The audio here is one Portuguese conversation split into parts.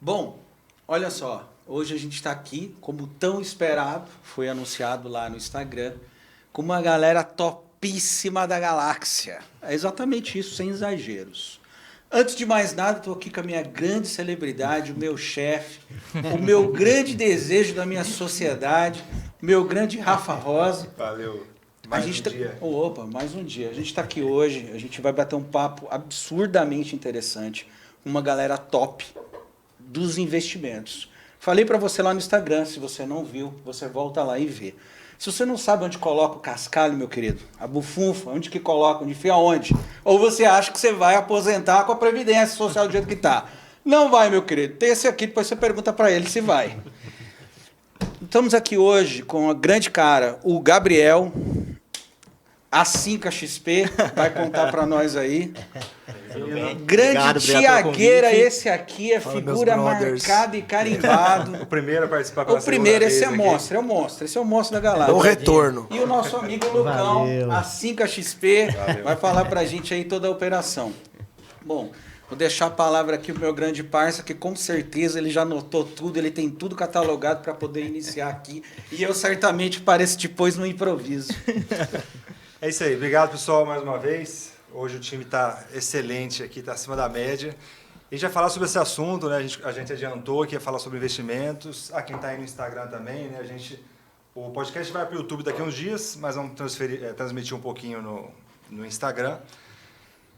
Bom, olha só, hoje a gente está aqui, como tão esperado, foi anunciado lá no Instagram, com uma galera topíssima da galáxia. É exatamente isso, sem exageros. Antes de mais nada, estou aqui com a minha grande celebridade, o meu chefe, o meu grande desejo da minha sociedade, o meu grande Rafa Rosa. Valeu. A gente dia. Opa, mais um dia. A gente está aqui hoje, a gente vai bater um papo absurdamente interessante, uma galera top dos investimentos. Falei para você lá no Instagram, se você não viu, você volta lá e vê. Se você não sabe onde coloca o cascalho, meu querido, a bufunfa, onde que coloca, onde enfia onde? Ou você acha que você vai aposentar com a Previdência Social do jeito que está? Não vai, meu querido. Tem esse aqui, depois você pergunta para ele se vai. Estamos aqui hoje com a grande cara, o Gabriel, a 5XP, vai contar para nós aí. Grande Tiagueira, esse aqui é figura marcada e carimbado. O primeiro a participar O primeiro, esse é monstro, esse é o monstro da galáxia. É o retorno. E o nosso amigo Lucão, a 5XP, vai falar pra gente aí toda a operação. Bom, vou deixar a palavra aqui pro meu grande parça, que com certeza ele já anotou tudo, ele tem tudo catalogado para poder iniciar aqui. E eu certamente pareço depois no improviso. É isso aí, obrigado pessoal mais uma vez. Hoje o time está excelente aqui, está acima da média. E já falar sobre esse assunto, né? A gente adiantou que ia falar sobre investimentos. Quem está aí no Instagram também, né? O podcast vai para o YouTube daqui a uns dias, mas vamos transmitir um pouquinho no Instagram.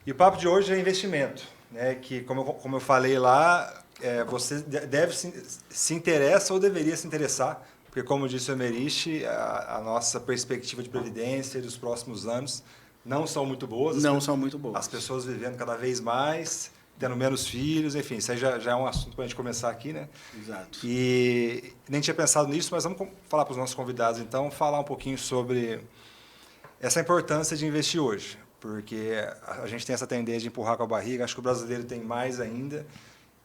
E o papo de hoje é investimento, né? Que, como eu falei lá, você deve se interessa ou deveria se interessar, porque, como disse o Emerich, a nossa perspectiva de previdência dos próximos anos não são muito boas. Não são muito boas. As pessoas vivendo cada vez mais, tendo menos filhos, enfim, isso aí já é um assunto para a gente começar aqui, né? Exato. E nem tinha pensado nisso, mas vamos falar para os nossos convidados, então, falar um pouquinho sobre essa importância de investir hoje, porque a gente tem essa tendência de empurrar com a barriga, acho que o brasileiro tem mais ainda,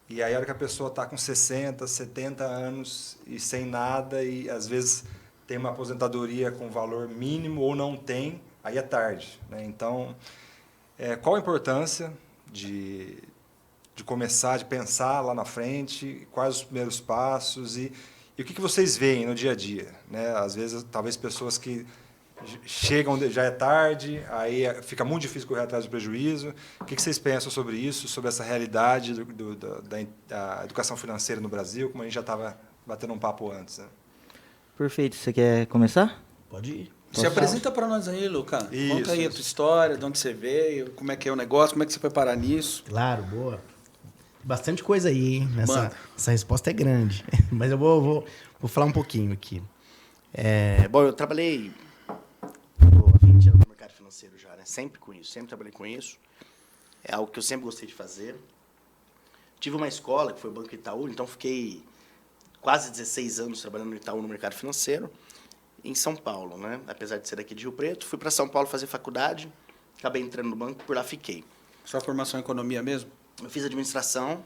e aí a hora que a pessoa está com 60, 70 anos e sem nada, e às vezes tem uma aposentadoria com valor mínimo ou não tem, aí é tarde, né? Então, qual a importância de começar, de pensar lá na frente, quais os primeiros passos e o que vocês veem no dia a dia, né? Às vezes, talvez pessoas que chegam, já é tarde, aí fica muito difícil correr atrás do prejuízo. O que vocês pensam sobre isso, sobre essa realidade da educação financeira no Brasil, como a gente já estava batendo um papo antes, né? Perfeito. Você quer começar? Pode ir. Se apresenta para nós aí, Luca. Conta aí a tua história, de onde você veio, como é que é o negócio, como é que você foi parar nisso. Claro, boa. Bastante coisa aí, hein? Essa resposta é grande. Mas eu vou falar um pouquinho aqui. Bom, eu trabalhei há 20 anos no mercado financeiro já, né? Sempre com isso, sempre trabalhei com isso. É algo que eu sempre gostei de fazer. Tive uma escola, que foi o Banco Itaú, então fiquei quase 16 anos trabalhando no Itaú no mercado financeiro, em São Paulo, né? Apesar de ser daqui de Rio Preto, fui para São Paulo fazer faculdade, acabei entrando no banco, por lá fiquei. Sua formação em economia mesmo? Eu fiz administração,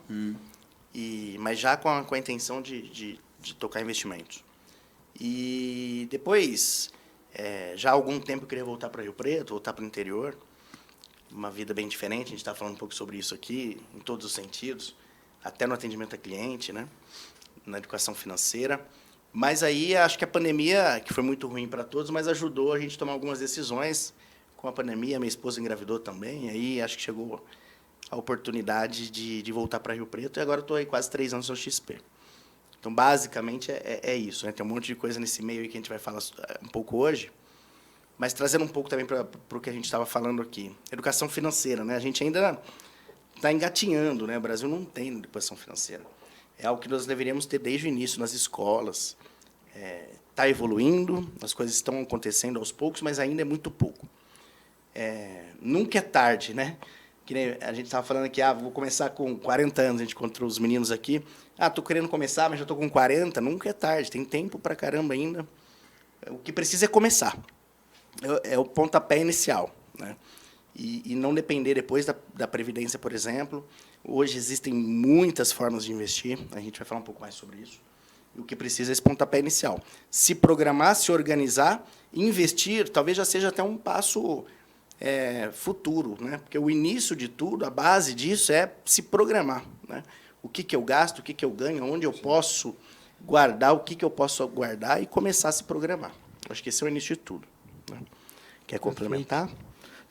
mas já com a intenção de tocar investimentos. E depois, já há algum tempo eu queria voltar para Rio Preto, voltar para o interior, uma vida bem diferente, a gente está falando um pouco sobre isso aqui, em todos os sentidos, até no atendimento a cliente, né? Na educação financeira. Mas aí acho que a pandemia, que foi muito ruim para todos, mas ajudou a gente a tomar algumas decisões. Com a pandemia, minha esposa engravidou também, aí acho que chegou a oportunidade de voltar para Rio Preto, e agora estou aí quase 3 anos no XP. Então, basicamente, é isso, né? Tem um monte de coisa nesse meio aí que a gente vai falar um pouco hoje, mas trazendo um pouco também para o que a gente estava falando aqui. Educação financeira, né? A gente ainda está engatinhando, né? O Brasil não tem educação financeira. É algo que nós deveríamos ter desde o início nas escolas. Está evoluindo, as coisas estão acontecendo aos poucos, mas ainda é muito pouco. Nunca é tarde, né? Que nem a gente estava falando aqui, vou começar com 40 anos, a gente encontrou os meninos aqui. Estou querendo começar, mas já estou com 40. Nunca é tarde, tem tempo para caramba ainda. O que precisa é começar. É o pontapé inicial, né? E não depender depois da Previdência, por exemplo. Hoje existem muitas formas de investir, a gente vai falar um pouco mais sobre isso. E o que precisa é esse pontapé inicial. Se programar, se organizar, investir, talvez já seja até um passo futuro, né? Porque o início de tudo, a base disso é se programar, né? o que, que eu gasto, o que, que eu ganho, onde eu posso guardar, o que, que eu posso guardar e começar a se programar. Acho que esse é o início de tudo. Né? Quer complementar?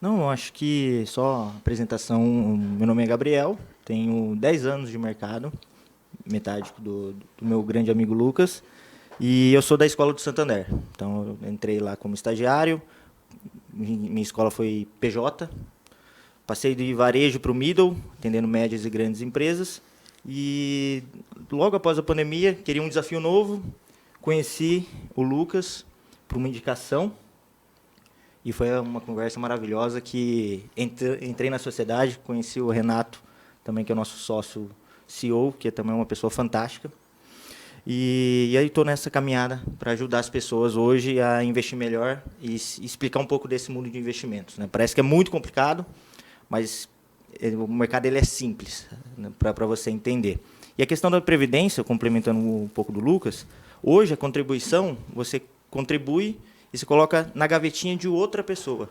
Não, eu acho que só apresentação. Meu nome é Gabriel, tenho 10 anos de mercado, metade do meu grande amigo Lucas, e eu sou da Escola do Santander. Então, eu entrei lá como estagiário, minha escola foi PJ, passei de varejo para o middle, atendendo médias e grandes empresas, e logo após a pandemia, queria um desafio novo, conheci o Lucas por uma indicação, e foi uma conversa maravilhosa que entrei na sociedade, conheci o Renato, também que é o nosso sócio CEO, que é também uma pessoa fantástica. E aí estou nessa caminhada para ajudar as pessoas hoje a investir melhor e explicar um pouco desse mundo de investimentos. Né? Parece que é muito complicado, mas o mercado ele é simples, né, para você entender. E a questão da previdência, complementando um pouco do Lucas, hoje a contribuição, você contribui e se coloca na gavetinha de outra pessoa.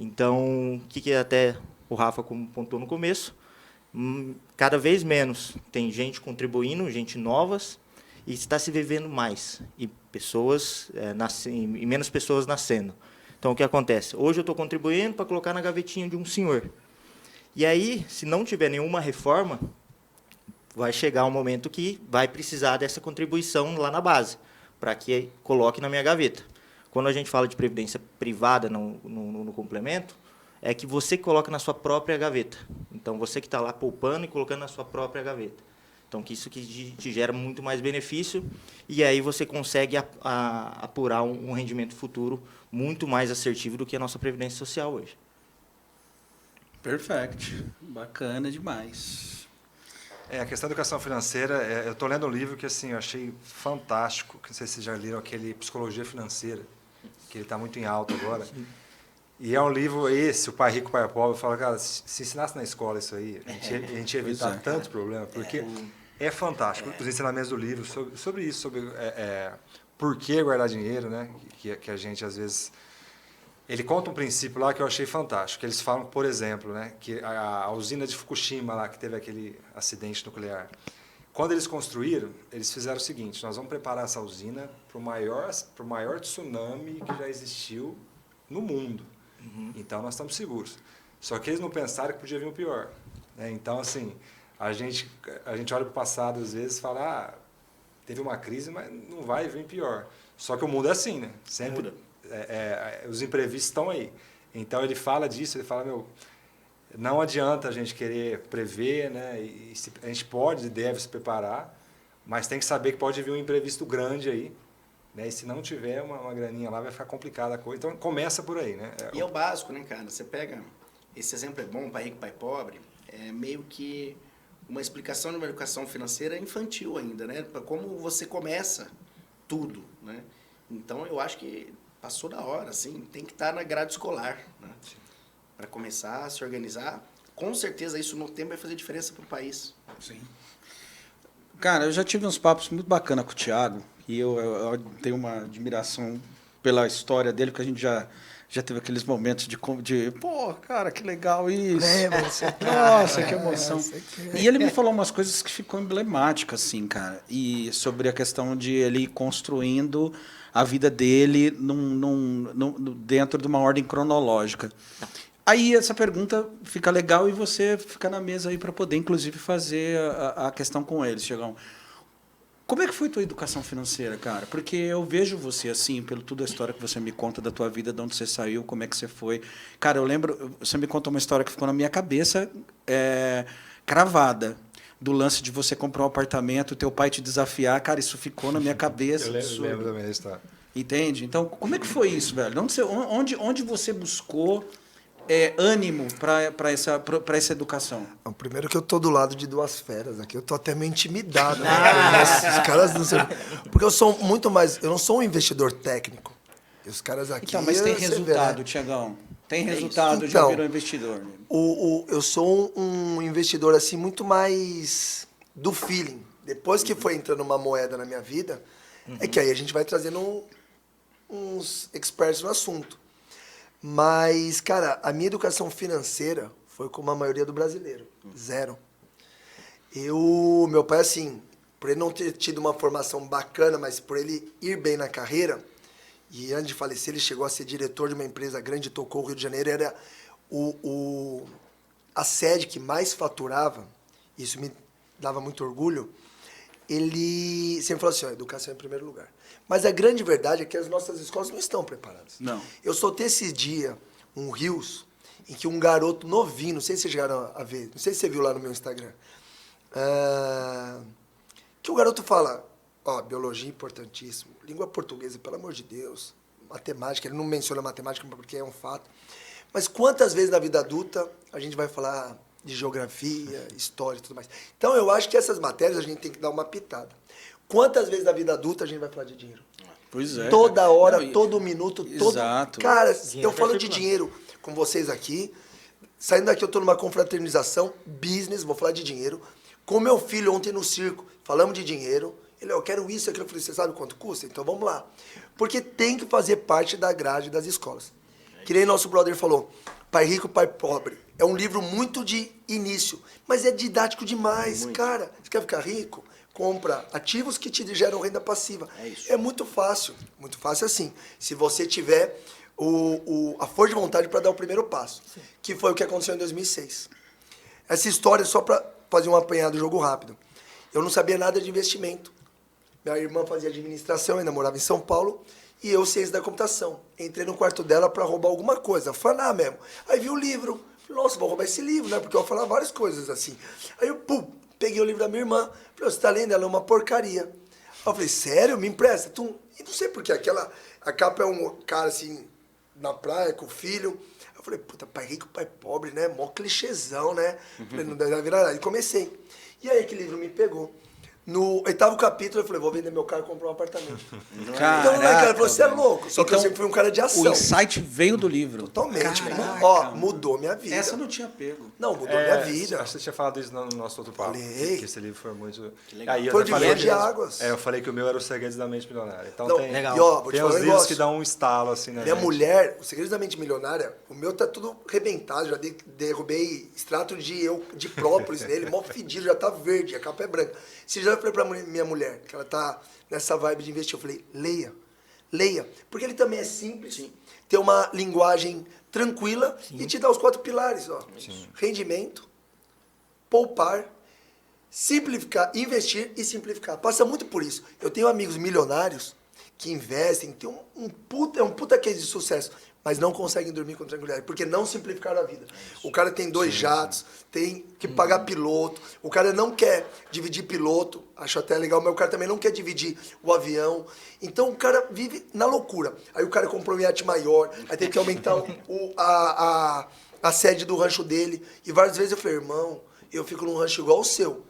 Então, o que até o Rafa pontuou no começo, cada vez menos tem gente contribuindo, gente novas, e está se vivendo mais, e pessoas e menos pessoas nascendo. Então, o que acontece? Hoje eu estou contribuindo para colocar na gavetinha de um senhor. E aí, se não tiver nenhuma reforma, vai chegar um momento que vai precisar dessa contribuição lá na base, para que coloque na minha gaveta. Quando a gente fala de previdência privada no complemento, é que você coloca na sua própria gaveta. Então, você que está lá poupando e colocando na sua própria gaveta. Então, que isso que te gera muito mais benefício, e aí você consegue apurar um rendimento futuro muito mais assertivo do que a nossa Previdência Social hoje. Perfeito. Bacana demais. A questão da educação financeira, eu estou lendo um livro que assim, eu achei fantástico, que não sei se vocês já leram, aquele Psicologia Financeira, que ele está muito em alta agora. Sim. E é um livro esse, o Pai Rico, o Pai Pobre. Eu falo, cara, se ensinasse na escola isso aí, a gente ia evitar tantos problemas, porque é fantástico. Os ensinamentos do livro sobre isso, sobre por que guardar dinheiro, né? Que a gente, às vezes... Ele conta um princípio lá que eu achei fantástico. Eles falam, por exemplo, né, que a usina de Fukushima, lá, que teve aquele acidente nuclear, quando eles construíram, eles fizeram o seguinte: nós vamos preparar essa usina para o maior tsunami que já existiu no mundo. Então, nós estamos seguros. Só que eles não pensaram que podia vir o pior. Né? Então, assim, a gente olha para o passado, às vezes, e fala, teve uma crise, mas não vai vir pior. Só que o mundo é assim, né? Sempre os imprevistos estão aí. Então, ele fala disso, ele fala, não adianta a gente querer prever, né? A gente pode e deve se preparar, mas tem que saber que pode vir um imprevisto grande aí. Né? E se não tiver uma graninha lá, vai ficar complicada a coisa. Então, começa por aí, né? E é o básico, né, cara? Você pega... Esse exemplo é bom, Pai Rico, Pai Pobre. É meio que uma explicação de uma educação financeira infantil ainda, né? Para como você começa tudo, né? Então, eu acho que passou da hora, assim. Tem que estar na grade escolar, né? Para começar a se organizar. Com certeza, isso no tempo vai fazer diferença para o país. Sim. Cara, eu já tive uns papos muito bacanas com o Thiago. E eu tenho uma admiração pela história dele, porque a gente já teve aqueles momentos de pô, cara, que legal isso. Nossa, que emoção. E ele me falou umas coisas que ficou emblemáticas, assim, cara. E sobre a questão de ele ir construindo a vida dele dentro de uma ordem cronológica. Aí essa pergunta fica legal e você fica na mesa aí para poder, inclusive, fazer a questão com eles, Tiagão. Como é que foi tua educação financeira, cara? Porque eu vejo você, assim, pelo toda a história que você me conta da tua vida, de onde você saiu, como é que você foi. Cara, eu lembro, você me contou uma história que ficou na minha cabeça cravada, do lance de você comprar um apartamento, teu pai te desafiar. Cara, isso ficou na minha cabeça. Eu lembro também da história. Entende? Então, como é que foi isso, velho? Onde você buscou ânimo para essa educação? Primeiro que eu tô do lado de duas feras aqui, eu tô até meio intimidado. Né? Os caras não sei. Porque eu sou muito mais. Eu não sou um investidor técnico. E os caras aqui. Então, mas tem resultado, né? Tiagão. Tem resultado, então, já virou investidor. Eu sou um investidor assim muito mais do feeling. Depois que foi entrando uma moeda na minha vida, é que aí a gente vai trazendo uns experts no assunto. Mas, cara, a minha educação financeira foi como a maioria do brasileiro. 0. Meu pai, assim, por ele não ter tido uma formação bacana, mas por ele ir bem na carreira, e antes de falecer, ele chegou a ser diretor de uma empresa grande, tocou o Rio de Janeiro, era a sede que mais faturava, isso me dava muito orgulho. Ele sempre falou assim, ó, educação em primeiro lugar. Mas a grande verdade é que as nossas escolas não estão preparadas. Não. Eu soltei esse dia um Reels em que um garoto novinho, não sei se vocês chegaram a ver, não sei se você viu lá no meu Instagram, que o garoto fala, ó, biologia importantíssimo, língua portuguesa, pelo amor de Deus, matemática, ele não menciona matemática porque é um fato. Mas quantas vezes na vida adulta a gente vai falar de geografia, história e tudo mais? Então eu acho que essas matérias a gente tem que dar uma pitada. Quantas vezes na vida adulta a gente vai falar de dinheiro? Pois é. Toda cara. hora, Não, todo minuto, todo... Exato. Cara, Dinheiro eu falo quer de circular. dinheiro com vocês aqui. Saindo daqui eu tô numa confraternização, business, vou falar de dinheiro. Com meu filho ontem no circo, falamos de dinheiro. Ele, eu quero isso, aquilo. Eu falei, você sabe quanto custa? Então vamos lá. Porque tem que fazer parte da grade das escolas. Que nem nosso brother falou, Pai Rico, Pai Pobre. É um livro muito de início, mas é didático demais. Cara, você quer ficar rico? Compra ativos que te geram renda passiva. É isso. É muito fácil assim. Se você tiver a força de vontade para dar o primeiro passo, que foi o que aconteceu em 2006. Essa história, só para fazer um apanhado do jogo rápido. Eu não sabia nada de investimento. Minha irmã fazia administração, ainda morava em São Paulo, e eu ciência da computação. Entrei no quarto dela para roubar alguma coisa, fanar mesmo. Aí vi o livro. Falei, nossa, vou roubar esse livro, né? Porque eu vou falar várias coisas assim. Aí eu, peguei o livro da minha irmã. Falei, você tá lendo? Ela é uma porcaria. Aí eu falei, sério? Me empresta? E não sei porquê. A capa é um cara assim, na praia, com o filho. Eu falei, puta, pai rico, pai pobre, né? Mó clichêzão, né? Falei, não deve virar nada. E comecei. E aí aquele livro me pegou. No 8º capítulo, eu falei, vou vender meu carro e comprar um apartamento. Caraca, Então, né, cara, você é velho. louco. Só que eu Então, sempre fui um cara de O ação. insight veio do livro. Totalmente. Caraca, Ó, mano. mudou minha vida. Essa eu não tinha pego. Não, mudou minha vida. Acho que você tinha falado isso no nosso outro papo. Falei. Que esse livro foi muito... legal. Aí eu Foi até de falei ver de que- águas. Eu falei que o meu era Os Segredos da Mente Milionária. Então Não, tem, legal. E ó, vou te tem falar uns um livros negócio. que dão um estalo assim, né? Minha mulher, o Segredos da Mente Milionária, o meu tá tudo arrebentado, já derrubei extrato de própolis nele, mó fedido, já tá verde, a capa é branca. Se já falei pra minha mulher, que ela tá nessa vibe de investir, eu falei, leia, porque ele também é simples, tem uma linguagem tranquila e te dá os 4 pilares, ó. Rendimento, poupar, simplificar, investir e simplificar. Passa muito por isso. Eu tenho amigos milionários que investem, tem um puta case de sucesso, mas não conseguem dormir com tranquilidade, porque não simplificaram a vida. O cara tem 2 jatos, tem que pagar piloto, o cara não quer dividir piloto, acho até legal, mas o cara também não quer dividir o avião. Então o cara vive na loucura. Aí o cara comprou um iate maior, aí tem que aumentar a sede do rancho dele. E várias vezes eu falei, irmão, eu fico num rancho igual o seu.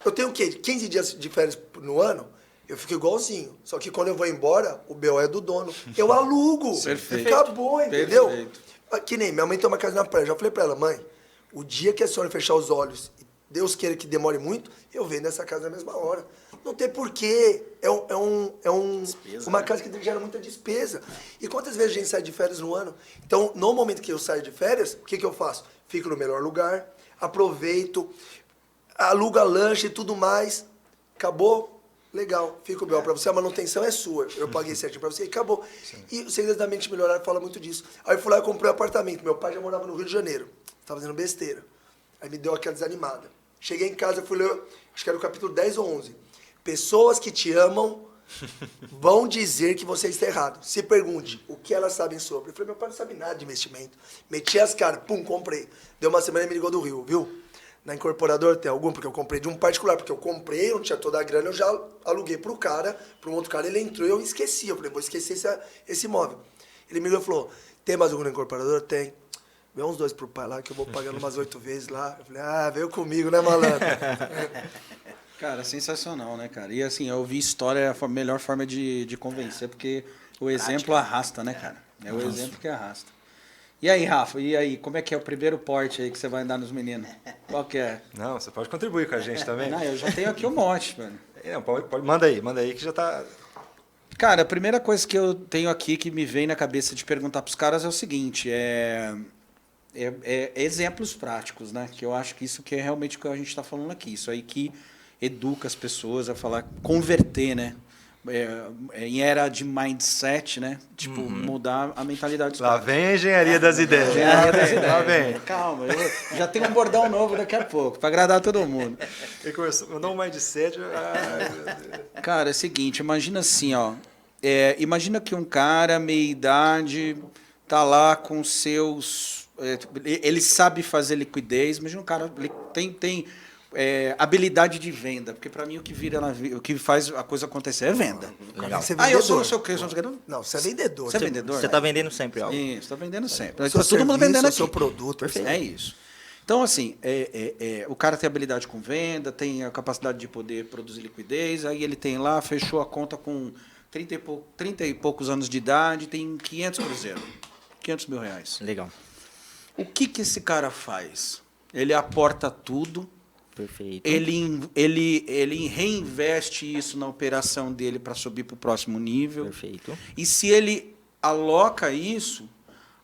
Eu tenho o quê? 15 dias de férias no ano? Eu fico igualzinho. Só que quando eu vou embora, o BO é do dono. Eu alugo. Perfeito. Acabou, entendeu? Perfeito. Que nem minha mãe tem uma casa na praia. Já falei pra ela, mãe, o dia que a senhora fechar os olhos, e Deus queira que demore muito, eu vendo essa casa na mesma hora. Não tem porquê. Despesa, uma né? casa que gera muita despesa. E quantas vezes a gente sai de férias no ano? Então, no momento que eu saio de férias, o que eu faço? Fico no melhor lugar, aproveito, aluga lanche e tudo mais. Acabou? Legal, fica o B.O. pra você, a manutenção é sua. Eu paguei certinho pra você e acabou. E o Segredos da Mente Milionária fala muito disso. Aí eu fui lá e comprei um apartamento. Meu pai já morava no Rio de Janeiro. Tava fazendo besteira. Aí me deu aquela desanimada. Cheguei em casa, fui ler, acho que era o capítulo 10 ou 11. Pessoas que te amam vão dizer que você está errado. Se pergunte o que elas sabem sobre. Eu falei, meu pai não sabe nada de investimento. Meti as caras, comprei. Deu uma semana e me ligou do Rio, viu? Na incorporadora tem algum, porque eu comprei de um particular, porque eu comprei, eu não tinha toda a grana, eu já aluguei pro cara, para um outro cara, ele entrou e eu esqueci. Eu falei, vou esquecer esse imóvel. Ele me ligou e falou, tem mais algum na incorporadora? Tem. Vê uns 2 pro pai lá, que eu vou pagando umas 8 vezes lá. Eu falei, veio comigo, né, malandro? Cara, sensacional, né, cara? E assim, eu ouvi história é a melhor forma de convencer, porque o exemplo arrasta, né, cara? É o exemplo que arrasta. E aí, Rafa, como é que é o primeiro porte aí que você vai dar nos meninos? Qual que é? Não, você pode contribuir com a gente também. Não, eu já tenho aqui um monte, mano. Não, manda aí que já tá... Cara, a primeira coisa que eu tenho aqui que me vem na cabeça de perguntar pros caras é o seguinte, exemplos práticos, né? Que eu acho que isso que é realmente o que a gente está falando aqui. Isso aí que educa as pessoas a falar, converter, né? Em era de mindset, né? Tipo, mudar a mentalidade dos Lá caras. vem a engenharia das ideias. Engenharia das ideias. Lá vem. Calma, eu já tenho um bordão novo daqui a pouco, para agradar todo mundo. Ele começou, mandou um mindset. Cara, é o seguinte, imagina assim, ó. Imagina que um cara, meia idade, tá lá com seus... ele sabe fazer liquidez, imagina um cara tem habilidade de venda, porque para mim o que faz a coisa acontecer é venda. Legal. Você é Eu sou vendedor. não sei o quê, Não, você é vendedor. Você é vendedor? Você está vendendo sempre algo. Isso, está vendendo sempre. Seu Todo mundo serviço, vendendo aqui. seu produto. Perfeito. É isso. Então, assim, o cara tem habilidade com venda, tem a capacidade de poder produzir liquidez, aí ele tem lá, fechou a conta com 30 e poucos anos de idade, tem 500 cruzeiro, 500 mil reais. Legal. O que esse cara faz? Ele aporta tudo, Perfeito. ele reinveste isso na operação dele para subir para o próximo nível. Perfeito. E se ele aloca isso,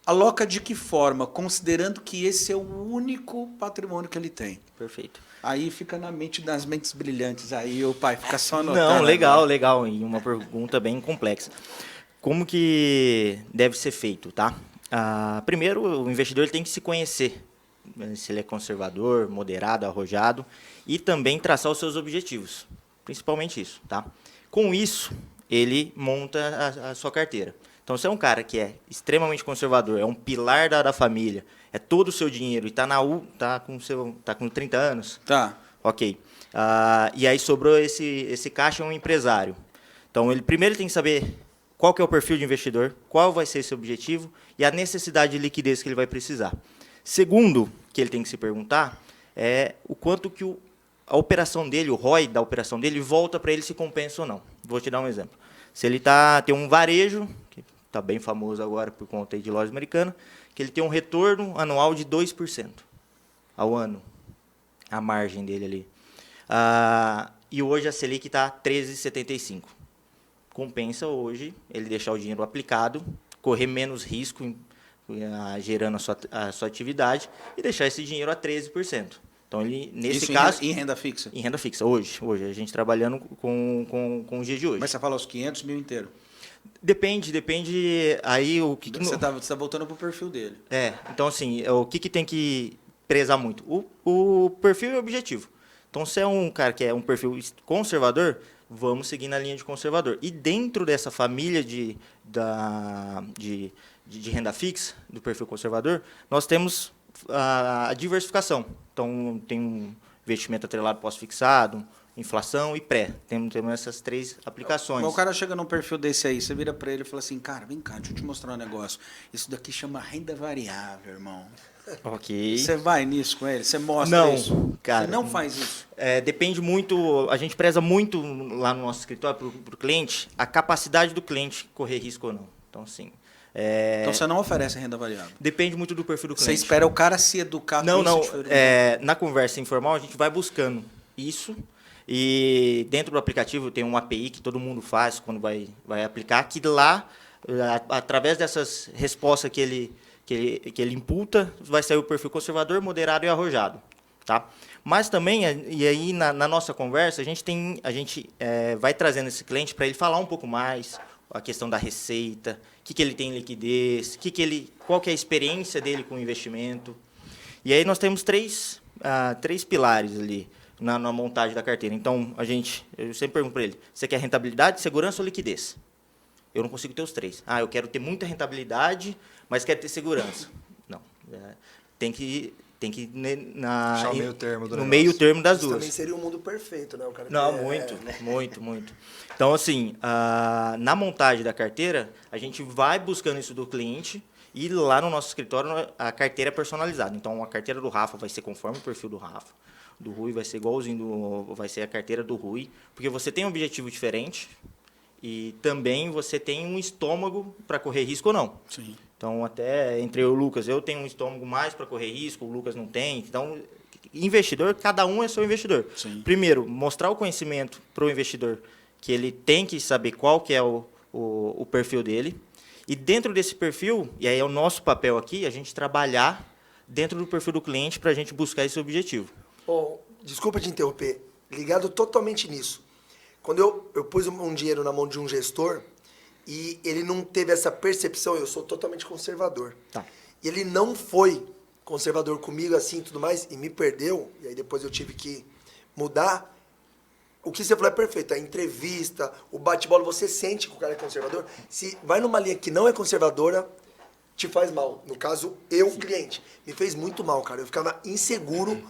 aloca de que forma? Considerando que esse é o único patrimônio que ele tem. Perfeito. Aí fica na mente das mentes brilhantes. Aí o pai fica só anotando. Não, legal, agora. legal. E uma pergunta bem complexa. Como que deve ser feito, tá? Primeiro, o investidor ele tem que se conhecer. Se ele é conservador, moderado, arrojado. E também traçar os seus objetivos. Principalmente isso, tá? Com isso, ele monta a sua carteira. Então, se é um cara que é extremamente conservador, é um pilar da família, é todo o seu dinheiro e tá com 30 anos, Tá. ok. E aí sobrou esse caixa, é um empresário. Então, ele primeiro tem que saber qual que é o perfil de investidor, qual vai ser esse objetivo e a necessidade de liquidez que ele vai precisar. Segundo, que ele tem que se perguntar, é o quanto que a operação dele, o ROI da operação dele, volta para ele se compensa ou não. Vou te dar um exemplo. Se ele tem um varejo, que está bem famoso agora por conta aí de loja americana, que ele tem um retorno anual de 2% ao ano, a margem dele ali. E hoje a Selic está 13,75. Compensa hoje ele deixar o dinheiro aplicado, correr menos risco gerando a sua atividade e deixar esse dinheiro a 13%. Então, ele, nesse Isso caso... em renda fixa? Em renda fixa, hoje a gente trabalhando com o dia de hoje. Mas você fala os 500 mil inteiro. Depende aí o que... Você tá voltando pro perfil dele. Então assim, o que tem que prezar muito? O perfil e o objetivo. Então, se é um cara que é um perfil conservador, vamos seguir na linha de conservador. E dentro dessa família de renda fixa, do perfil conservador, nós temos a diversificação. Então, tem um investimento atrelado pós-fixado, inflação e pré. Temos essas três aplicações. Mas o cara chega num perfil desse aí, você vira para ele e fala assim, cara, vem cá, deixa eu te mostrar um negócio. Isso daqui chama renda variável, irmão. Ok. Você vai nisso com ele? Você mostra isso? Não, cara. Você não faz isso? Depende muito, a gente preza muito lá no nosso escritório para o cliente, a capacidade do cliente correr risco ou não. Então, assim... Então você não oferece renda variável? Depende muito do perfil do cliente. Você espera o cara se educar Não, com isso? na conversa informal a gente vai buscando isso e dentro do aplicativo tem uma API que todo mundo faz quando vai aplicar, que lá, através dessas respostas que ele imputa, vai sair o perfil conservador, moderado e arrojado. Tá? Mas também, e aí na nossa conversa, a gente vai trazendo esse cliente para ele falar um pouco mais, a questão da receita, o que ele tem em liquidez, qual que é a experiência dele com o investimento. E aí nós temos três pilares ali na montagem da carteira. Então, eu sempre pergunto para ele, você quer rentabilidade, segurança ou liquidez? Eu não consigo ter os três. Eu quero ter muita rentabilidade, mas quero ter segurança. Não. Tem que Achar o meio termo do no negócio. meio termo das Isso duas. também seria um mundo perfeito, né? O cara Não, que muito. Então, assim, na montagem da carteira, a gente vai buscando isso do cliente e lá no nosso escritório a carteira é personalizada. Então, a carteira do Rafa vai ser conforme o perfil do Rafa, do Rui vai ser igualzinho, vai ser a carteira do Rui, porque você tem um objetivo diferente e também você tem um estômago para correr risco ou não. Sim. Então, até entre eu e o Lucas, eu tenho um estômago mais para correr risco, o Lucas não tem. Então, investidor, cada um é seu investidor. Sim. Primeiro, mostrar o conhecimento para o investidor, que ele tem que saber qual que é o perfil dele. E dentro desse perfil, e aí é o nosso papel aqui, a gente trabalhar dentro do perfil do cliente para a gente buscar esse objetivo. Bom, desculpa te interromper, ligado totalmente nisso. Quando eu pus um dinheiro na mão de um gestor e ele não teve essa percepção, eu sou totalmente conservador. Tá. E ele não foi conservador comigo assim e tudo mais, e me perdeu, e aí depois eu tive que mudar. O que você falou é perfeito, a entrevista, o bate-bola, você sente que o cara é conservador. Se vai numa linha que não é conservadora, te faz mal. No caso, eu, cliente, me fez muito mal, cara. Eu ficava inseguro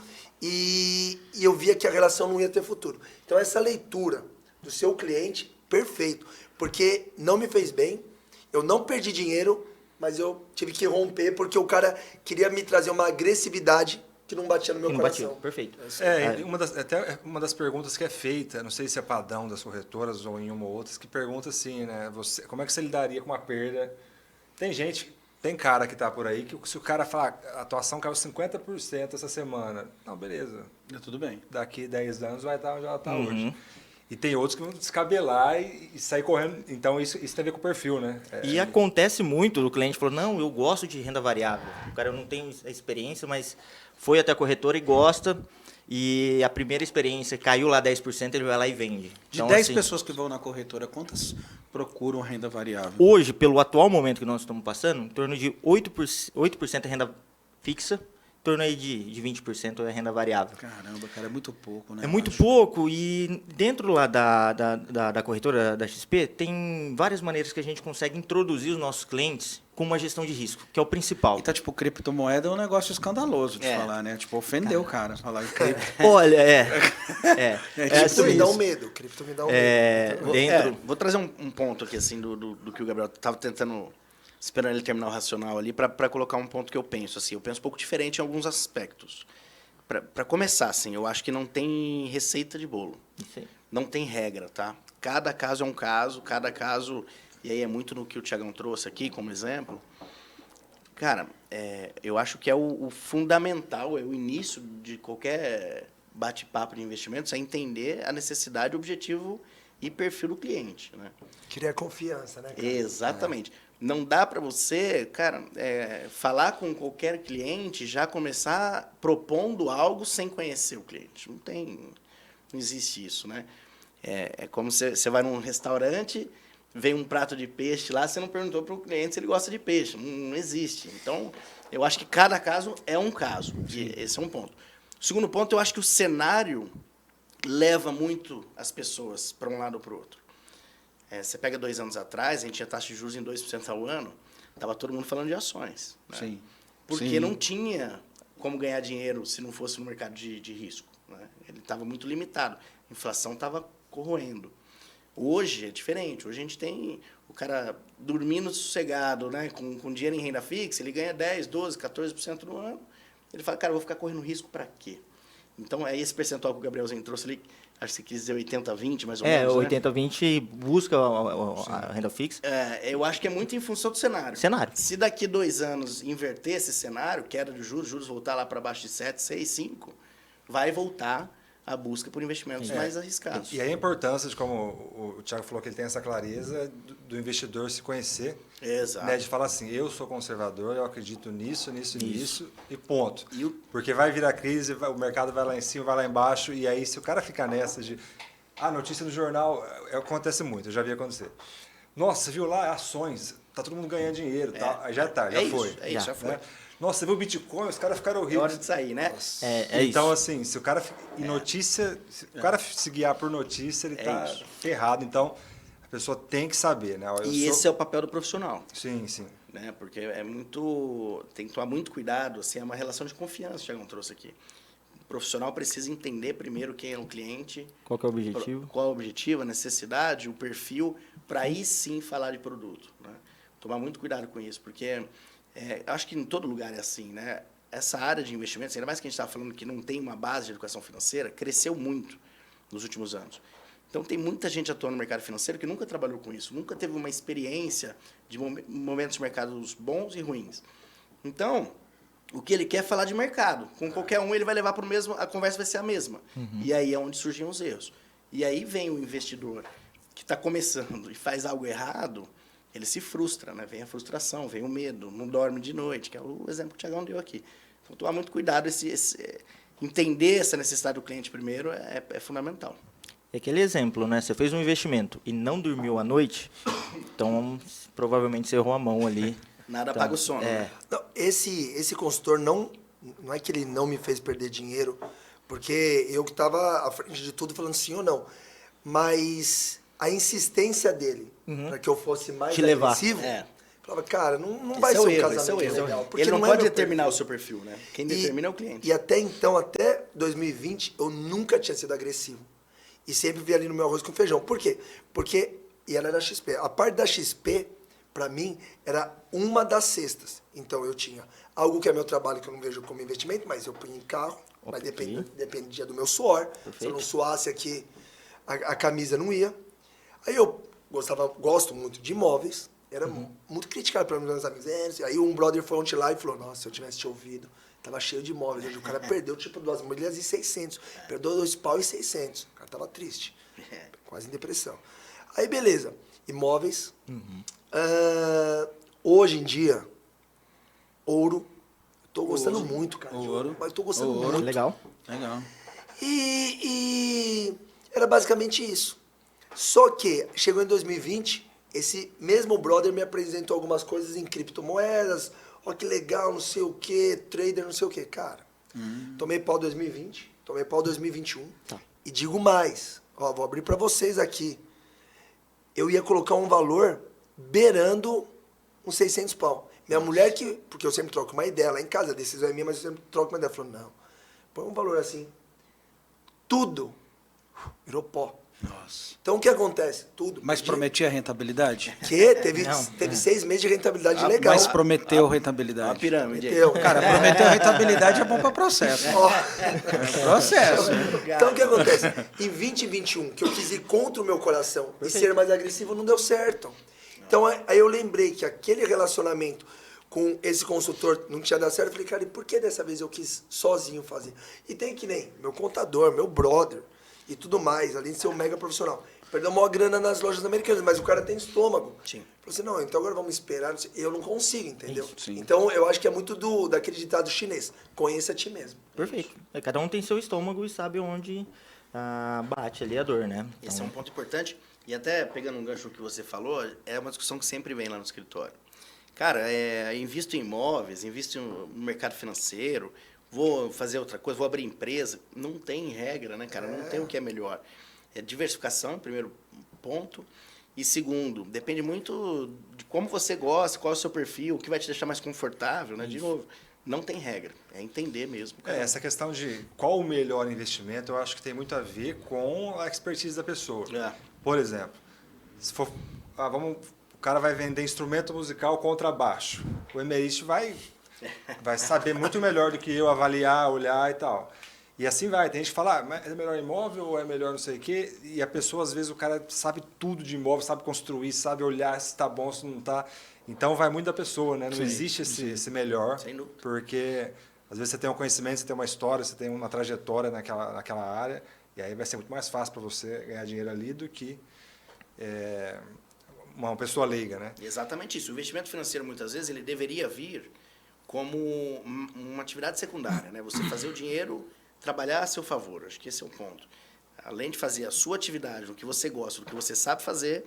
e eu via que a relação não ia ter futuro. Então, essa leitura do seu cliente, perfeito. Porque não me fez bem, eu não perdi dinheiro, mas eu tive que romper porque o cara queria me trazer uma agressividade que não batia no meu coração. Perfeito. Até uma das perguntas que é feita, não sei se é padrão das corretoras ou em uma ou outra, que pergunta assim, né? Como é que você lidaria com uma perda? Tem cara que tá por aí que se o cara falar a atuação caiu 50% essa semana, não, beleza. Tudo bem. Daqui 10 anos vai estar onde ela está hoje. E tem outros que vão descabelar e sair correndo. Então, isso tem a ver com o perfil, né? E acontece muito, o cliente falou, não, eu gosto de renda variável. O cara, eu não tenho a experiência, mas foi até a corretora e gosta. E a primeira experiência caiu lá 10%, ele vai lá e vende. De Então, 10 assim, pessoas que vão na corretora, quantas procuram renda variável? hoje, pelo atual momento que nós estamos passando, em torno de 8% é renda fixa, em torno aí de 20% é renda variável. Caramba, cara, é muito pouco, né? É muito eu acho. pouco e dentro lá da corretora da XP tem várias maneiras que a gente consegue introduzir os nossos clientes com uma gestão de risco, que é o principal. E tá, tipo, criptomoeda é um negócio escandaloso de falar, né? Tipo, ofendeu o cara falar em cripto. Olha, Cripto me dá um isso. medo, cripto me dá um medo. Vou trazer um ponto aqui, assim, do que o Gabriel estava tentando, esperando ele terminar o racional ali, para colocar um ponto que eu penso, assim. Eu penso um pouco diferente em alguns aspectos. Para começar, assim, eu acho que não tem receita de bolo. Isso aí. Não tem regra, tá? Cada caso é um caso, cada caso... E aí é muito no que o Thiagão trouxe aqui como exemplo. Cara, eu acho que é o fundamental, é o início de qualquer bate-papo de investimentos, é entender a necessidade, objetivo e perfil do cliente, né? Criar confiança, né, cara? Exatamente. Não dá para você, cara, falar com qualquer cliente, já começar propondo algo sem conhecer o cliente. Não existe isso, né? É como você vai num restaurante, vem um prato de peixe lá, você não perguntou para o cliente se ele gosta de peixe. Não existe. Então, eu acho que cada caso é um caso. E esse é um ponto. O segundo ponto, eu acho que o cenário leva muito as pessoas para um lado ou para o outro. Você pega 2 anos atrás, a gente tinha taxa de juros em 2% ao ano, estava todo mundo falando de ações. Né? Sim. Porque Sim. não tinha como ganhar dinheiro se não fosse no mercado de risco. Né? Ele estava muito limitado. A inflação estava corroendo. Hoje é diferente. Hoje a gente tem o cara dormindo sossegado, né? com dinheiro em renda fixa, ele ganha 10%, 12%, 14% no ano. Ele fala, cara, eu vou ficar correndo risco para quê? Então, é esse percentual que o Gabrielzinho trouxe ali, acho que você quis dizer 80-20, mais ou menos, 80-20 busca a renda fixa. Eu acho que é muito em função do cenário. Cenário. Se daqui 2 anos inverter esse cenário, queda de juros voltar lá para baixo de 7, 6, 5, vai voltar a busca por investimentos mais arriscados. E aí a importância de, como o Thiago falou, que ele tem essa clareza do investidor se conhecer. Exato. Né, de falar assim, eu sou conservador, eu acredito nisso e ponto. E Porque vai virar crise, o mercado vai lá em cima, vai lá embaixo, e aí se o cara ficar nessa de... notícia no jornal, acontece muito, eu já vi acontecer. Nossa, você viu lá ações, tá todo mundo ganhando dinheiro, tá? Aí já foi. Já foi. Né? Nossa, você viu o Bitcoin, os caras ficaram É horríveis. hora de sair, né? Então, isso. assim, se o cara se o cara se guiar por notícia, ele tá isso. ferrado. Então, a pessoa tem que saber, né? Esse é o papel do profissional. Sim. Né? Porque tem que tomar muito cuidado, assim, é uma relação de confiança que o Thiagão trouxe aqui. O profissional precisa entender primeiro quem é o cliente, Qual que é o objetivo? qual é o objetivo, a necessidade, o perfil, para aí sim falar de produto. Né? Tomar muito cuidado com isso, porque acho que em todo lugar é assim, né? Essa área de investimentos, ainda mais que a gente estava falando que não tem uma base de educação financeira, cresceu muito nos últimos anos. Então, tem muita gente atuando no mercado financeiro que nunca trabalhou com isso, nunca teve uma experiência de momentos de mercados bons e ruins. Então, o que ele quer é falar de mercado. Com qualquer um, ele vai levar para o mesmo, a conversa vai ser a mesma. E aí é onde surgem os erros. E aí vem o investidor que está começando e faz algo errado, ele se frustra, né? Vem a frustração, vem o medo, não dorme de noite, que é o exemplo que o Thiagão deu aqui. Então, tomar muito cuidado, entender essa necessidade do cliente primeiro é fundamental. É aquele exemplo, né? Você fez um investimento e não dormiu à noite, então provavelmente você errou a mão ali. Nada Então, paga o sono. Né? Não, esse consultor não é que ele não me fez perder dinheiro, porque eu que estava à frente de tudo falando sim ou não, mas a insistência dele para que eu fosse mais Te levar. agressivo, É. falava, cara, não Esse vai é ser o um erro, casamento esse é o erro. legal. porque Ele não é pode meu determinar perfil. o seu perfil, né? Quem determina é o cliente. E até então, até 2020, eu nunca tinha sido agressivo. E sempre via ali no meu arroz com feijão. Por quê? Porque, e ela era XP. A parte da XP, para mim, era uma das cestas. Então, eu tinha algo que é meu trabalho, que eu não vejo como investimento, mas eu punho em carro, mas dependia do meu suor. Se eu não suasse aqui, a camisa não ia. Aí eu gosto muito de imóveis, era muito criticado pelos meus amigos. Aí um brother foi ontem lá e falou, nossa, se eu tivesse te ouvido, tava cheio de imóveis. Hoje o cara perdeu tipo 2 milhas e 600, perdeu 2 pau e 600. O cara tava triste, quase em depressão. Aí beleza, imóveis. Hoje em dia, ouro, tô gostando muito, cara. de Ouro. Mas tô gostando Ouro. muito. Legal. Legal. E era basicamente isso. Só que chegou em 2020, esse mesmo brother me apresentou algumas coisas em criptomoedas. Ó, que legal, não sei o que, trader, não sei o que. Cara, tomei pau 2020, tomei pau 2021. E digo mais, ó, vou abrir para vocês aqui. Eu ia colocar um valor beirando uns 600 pau. Minha mulher porque eu sempre troco uma ideia lá em casa, a decisão é minha, mas eu sempre troco uma ideia. Falou, não, põe um valor assim. Tudo virou pó. Nossa. Então o que acontece? Tudo. Mas prometia rentabilidade? Que teve 6 meses de rentabilidade legal. Mas prometeu Uma rentabilidade. pirâmide. aí. Entendeu? Cara, prometeu rentabilidade é bom para processo. Ó, É processo. então o que acontece? Em 2021, que eu quis ir contra o meu coração e ser mais agressivo, não deu certo. Então aí eu lembrei que aquele relacionamento com esse consultor não tinha dado certo. Eu falei, cara, e por que dessa vez eu quis sozinho fazer? E tem que nem meu contador, meu brother e tudo mais, além de ser um mega profissional. Perdeu maior grana nas lojas americanas, mas o cara tem estômago. Sim. Falei assim, não, então agora vamos esperar. Eu não consigo, entendeu? Sim. Então eu acho que é muito daquele ditado chinês, conheça a ti mesmo. Perfeito. Cada um tem seu estômago e sabe onde bate ali a dor, né? Esse é um ponto importante. E até pegando um gancho que você falou, é uma discussão que sempre vem lá no escritório. Cara, invisto em imóveis, invisto no mercado financeiro, vou fazer outra coisa, vou abrir empresa. Não tem regra, né, cara? Não tem o que é melhor. É diversificação, primeiro ponto. E segundo, depende muito de como você gosta, qual é o seu perfil, o que vai te deixar mais confortável, né? De novo, não tem regra. É entender mesmo. Cara. Essa questão de qual o melhor investimento, eu acho que tem muito a ver com a expertise da pessoa. Por exemplo, se for, o cara vai vender instrumento musical contrabaixo. O emerite vai saber muito melhor do que eu avaliar, olhar e tal. E assim vai. Tem gente que fala, mas é melhor imóvel ou é melhor não sei o quê? E a pessoa, às vezes, o cara sabe tudo de imóvel, sabe construir, sabe olhar se está bom, se não está. Então, vai muito da pessoa, né? Não Sim, existe esse melhor. Sem dúvida. Porque, às vezes, você tem um conhecimento, você tem uma história, você tem uma trajetória naquela área. E aí vai ser muito mais fácil para você ganhar dinheiro ali do que uma pessoa leiga, né? Exatamente isso. O investimento financeiro, muitas vezes, ele deveria vir como uma atividade secundária, né? Você fazer o dinheiro trabalhar a seu favor. Acho que esse é o ponto. Além de fazer a sua atividade, no que você gosta, no que você sabe fazer,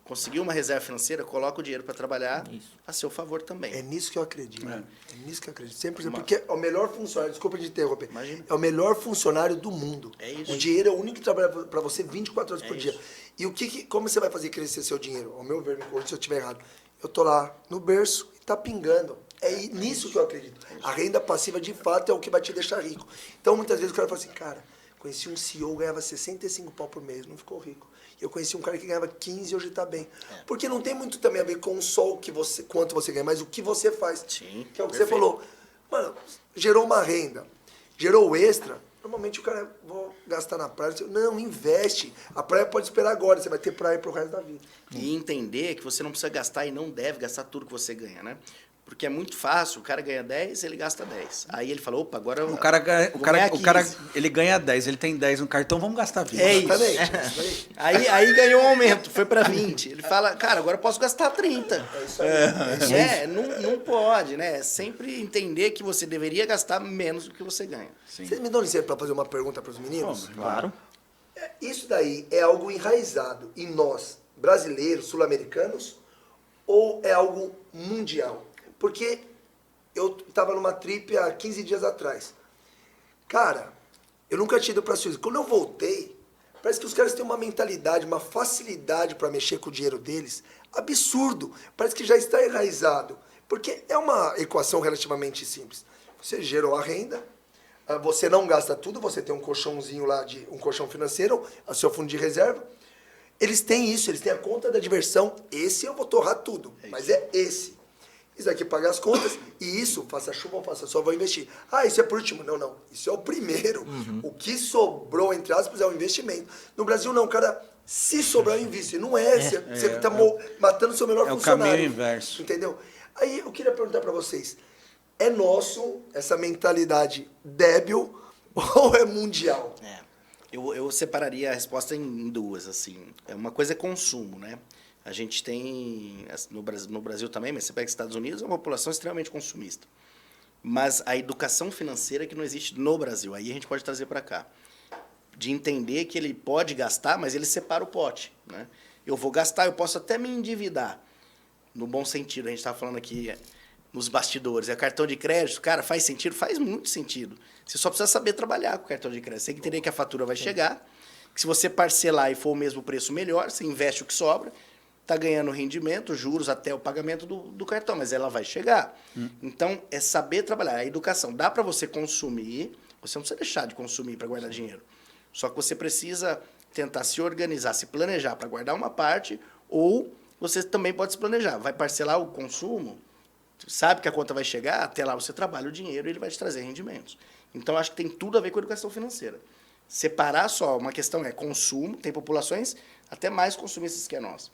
conseguir uma reserva financeira, coloca o dinheiro para trabalhar a seu favor também. É nisso que eu acredito. É nisso que eu acredito. 100%. Porque é o melhor funcionário, desculpa de interromper, Imagina. é o melhor funcionário do mundo. É isso. O dinheiro é o único que trabalha para você 24 horas por dia. isso. E como você vai fazer crescer seu dinheiro? Ao meu ver, me corrija se eu estiver errado. Eu tô lá no berço e tá pingando. É nisso que eu acredito. A renda passiva, de fato, é o que vai te deixar rico. Então, muitas vezes o cara fala assim, cara, conheci um CEO, ganhava 65 pau por mês, não ficou rico. Eu conheci um cara que ganhava 15 e hoje está bem. Porque não tem muito também a ver com só quanto você ganha, mas o que você faz. Sim, que é o que perfeito. você falou. Mano, gerou uma renda, gerou o extra, normalmente o cara, vou gastar na praia. Não, investe. A praia pode esperar agora, você vai ter praia pro resto da vida. E entender que você não precisa gastar e não deve gastar tudo que você ganha, né? Porque é muito fácil, o cara ganha 10, ele gasta 10. Aí ele fala, opa, agora O cara, vou ganhar 15. ele ganha 10, ele tem 10 no cartão, vamos gastar 20. É isso. Exatamente. Aí ganhou um aumento, foi para 20. Ele fala, cara, agora eu posso gastar 30. É isso aí. Não pode, né? É sempre entender que você deveria gastar menos do que você ganha. Vocês me dão licença para fazer uma pergunta para os meninos? Claro. Isso daí é algo enraizado em nós, brasileiros, sul-americanos, ou é algo mundial? Porque eu estava numa trip há 15 dias atrás. Cara, eu nunca tinha ido para a Suíça. Quando eu voltei, parece que os caras têm uma mentalidade, uma facilidade para mexer com o dinheiro deles. Absurdo. Parece que já está enraizado. Porque é uma equação relativamente simples. Você gerou a renda, você não gasta tudo, você tem um colchãozinho lá, um colchão financeiro, o seu fundo de reserva. Eles têm isso, eles têm a conta da diversão. Esse eu vou torrar tudo, mas é esse. Isso aqui paga as contas, e isso, faça chuva ou faça sol, vou investir. Ah, isso é por último. Não, não. Isso é o primeiro. O que sobrou, entre aspas, é o investimento. No Brasil, não, cara, se sobrar, eu invisto. E não é, você está matando o seu melhor funcionário. É o caminho inverso. Entendeu? Aí eu queria perguntar para vocês, é nosso essa mentalidade débil ou é mundial? Eu separaria a resposta em duas, assim. Uma coisa é consumo, né? A gente tem, no Brasil também, mas você pega os Estados Unidos, é uma população extremamente consumista. Mas a educação financeira que não existe no Brasil, aí a gente pode trazer para cá. De entender que ele pode gastar, mas ele separa o pote, né? Eu vou gastar, eu posso até me endividar. No bom sentido, a gente está falando aqui nos bastidores. É cartão de crédito, cara, faz sentido? Faz muito sentido. Você só precisa saber trabalhar com o cartão de crédito. Você tem que entender que a fatura vai chegar, que se você parcelar e for o mesmo preço, melhor, você investe o que sobra, está ganhando rendimento, juros até o pagamento do cartão, mas ela vai chegar. Então, é saber trabalhar. A educação, dá para você consumir, você não precisa deixar de consumir para guardar dinheiro. Só que você precisa tentar se organizar, se planejar para guardar uma parte, ou você também pode se planejar. Vai parcelar o consumo, sabe que a conta vai chegar, até lá você trabalha o dinheiro e ele vai te trazer rendimentos. Então, acho que tem tudo a ver com a educação financeira. Separar só, uma questão é consumo, tem populações até mais consumistas que a nossa.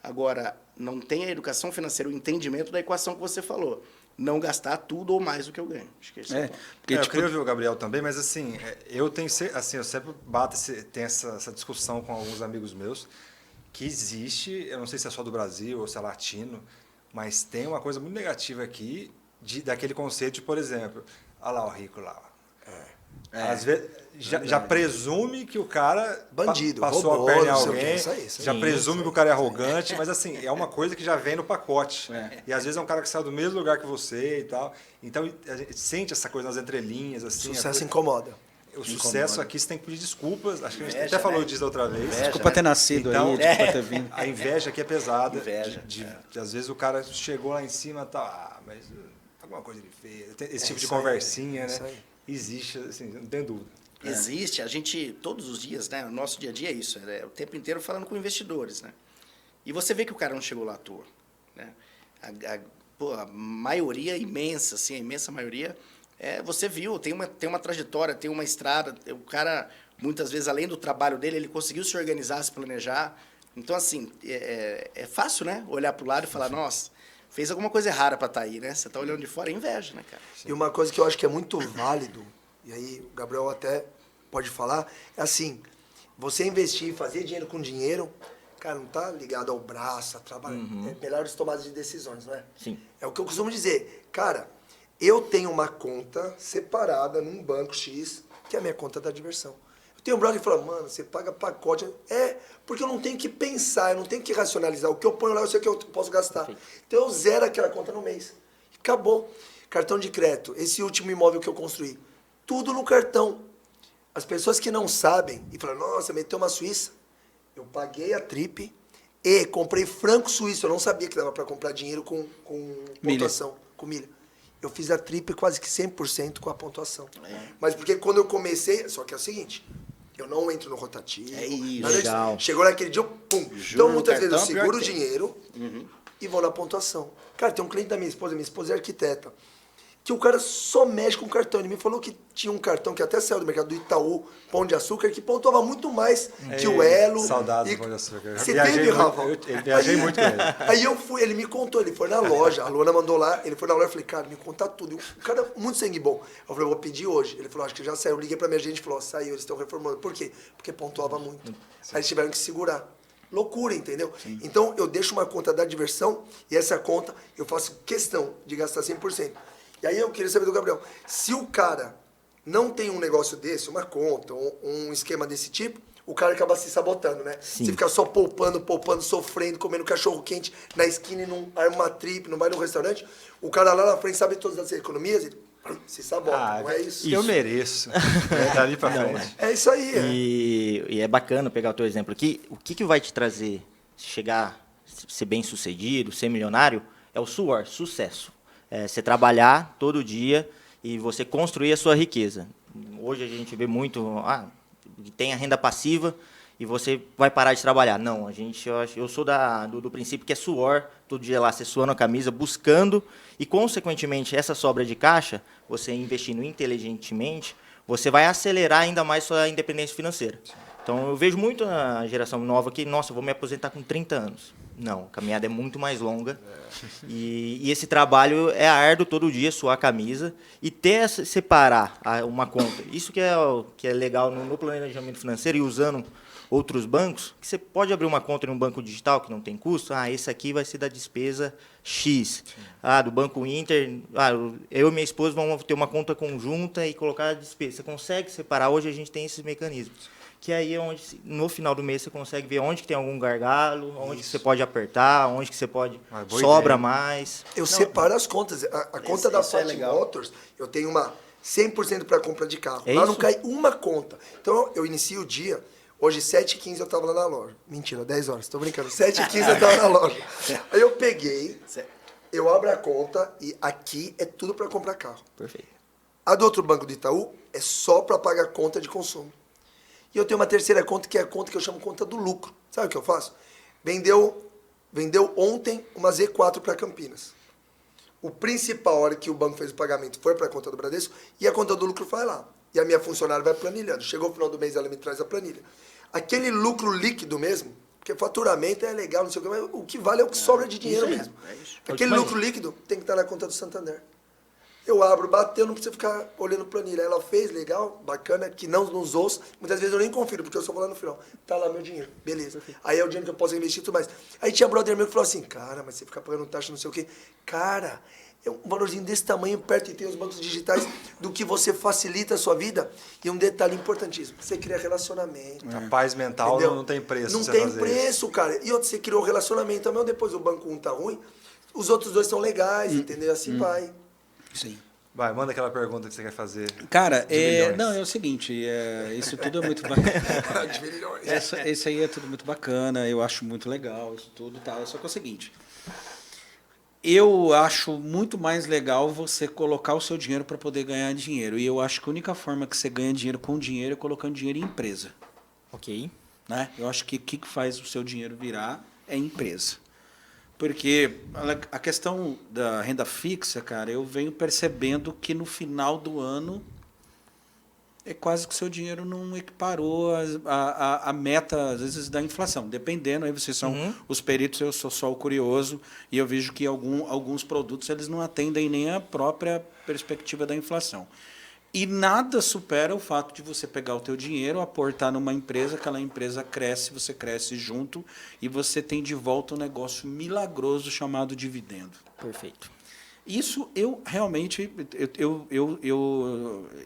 Agora, não tem a educação financeira, o entendimento da equação que você falou. Não gastar tudo ou mais do que eu ganho. Acho que esse é o ponto. Porque, eu tipo, queria ouvir o Gabriel também, mas assim, eu tenho, assim, eu sempre tenho essa discussão com alguns amigos meus, que existe, eu não sei se é só do Brasil ou se é latino, mas tem uma coisa muito negativa aqui, daquele conceito de, por exemplo, olha lá o rico lá. Às vezes já presume que o cara Bandido, passou roubou, a perna em não sei o alguém, quê, isso aí. já presume que o cara é arrogante, mas assim, é uma coisa que já vem no pacote. É. E às vezes é um cara que saiu do mesmo lugar que você e tal. Então a gente sente essa coisa nas entrelinhas. Assim, Sucesso incomoda. o sucesso aqui você tem que pedir desculpas. Acho que a gente Inveja, até falou né? disso da outra vez. Inveja. desculpa ter nascido Então, aí, desculpa ter vindo. A inveja aqui é pesada. Inveja, De às vezes o cara chegou lá em cima e tá, mas alguma coisa ele fez. Tem esse tipo de isso aí, conversinha, isso né? aí. Existe, assim, não tem dúvida. Existe, a gente, todos os dias, né? O nosso dia a dia é isso, é o tempo inteiro falando com investidores, né? E você vê que o cara não chegou lá à toa, né? A maioria imensa, assim, a imensa maioria, você viu, tem uma trajetória, tem uma estrada, o cara, muitas vezes, além do trabalho dele, ele conseguiu se organizar, se planejar. Então, assim, é fácil, né? Olhar para o lado e falar, nossa, fez alguma coisa errada para estar aí, né? Você está olhando de fora, é inveja, né, cara? E uma coisa que eu acho que é muito válido, e aí o Gabriel até pode falar, é assim, você investir, fazer dinheiro com dinheiro, cara, não tá ligado ao braço, a trabalho, é melhores tomadas de decisões, não é? Sim. É o que eu costumo dizer, cara, eu tenho uma conta separada num banco X, que é a minha conta da diversão. Eu tenho um brother que fala, mano, você paga pacote. Porque eu não tenho que pensar, eu não tenho que racionalizar. O que eu ponho lá, eu sei que eu posso gastar. Perfeito. Então eu zero aquela conta no mês. Acabou. Cartão de crédito, esse último imóvel que eu construí, tudo no cartão. As pessoas que não sabem e falam, nossa, meteu uma Suíça. Eu paguei a trip e comprei franco suíço. Eu não sabia que dava para comprar dinheiro com pontuação, com milha. Eu fiz a trip quase que 100% com a pontuação. Mas porque quando eu comecei, só que é o seguinte, eu não entro no rotativo. É isso. nada disso. Legal. Chegou naquele dia, eu, pum. Juro Então no muitas vezes eu cartão, pior seguro o que tem. dinheiro e vou na pontuação. Cara, tem um cliente da minha esposa é arquiteta, que o cara só mexe com cartão. Ele me falou que tinha um cartão que até saiu do mercado do Itaú, Pão de Açúcar, que pontuava muito mais que o Elo. Saudades E do Pão de Açúcar. Você teve, Rafa? Eu viajei muito com ele. Aí eu fui, ele me contou, ele foi na loja, a Luana mandou lá, ele foi na loja, eu falei, cara, me conta tudo. O cara é muito sangue bom. Eu falei, eu vou pedir hoje. Ele falou, acho que já saiu. Eu liguei pra minha gente e falou, saiu, eles estão reformando. Por quê? Porque pontuava muito. Aí eles tiveram que segurar. Loucura, entendeu? Sim. Então, eu deixo uma conta da diversão e essa conta eu faço questão de gastar 100%. E aí eu queria saber do Gabriel, se o cara não tem um negócio desse, uma conta, um esquema desse tipo, o cara acaba se sabotando, né? Sim. Você fica só poupando, sofrendo, comendo cachorro quente na esquina e não arma uma trip, não vai no restaurante, o cara lá na frente sabe todas as economias e se sabota, não é isso? Eu mereço. Dali pra frente. É isso aí. E é bacana pegar o teu exemplo aqui. O que vai te trazer chegar, ser bem sucedido, ser milionário, é o suor, sucesso. É você trabalhar todo dia e você construir a sua riqueza. Hoje a gente vê muito, tem a renda passiva e você vai parar de trabalhar. Não, eu sou do princípio que é suor, todo dia lá você suando a camisa, buscando, e consequentemente essa sobra de caixa, você investindo inteligentemente, você vai acelerar ainda mais sua independência financeira. Então eu vejo muito a geração nova que, nossa, eu vou me aposentar com 30 anos. Não, a caminhada é muito mais longa. E esse trabalho é árduo todo dia, suar a camisa e separar uma conta. Isso que é legal no planejamento financeiro e usando outros bancos, que você pode abrir uma conta em um banco digital que não tem custo. Esse aqui vai ser da despesa X. Do Banco Inter, eu e minha esposa vamos ter uma conta conjunta e colocar a despesa. Você consegue separar? Hoje a gente tem esses mecanismos. Que aí é onde, no final do mês, você consegue ver onde que tem algum gargalo, onde que você pode apertar, onde que você pode sobra ideia. Mais. Eu separo as contas. A conta da Fat Motors, eu tenho uma 100% para compra de carro. É lá isso? não cai uma conta. Então, eu inicio o dia, hoje 7h15 eu estava lá na loja. Mentira, 10 horas, tô brincando. 7h15 eu estava na loja. Aí eu peguei, eu abro a conta e aqui é tudo para comprar carro. Perfeito. A do outro banco do Itaú é só para pagar conta de consumo. E eu tenho uma terceira conta, que é a conta que eu chamo conta do lucro. Sabe o que eu faço? Vendeu ontem uma Z4 para Campinas. O principal, a hora que o banco fez o pagamento, foi para a conta do Bradesco e a conta do lucro vai lá. E a minha funcionária vai planilhando. Chegou o final do mês, ela me traz a planilha. Aquele lucro líquido mesmo, porque faturamento é legal, não sei o que, mas o que vale é o que sobra de dinheiro mesmo. Aquele lucro líquido tem que estar na conta do Santander. Eu abro, bateu, não precisa ficar olhando planilha. Ela fez, legal, bacana, que não nos ouça. Muitas vezes eu nem confiro, porque eu só vou lá no final. Tá lá meu dinheiro, beleza. Aí é o dinheiro que eu posso investir e tudo mais. Aí tinha brother meu que falou assim, cara, mas você fica pagando taxa, não sei o quê. Cara, é um valorzinho desse tamanho perto, e tem os bancos digitais, do que você facilita a sua vida. E um detalhe importantíssimo, você cria relacionamento. A paz mental Entendeu? não tem preço. Não você tem fazer preço, isso. cara. E outro, você criou um relacionamento também, depois o banco 1 tá ruim, os outros dois são legais, entendeu? Assim vai. Sim. Vai, manda aquela pergunta que você quer fazer. Cara, milhões. não, é o seguinte, isso tudo é muito bacana. De milhões. Esse aí é tudo muito bacana, eu acho muito legal, isso tudo e tal. Só que é o seguinte, eu acho muito mais legal você colocar o seu dinheiro para poder ganhar dinheiro. E eu acho que a única forma que você ganha dinheiro com dinheiro é colocando dinheiro em empresa. Ok. Né? Eu acho que o que faz o seu dinheiro virar é empresa. Porque a questão da renda fixa, cara, eu venho percebendo que no final do ano é quase que o seu dinheiro não equiparou a meta, às vezes, da inflação. Dependendo, aí vocês são os peritos, eu sou só o curioso, e eu vejo que alguns produtos eles não atendem nem a própria perspectiva da inflação. E nada supera o fato de você pegar o teu dinheiro, aportar numa empresa, aquela empresa cresce, você cresce junto e você tem de volta um negócio milagroso chamado dividendo. Perfeito. Isso eu realmente,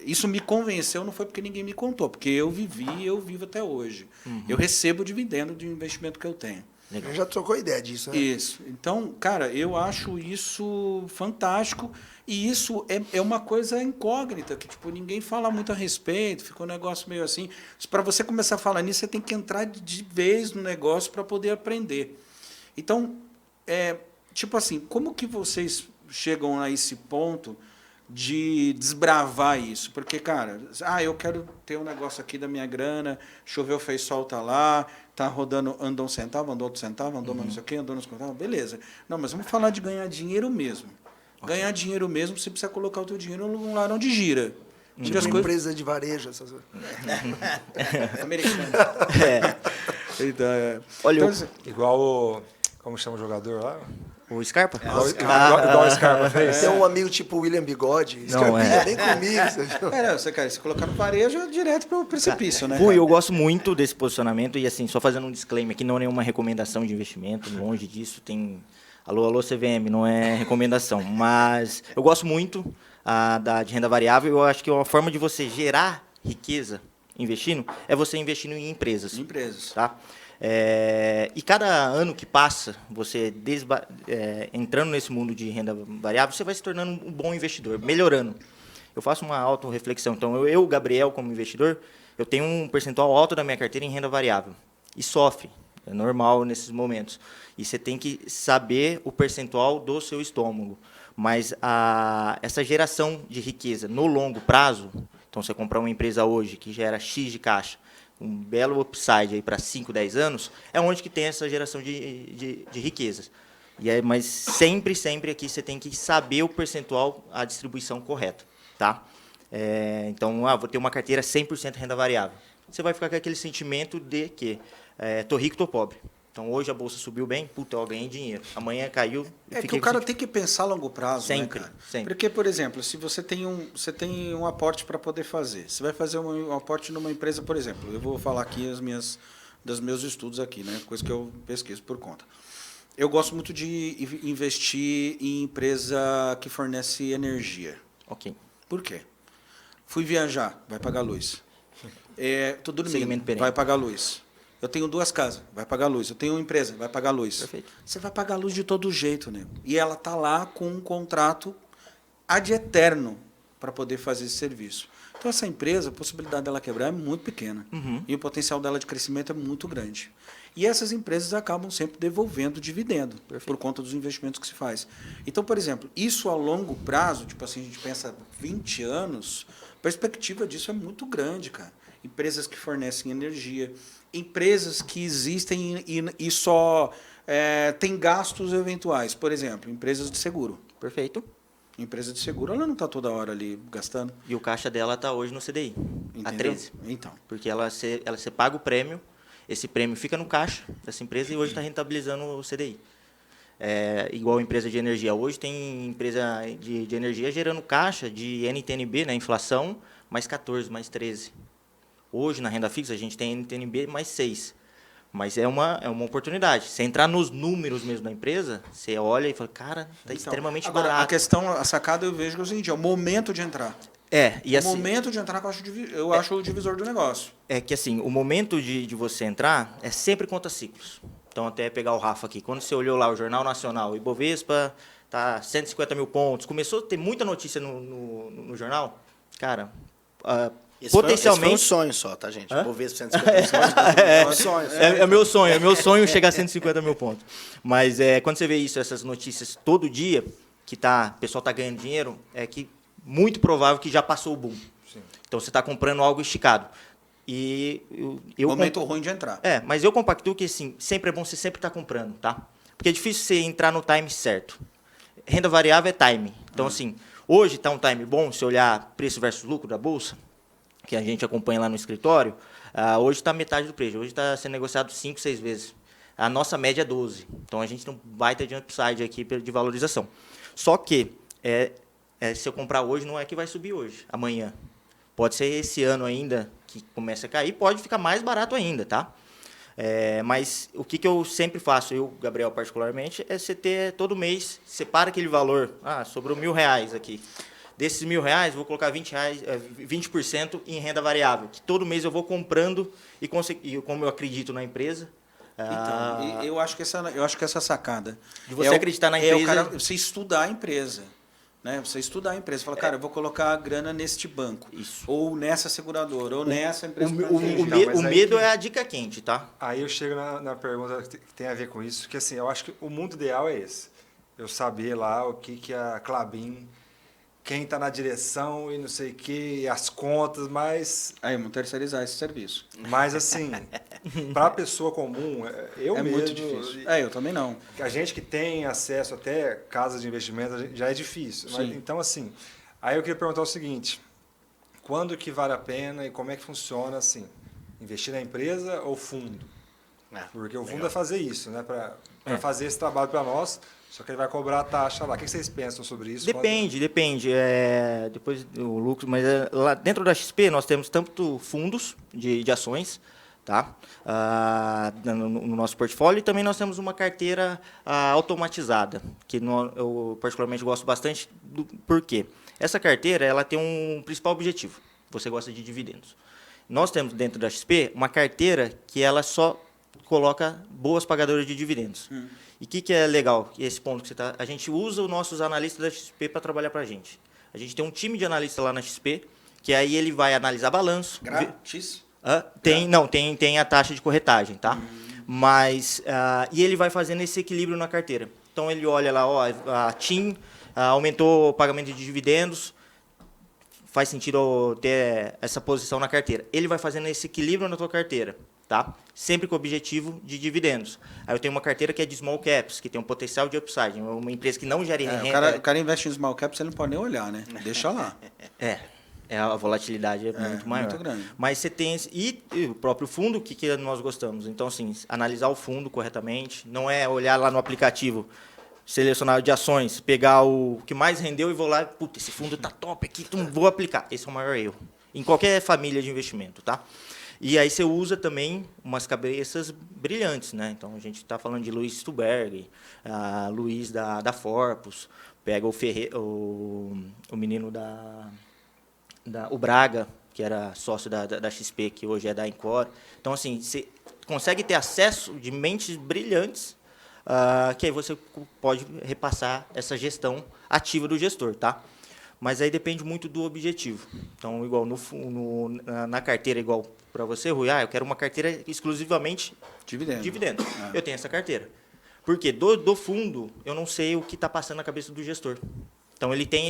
isso me convenceu, não foi porque ninguém me contou, porque eu vivi e eu vivo até hoje. Eu recebo dividendo de investimento que eu tenho. A gente já trocou ideia disso, né? Isso. Então, cara, eu acho isso fantástico e isso é uma coisa incógnita, que tipo, ninguém fala muito a respeito, fica um negócio meio assim. Para você começar a falar nisso, você tem que entrar de vez no negócio para poder aprender. Então, tipo assim, como que vocês chegam a esse ponto de desbravar isso? Porque, cara, eu quero ter um negócio aqui da minha grana, choveu, fez sol, tá lá, tá rodando, andou um centavo, andou outro centavo, andou mais não sei o quê, andou nos centavos, beleza. Não, mas vamos falar de ganhar dinheiro mesmo. Ganhar dinheiro mesmo, você precisa colocar o teu dinheiro num lugar onde gira. Onde Tipo as uma coisas... empresa de varejo. Americano. Então, Olha, então, eu- assim, Igual o... Como chama o jogador lá? o Scarpa? Igual o Scarpa fez. Tem um amigo tipo William Bigode. Não, Scarpinha, vem comigo. Você... cara, se colocar no varejo, é direto pro precipício, né? Rui, eu gosto muito desse posicionamento e assim, só fazendo um disclaimer aqui, não é nenhuma recomendação de investimento, longe disso, tem... Alô, CVM, não é recomendação, mas eu gosto muito de renda variável, eu acho que uma forma de você gerar riqueza investindo é você investindo em empresas. Empresas. Tá? E cada ano que passa, você entrando nesse mundo de renda variável, você vai se tornando um bom investidor, melhorando. Eu faço uma autorreflexão. Então, eu, Gabriel, como investidor, eu tenho um percentual alto da minha carteira em renda variável. E sofre. É normal nesses momentos. E você tem que saber o percentual do seu estômago. Mas essa geração de riqueza no longo prazo, então você comprar uma empresa hoje que gera X de caixa, um belo upside para 5, 10 anos, é onde que tem essa geração de riquezas. Mas sempre aqui você tem que saber o percentual, a distribuição correta. Tá? Então, vou ter uma carteira 100% renda variável. Você vai ficar com aquele sentimento de que tô rico, tô pobre. Então, hoje a bolsa subiu bem, puta, eu ganhei dinheiro. Amanhã caiu, Que o cara tem que pensar a longo prazo, sempre, né, cara? sempre. Porque, por exemplo, se você tem um aporte para poder fazer, você vai fazer um aporte numa empresa, por exemplo, eu vou falar aqui dos meus estudos aqui, né? Coisa que eu pesquiso por conta. Eu gosto muito de investir em empresa que fornece energia. Ok. Por quê? Fui viajar, vai pagar luz. Tô dormindo, Segmento perene. vai pagar luz. Eu tenho 2 casas, vai pagar luz. Eu tenho uma empresa, vai pagar luz. Perfeito. Você vai pagar luz de todo jeito, né? E ela tá lá com um contrato ad eterno para poder fazer esse serviço. Então, essa empresa, a possibilidade dela quebrar é muito pequena. Uhum. E o potencial dela de crescimento é muito grande. E essas empresas acabam sempre devolvendo dividendo por conta dos investimentos que se faz. Então, por exemplo, isso a longo prazo, tipo assim, a gente pensa 20 anos, a perspectiva disso é muito grande, cara. Empresas que fornecem energia, empresas que existem e só têm gastos eventuais. Por exemplo, empresas de seguro. Perfeito. Empresa de seguro, ela não está toda hora ali gastando. E o caixa dela está hoje no CDI, a Entendeu? 13. Então. Porque você paga o prêmio, esse prêmio fica no caixa dessa empresa e hoje está rentabilizando o CDI. Igual empresa de energia. Hoje tem empresa de energia gerando caixa de NTNB, né, inflação, mais 14, mais 13. Hoje, na renda fixa, a gente tem NTNB mais 6. Mas é uma oportunidade. Você entrar nos números mesmo da empresa, você olha e fala, cara, está extremamente agora, barato. A questão, a sacada eu vejo que é o seguinte, é o momento de entrar. E assim, O momento de entrar que eu acho o divisor do negócio. é que assim, o momento de você entrar é sempre conta ciclos. Então, até pegar o Rafa aqui, quando você olhou lá o Jornal Nacional, Ibovespa tá 150 mil pontos, começou a ter muita notícia no jornal, cara, potencialmente... Esse foi um sonho só, tá, gente? Vou ver se 150 mil sonho. É meu sonho chegar a 150 mil pontos. Mas quando você vê isso, essas notícias todo dia, que o pessoal está ganhando dinheiro, é que muito provável que já passou o boom. Sim. Então, você está comprando algo esticado. E Momento ruim de entrar. mas eu compactuo que assim, sempre é bom você sempre estar comprando, tá? Porque é difícil você entrar no time certo. Renda variável é time. Então, assim, hoje está um time bom, se olhar preço versus lucro da Bolsa, que a gente acompanha lá no escritório, hoje está metade do preço. Hoje está sendo negociado 5, 6 vezes. A nossa média é 12. Então, a gente não vai ter de upside aqui de valorização. Só que, se eu comprar hoje, não é que vai subir hoje, amanhã. Pode ser esse ano ainda que comece a cair, pode ficar mais barato ainda, tá? Mas o que eu sempre faço, eu, Gabriel, particularmente, é você ter todo mês, separa aquele valor, sobrou R$1.000 aqui. Desses R$1.000, vou colocar 20% em renda variável, que todo mês eu vou comprando e como eu acredito na empresa... Então, eu acho que essa sacada... De você acreditar na empresa... Você estudar a empresa. Né? Você estudar a empresa. Fala, cara, eu vou colocar a grana neste banco. Isso. Ou nessa seguradora, ou nessa empresa. O medo é a dica quente, tá? Aí eu chego na pergunta que tem a ver com isso, que assim, eu acho que o mundo ideal é esse. Eu saber lá o que a Klabin, quem está na direção e não sei o que, as contas, mas... Aí, vamos terceirizar esse serviço. Mas assim, para a pessoa comum, eu É mesmo... muito difícil. Eu também não. A gente que tem acesso até casas de investimento já é difícil. Mas, então, assim, aí eu queria perguntar o seguinte, quando que vale a pena e como é que funciona, assim, investir na empresa ou fundo? Porque o fundo vai fazer isso, né? Para fazer esse trabalho para nós, só que ele vai cobrar a taxa lá. O que vocês pensam sobre isso? Depende. Depois o lucro, mas lá dentro da XP nós temos tanto fundos de ações, tá? No nosso portfólio, e também nós temos uma carteira automatizada, que eu particularmente gosto bastante. Por quê? Essa carteira ela tem um principal objetivo. Você gosta de dividendos. Nós temos dentro da XP uma carteira que ela só coloca boas pagadoras de dividendos. E o que é legal? Esse ponto que você tá, a gente usa os nossos analistas da XP para trabalhar para a gente. A gente tem um time de analistas lá na XP, que aí ele vai analisar balanço. Grátis? Tem a taxa de corretagem, tá? Mas, e ele vai fazendo esse equilíbrio na carteira. Então, ele olha lá, a TIM aumentou o pagamento de dividendos, faz sentido ter essa posição na carteira. Ele vai fazendo esse equilíbrio na tua carteira, tá? Sempre com o objetivo de dividendos. Aí eu tenho uma carteira que é de small caps, que tem um potencial de upside, uma empresa que não gera renda. O cara investe em small caps, você não pode nem olhar, né? Deixa lá. A volatilidade é muito maior. Muito grande. Mas você tem... E o próprio fundo, o que nós gostamos? Então, assim, analisar o fundo corretamente, não é olhar lá no aplicativo, selecionar de ações, pegar o que mais rendeu e vou lá, puta, esse fundo tá top aqui, então vou aplicar. Esse é o maior erro. Em qualquer família de investimento, tá? E aí você usa também umas cabeças brilhantes, né? Então, a gente está falando de Luiz Stuberg, Luiz da Forpus, pega o menino o Braga, que era sócio da XP, que hoje é da Encore. Então, assim, você consegue ter acesso de mentes brilhantes, que aí você pode repassar essa gestão ativa do gestor, tá? Mas aí depende muito do objetivo. Então, igual na carteira, igual para você, Rui, eu quero uma carteira exclusivamente dividendo. Eu tenho essa carteira. Porque do fundo, eu não sei o que está passando na cabeça do gestor. Então, ele tem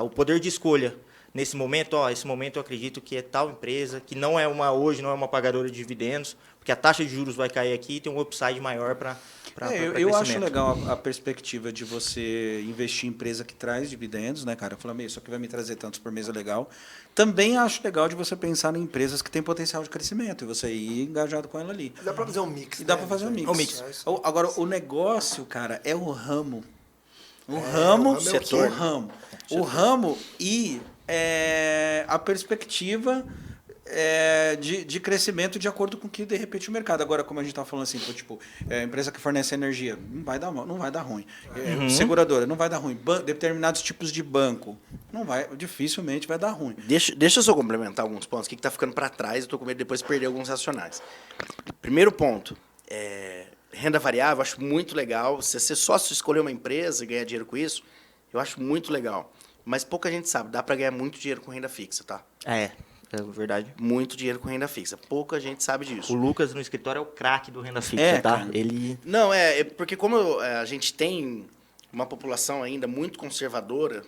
o poder de escolha. Nesse momento, esse momento eu acredito que é tal empresa, que hoje não é uma pagadora de dividendos, porque a taxa de juros vai cair aqui e tem um upside maior para eu acho legal a perspectiva de você investir em empresa que traz dividendos, né, cara? Eu falo, isso aqui vai me trazer tantos por mês, é legal. Também acho legal de você pensar em empresas que têm potencial de crescimento e você ir engajado com ela ali. Dá para fazer um mix. E dá para fazer um mix. Agora, o negócio, cara, é o ramo. O ramo e a perspectiva de crescimento de acordo com que, de repente, o mercado. Agora, como a gente está falando assim, empresa que fornece energia, não vai dar ruim. Seguradora, não vai dar ruim. Determinados tipos de banco, dificilmente vai dar ruim. Deixa eu só complementar alguns pontos. O que está ficando para trás, eu estou com medo de depois perder alguns racionais. Primeiro ponto, renda variável, eu acho muito legal. Se você só escolher uma empresa e ganhar dinheiro com isso, eu acho muito legal. Mas pouca gente sabe, dá para ganhar muito dinheiro com renda fixa, tá? É verdade. Muito dinheiro com renda fixa. Pouca gente sabe disso. O Lucas no escritório é o craque do renda fixa, tá? Cara. Ele... Não, porque como a gente tem uma população ainda muito conservadora,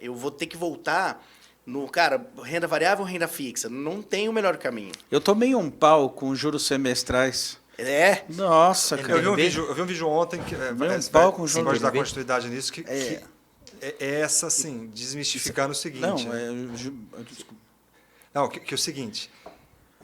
eu vou ter que voltar no, cara, renda variável ou renda fixa? Não tem o melhor caminho. Eu tomei um pau com juros semestrais. Nossa, cara. Eu vi um vídeo ontem que pau com juros. pode dar continuidade nisso, que essa, assim, desmistificando o seguinte. Não, que é o seguinte,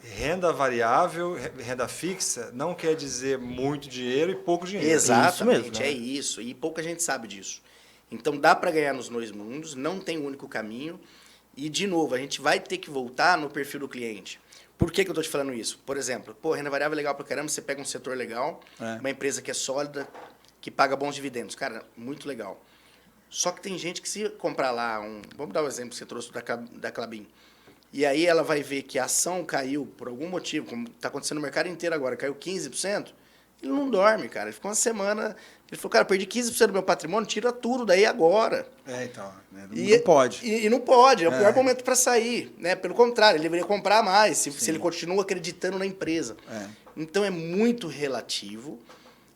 renda variável, renda fixa, não quer dizer muito dinheiro e pouco dinheiro. Exatamente, isso mesmo, né? é isso. E pouca gente sabe disso. Então, dá para ganhar nos dois mundos, não tem um único caminho. E, de novo, a gente vai ter que voltar no perfil do cliente. Por que eu estou te falando isso? Por exemplo, renda variável é legal pra caramba, você pega um setor legal, uma empresa que é sólida, que paga bons dividendos. Cara, muito legal. Só que tem gente que se comprar lá vamos dar o exemplo que você trouxe da Klabin. E aí ela vai ver que a ação caiu por algum motivo, como está acontecendo no mercado inteiro agora, caiu 15%, ele não dorme, cara. Ele ficou uma semana, ele falou, cara, perdi 15% do meu patrimônio, tira tudo daí agora. Então, não pode. E não pode, é o pior momento para sair, né? Pelo contrário, ele deveria comprar mais, se ele continua acreditando na empresa. Então, é muito relativo,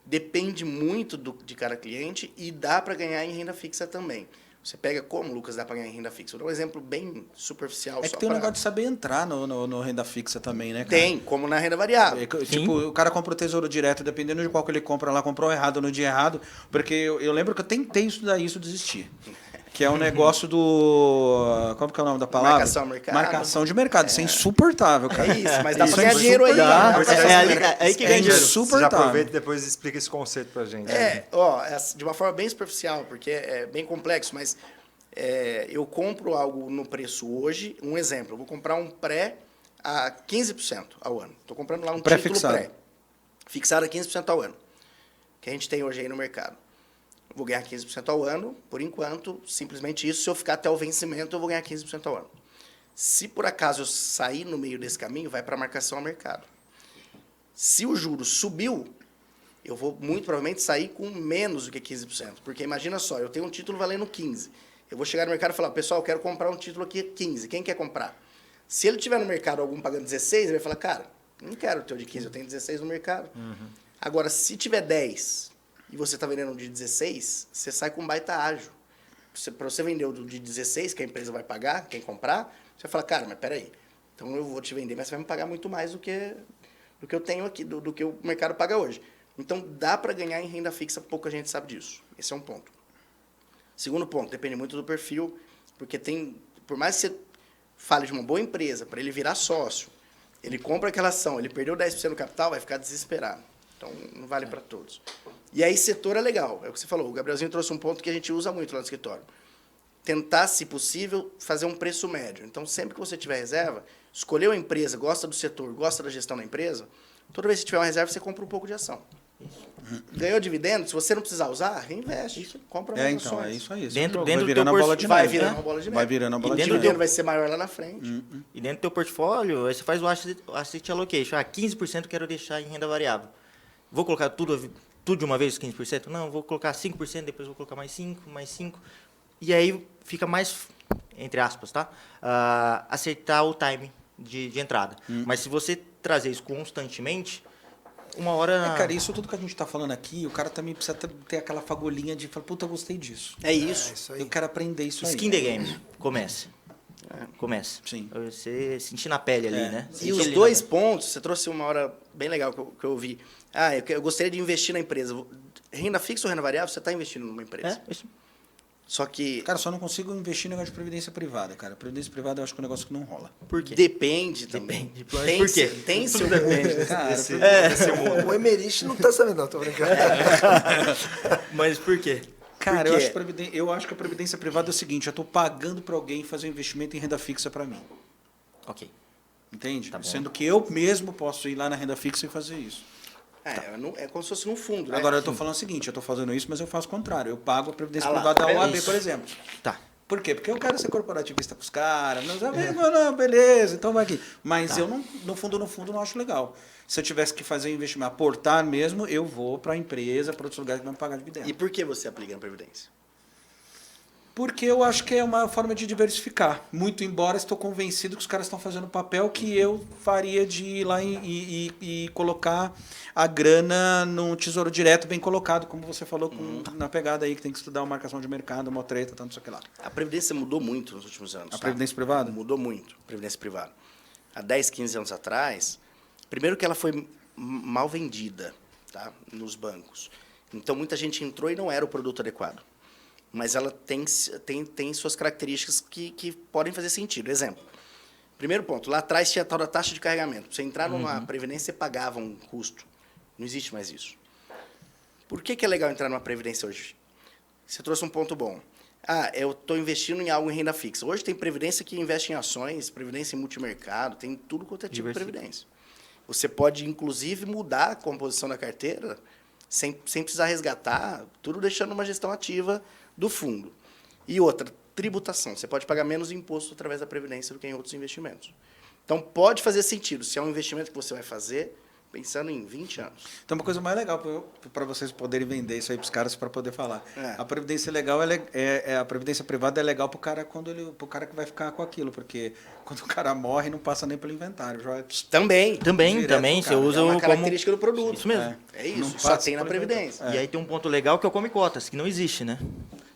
depende muito de cada cliente e dá para ganhar em renda fixa também. Você pega como, Lucas, dá para ganhar em renda fixa? Vou dar um exemplo bem superficial. É que tem um negócio de saber entrar no renda fixa também, né, cara? Tem, como na renda variável. Tipo, o cara compra o Tesouro Direto, dependendo de qual que ele compra lá, comprou errado no dia errado, porque eu lembro que eu tentei estudar isso e desisti. Que é um negócio do... Como que é o nome da palavra? Marcação ao mercado. Marcação de mercado. Isso é insuportável, cara. É isso, mas dá Isso pra é ganhar dinheiro aí. insuportável. Dá pra ganhar É dinheiro. aí que ganha dinheiro. Você já Insuportável. aproveita e depois explica esse conceito pra gente. De uma forma bem superficial, porque é bem complexo, mas eu compro algo no preço hoje, um exemplo, eu vou comprar um pré a 15% ao ano. Estou comprando lá um título Pré-fixado. pré, fixado a 15% ao ano, que a gente tem hoje aí no mercado. Vou ganhar 15% ao ano, por enquanto, simplesmente isso. Se eu ficar até o vencimento, eu vou ganhar 15% ao ano. Se por acaso eu sair no meio desse caminho, vai para a marcação ao mercado. Se o juro subiu, eu vou muito provavelmente sair com menos do que 15%. Porque imagina só, eu tenho um título valendo 15%. Eu vou chegar no mercado e falar, pessoal, eu quero comprar um título aqui 15%. Quem quer comprar? Se ele tiver no mercado algum pagando 16%, ele vai falar, cara, não quero o teu de 15%, eu tenho 16% no mercado. Agora, se tiver 10% e você está vendendo um de 16%, você sai com um baita ágio. Para você vender o de 16%, que a empresa vai pagar, quem comprar, você fala, cara, mas peraí, então eu vou te vender, mas você vai me pagar muito mais do que eu tenho aqui, do que o mercado paga hoje. Então, dá para ganhar em renda fixa, pouca gente sabe disso. Esse é um ponto. Segundo ponto, depende muito do perfil, porque por mais que você fale de uma boa empresa, para ele virar sócio, ele compra aquela ação, ele perdeu 10% do capital, vai ficar desesperado. Então, não vale para todos. E aí, setor é legal. É o que você falou. O Gabrielzinho trouxe um ponto que a gente usa muito lá no escritório. Tentar, se possível, fazer um preço médio. Então, sempre que você tiver reserva, escolheu a empresa, gosta do setor, gosta da gestão da empresa, toda vez que tiver uma reserva, você compra um pouco de ação. Ganhou dividendo, se você não precisar usar, reinveste. Compra mais Então, ações. é isso aí. Dentro vai do virando teu a bola de Vai neve. virando uma bola de neve. Vai virando a bola E de dentro neve. do dinheiro vai ser maior lá na frente. E dentro do teu portfólio, aí você faz o asset allocation. 15% quero deixar em renda variável. Vou colocar tudo de uma vez, 15%? Não, vou colocar 5%, depois vou colocar mais 5%, mais 5%. E aí fica mais, entre aspas, tá? Acertar o time de entrada. Mas se você trazer isso constantemente, uma hora... Cara, isso tudo que a gente tá falando aqui, o cara também precisa ter aquela fagulhinha de falar, puta, eu gostei disso. É isso. Isso aí. Eu quero aprender isso aí. Skin the game. Comece. Comece. Sim. Você sentir na pele ali, né? E Sentir os ali na dois pele. pontos, você trouxe uma hora bem legal que eu ouvi. Eu gostaria de investir na empresa. Renda fixa ou renda variável, você está investindo numa empresa. Isso. Só que Cara, só não consigo investir em negócio de previdência privada, cara. Previdência privada eu acho que é um negócio que não rola. Por quê? depende também. Depende. Por quê? Tem seu depende. Cara, O Emerich não tá sabendo, não, tô brincando. Mas por quê? Cara, Por eu quê? acho que a previdência privada é o seguinte, eu tô pagando para alguém fazer um investimento em renda fixa para mim. Ok. Entende? Tá bom. Sendo que eu mesmo posso ir lá na renda fixa e fazer isso. É como se fosse num fundo, né? Agora eu tô falando o seguinte, eu tô fazendo isso, mas eu faço o contrário. Eu pago a previdência Ah lá, privada tá da vendo? OAB, Isso. por exemplo. Tá. Por quê? Porque eu quero ser corporativista com os caras. Não, beleza, então vai aqui. Mas eu, não, no fundo, não acho legal. Se eu tivesse que fazer investimento, aportar mesmo, eu vou para a empresa, para outros lugares que vão me pagar dividendo. E por que você aplica na Previdência? Porque eu acho que é uma forma de diversificar. Muito embora estou convencido que os caras estão fazendo o papel que eu faria de ir lá e colocar a grana num tesouro direto bem colocado, como você falou na pegada aí, que tem que estudar uma marcação de mercado, uma treta, tanto isso aqui lá. A Previdência mudou muito nos últimos anos. A Previdência privada? Mudou muito, a Previdência privada. Há 10, 15 anos atrás, primeiro que ela foi mal vendida, tá, nos bancos. Então, muita gente entrou e não era o produto adequado. Mas ela tem suas características que podem fazer sentido. Exemplo. Primeiro ponto, lá atrás tinha a tal da taxa de carregamento. Pra você entrar numa previdência, você pagava um custo. Não existe mais isso. Por que é legal entrar numa previdência hoje? Você trouxe um ponto bom. Eu estou investindo em algo em renda fixa. Hoje tem previdência que investe em ações, previdência em multimercado, tem tudo quanto é tipo de previdência. Você pode, inclusive, mudar a composição da carteira sem precisar resgatar, tudo deixando uma gestão ativa do fundo. E outra, tributação. Você pode pagar menos imposto através da Previdência do que em outros investimentos. Então, pode fazer sentido. Se é um investimento que você vai fazer, pensando em 20 anos. Então, uma coisa mais legal para vocês poderem vender isso aí para os caras para poder falar. É. A previdência legal, a previdência privada é legal para o cara pro cara que vai ficar com aquilo, porque quando o cara morre, não passa nem pelo inventário. Já Também. Também, Direto, você cara. usa É uma como... característica do produto. Isso mesmo. É Não isso. Só passa tem na pelo Previdência. E aí tem um ponto legal que é o come cotas, que não existe, né?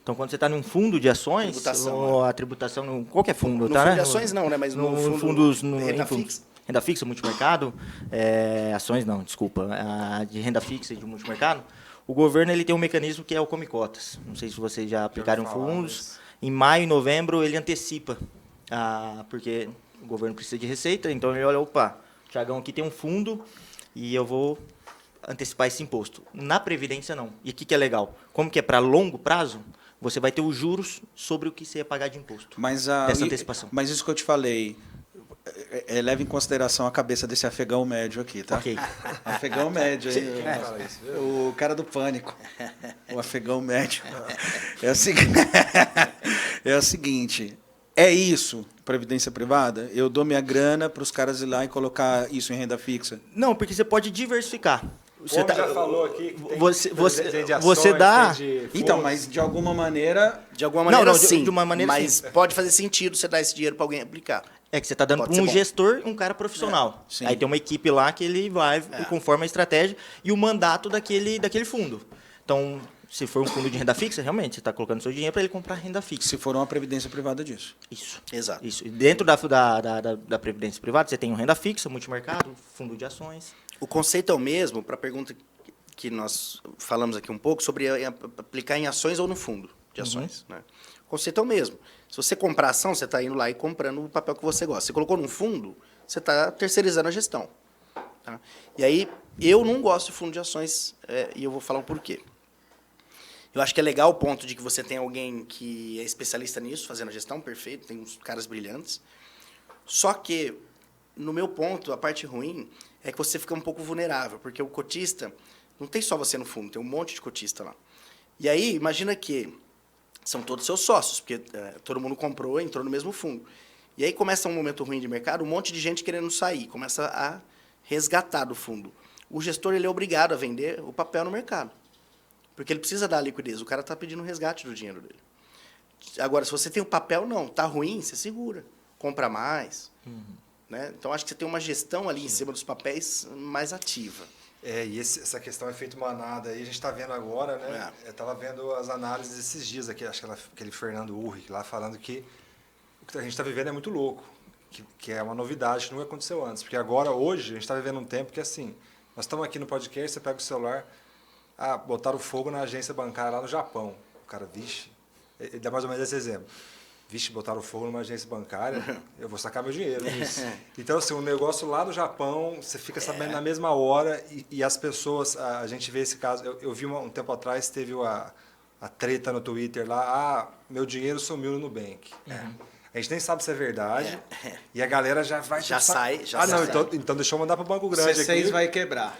Então, quando você está num fundo de ações, Tributação, ou a tributação, qualquer fundo, No tá? fundo né? de ações não, né? Mas no fundo fundos, renda em fundos. fixa. Renda fixa, multimercado, ações não, desculpa, de renda fixa e de multimercado, o governo ele tem um mecanismo que é o Come Cotas. Não sei se vocês já aplicaram fundos. Em maio e novembro ele antecipa, porque o governo precisa de receita, então ele olha, opa, o Thiagão aqui tem um fundo e eu vou antecipar esse imposto. Na Previdência, não. E o que é legal? Como que é para longo prazo, você vai ter os juros sobre o que você ia pagar de imposto, dessa antecipação. Mas isso que eu te falei, leva em consideração a cabeça desse afegão médio aqui, tá? Ok. Afegão médio. O cara do pânico. O afegão médio. É o seguinte, é isso, previdência privada? Eu dou minha grana para os caras ir lá e colocar isso em renda fixa? Não, porque você pode diversificar. Você já falou aqui que tem você dá... Então, mas de alguma maneira... De alguma maneira, Não, sim. de uma maneira, mas sim. pode fazer sentido você dar esse dinheiro para alguém aplicar. É que você está dando Pode para ser um bom. gestor, um cara profissional. sim. Aí tem uma equipe lá que ele vai conforme a estratégia e o mandato daquele fundo. Então, se for um fundo de renda fixa, realmente, você está colocando seu dinheiro para ele comprar renda fixa. Se for uma previdência privada disso. Isso. Exato. Isso. E dentro da previdência privada, você tem um renda fixa, multimercado, fundo de ações. O conceito é o mesmo para a pergunta que nós falamos aqui um pouco sobre aplicar em ações ou no fundo de ações. Né? O conceito é o mesmo. Se você comprar ação, você está indo lá e comprando o papel que você gosta. Você colocou num fundo, você está terceirizando a gestão. Tá? E aí, eu não gosto de fundo de ações, e eu vou falar o porquê. Eu acho que é legal o ponto de que você tem alguém que é especialista nisso, fazendo a gestão, perfeito, tem uns caras brilhantes. Só que, no meu ponto, a parte ruim é que você fica um pouco vulnerável, porque o cotista, não tem só você no fundo, tem um monte de cotista lá. E aí, imagina que são todos seus sócios, porque todo mundo comprou, entrou no mesmo fundo. E aí começa um momento ruim de mercado, um monte de gente querendo sair, começa a resgatar do fundo. O gestor ele é obrigado a vender o papel no mercado, porque ele precisa dar liquidez. O cara está pedindo um resgate do dinheiro dele. Agora, se você tem o papel, não, está ruim, você segura, compra mais. Né? Então, acho que você tem uma gestão ali em cima dos papéis mais ativa. E essa questão é efeito manada aí, a gente está vendo agora, né? Eu estava vendo as análises esses dias aqui, acho que aquele Fernando Urrich lá falando que o que a gente está vivendo é muito louco, que é uma novidade que nunca aconteceu antes. Porque agora, hoje, a gente está vivendo um tempo que, assim, nós estamos aqui no podcast, você pega o celular, botaram fogo na agência bancária lá no Japão. O cara, vixe, ele dá mais ou menos esse exemplo. Vixe, botaram fogo numa agência bancária, eu vou sacar meu dinheiro. Então, assim, um negócio lá no Japão, você fica sabendo na mesma hora e as pessoas, a gente vê esse caso, eu vi um tempo atrás, teve a treta no Twitter lá, meu dinheiro sumiu no Nubank. A gente nem sabe se é verdade e a galera já vai... Já sai. Então deixa eu mandar para o Banco Grande C6 aqui. vai quebrar.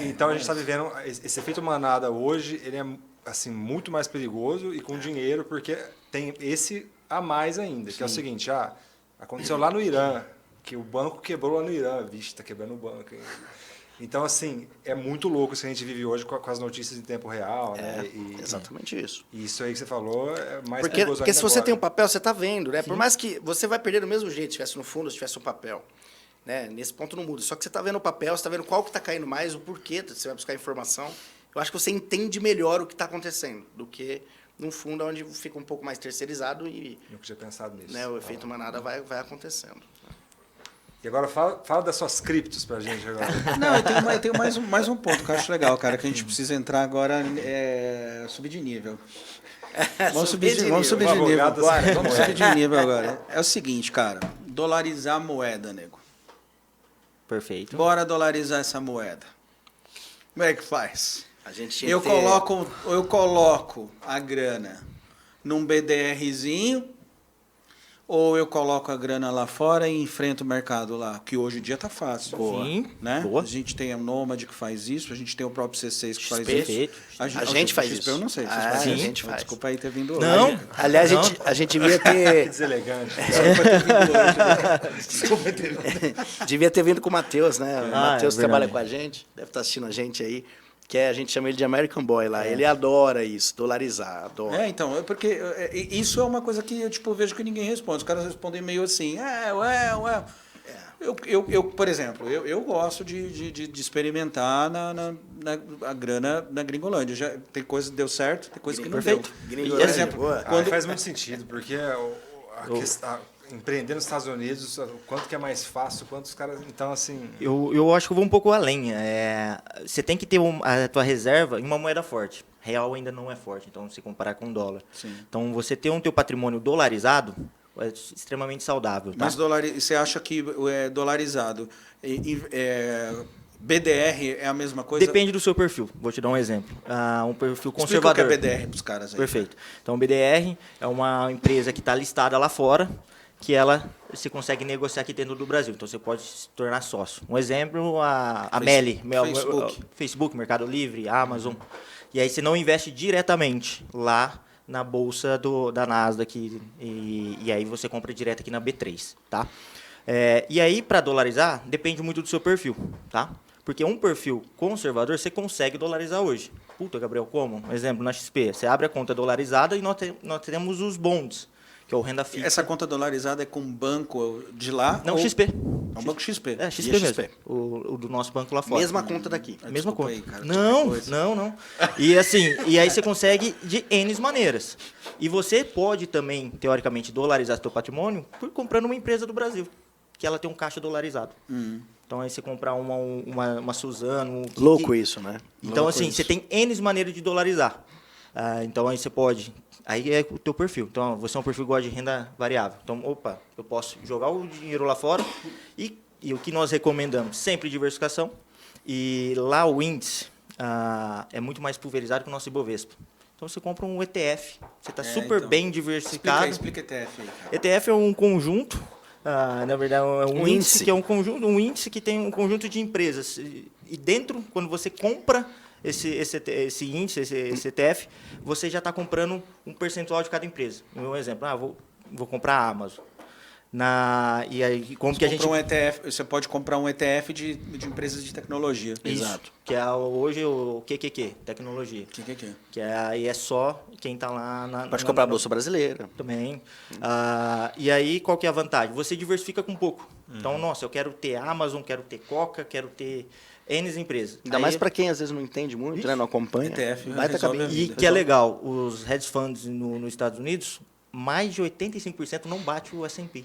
Então, a gente está vivendo, esse efeito manada hoje, ele é assim, muito mais perigoso e com dinheiro, porque tem esse a mais ainda, que é o seguinte, aconteceu lá no Irã, que o banco quebrou lá no Irã, vixe, está quebrando o banco. Então, assim, é muito louco isso que a gente vive hoje com as notícias em tempo real. Né? Exatamente isso. E isso aí que você falou é mais Porque perigoso ainda se você agora. tem um papel, você está vendo, né? Por mais que você vai perder do mesmo jeito se tivesse no fundo ou se tivesse um papel. Né? Nesse ponto não muda. Só que você está vendo o papel, você está vendo qual que está caindo mais, o porquê, você vai buscar informação. Eu acho que você entende melhor o que está acontecendo do que num fundo onde fica um pouco mais terceirizado e Nunca tinha pensado nisso. né, o efeito manada vai acontecendo. E agora fala das suas criptos pra gente agora. Não, eu tenho mais um ponto que eu acho legal, cara, que a gente precisa entrar agora, subir de nível. Vamos subir de nível. Vamos subir de nível agora. É o seguinte, cara, dolarizar a moeda, nego. Perfeito. Bora dolarizar essa moeda. Como é que faz? A gente tinha Eu que ter- coloco a grana num BDRzinho ou eu coloco a grana lá fora e enfrento o mercado lá, que hoje em dia tá fácil. Sim, Né? boa. A gente tem a Nômade que faz isso, a gente tem o próprio C6 que faz XP. isso. Perfeito. A gente faz XP isso. eu não sei. Vocês Ah, fazem a isso? gente faz. Desculpa aí ter vindo Não. hoje. Aliás, a gente devia ter... Deselegante. Desculpa ter vindo hoje. Devia ter vindo com o Matheus, né? O Matheus é trabalha verdade. com a gente, deve estar assistindo a gente aí, que a gente chama ele de American Boy lá. Ele adora isso, dolarizar, adora. Então, porque isso é uma coisa que eu vejo que ninguém responde. Os caras respondem meio assim, ué. Por exemplo, eu gosto de experimentar a grana na Gringolândia. Tem coisa que deu certo, tem coisa que não deu. Gringolândia, Por exemplo, boa. Faz muito sentido, porque empreender nos Estados Unidos, o quanto que é mais fácil, quantos caras... Então, assim... Eu acho que eu vou um pouco além. Você tem que ter a tua reserva em uma moeda forte. Real ainda não é forte, então se comparar com dólar. Sim. Então você ter teu patrimônio dolarizado é extremamente saudável. Tá? Mas você acha que dolarizado, BDR é a mesma coisa? Depende do seu perfil. Vou te dar um exemplo. Um perfil Explica conservador. o que é BDR para os caras aí. Perfeito. Então, o BDR é uma empresa que está listada lá fora, que você consegue negociar aqui dentro do Brasil. Então, você pode se tornar sócio. Um exemplo, a Meli. Facebook, Mercado Livre, Amazon. E aí, você não investe diretamente lá na bolsa da Nasdaq e aí você compra direto aqui na B3, tá? E aí, para dolarizar, depende muito do seu perfil, tá? Porque um perfil conservador, você consegue dolarizar hoje. Puta, Gabriel, como? Um exemplo, na XP, você abre a conta dolarizada e nós temos os bonds, que é o renda fixa. Essa conta dolarizada é com um banco de lá? Não, ou... XP. É um banco XP. É, XP E mesmo. XP? O do nosso banco lá fora. Mesma conta daqui. Mesma Desculpa conta. aí, cara, Não. E assim, e aí você consegue de N maneiras. E você pode também, teoricamente, dolarizar seu patrimônio por comprando uma empresa do Brasil, que ela tem um caixa dolarizado. Então aí você comprar uma Suzano... Louco isso, né? Então, Louco assim, isso. você tem N maneiras de dolarizar. Então aí você pode... Aí é o teu perfil. Então, você é um perfil que gosta de renda variável. Então, eu posso jogar o dinheiro lá fora e o que nós recomendamos? Sempre diversificação. E lá o índice é muito mais pulverizado que o nosso Ibovespa. Então, você compra um ETF. Você está super então. bem diversificado. Explica ETF aí, cara. ETF é um conjunto... na verdade, é um índice índice. que é um índice que tem um conjunto de empresas. E dentro, quando você compra esse índice, esse ETF, você já está comprando um percentual de cada empresa. Um exemplo, vou comprar a Amazon. E aí, como que a gente... Um ETF, você pode comprar um ETF de empresas de tecnologia. Isso, Exato. que é hoje o QQQ, tecnologia. Que? Que aí é só quem está lá Pode comprar a Bolsa Brasileira. Também. E aí, qual que é a vantagem? Você diversifica com pouco. Então, nossa, eu quero ter Amazon, quero ter Coca, quero ter N empresas. Ainda mais para quem às vezes não entende muito, né? Não acompanha. ETF Vai tá resolve a cabendo. E vida. que é legal, os hedge funds nos Estados Unidos, mais de 85% não bate o S&P.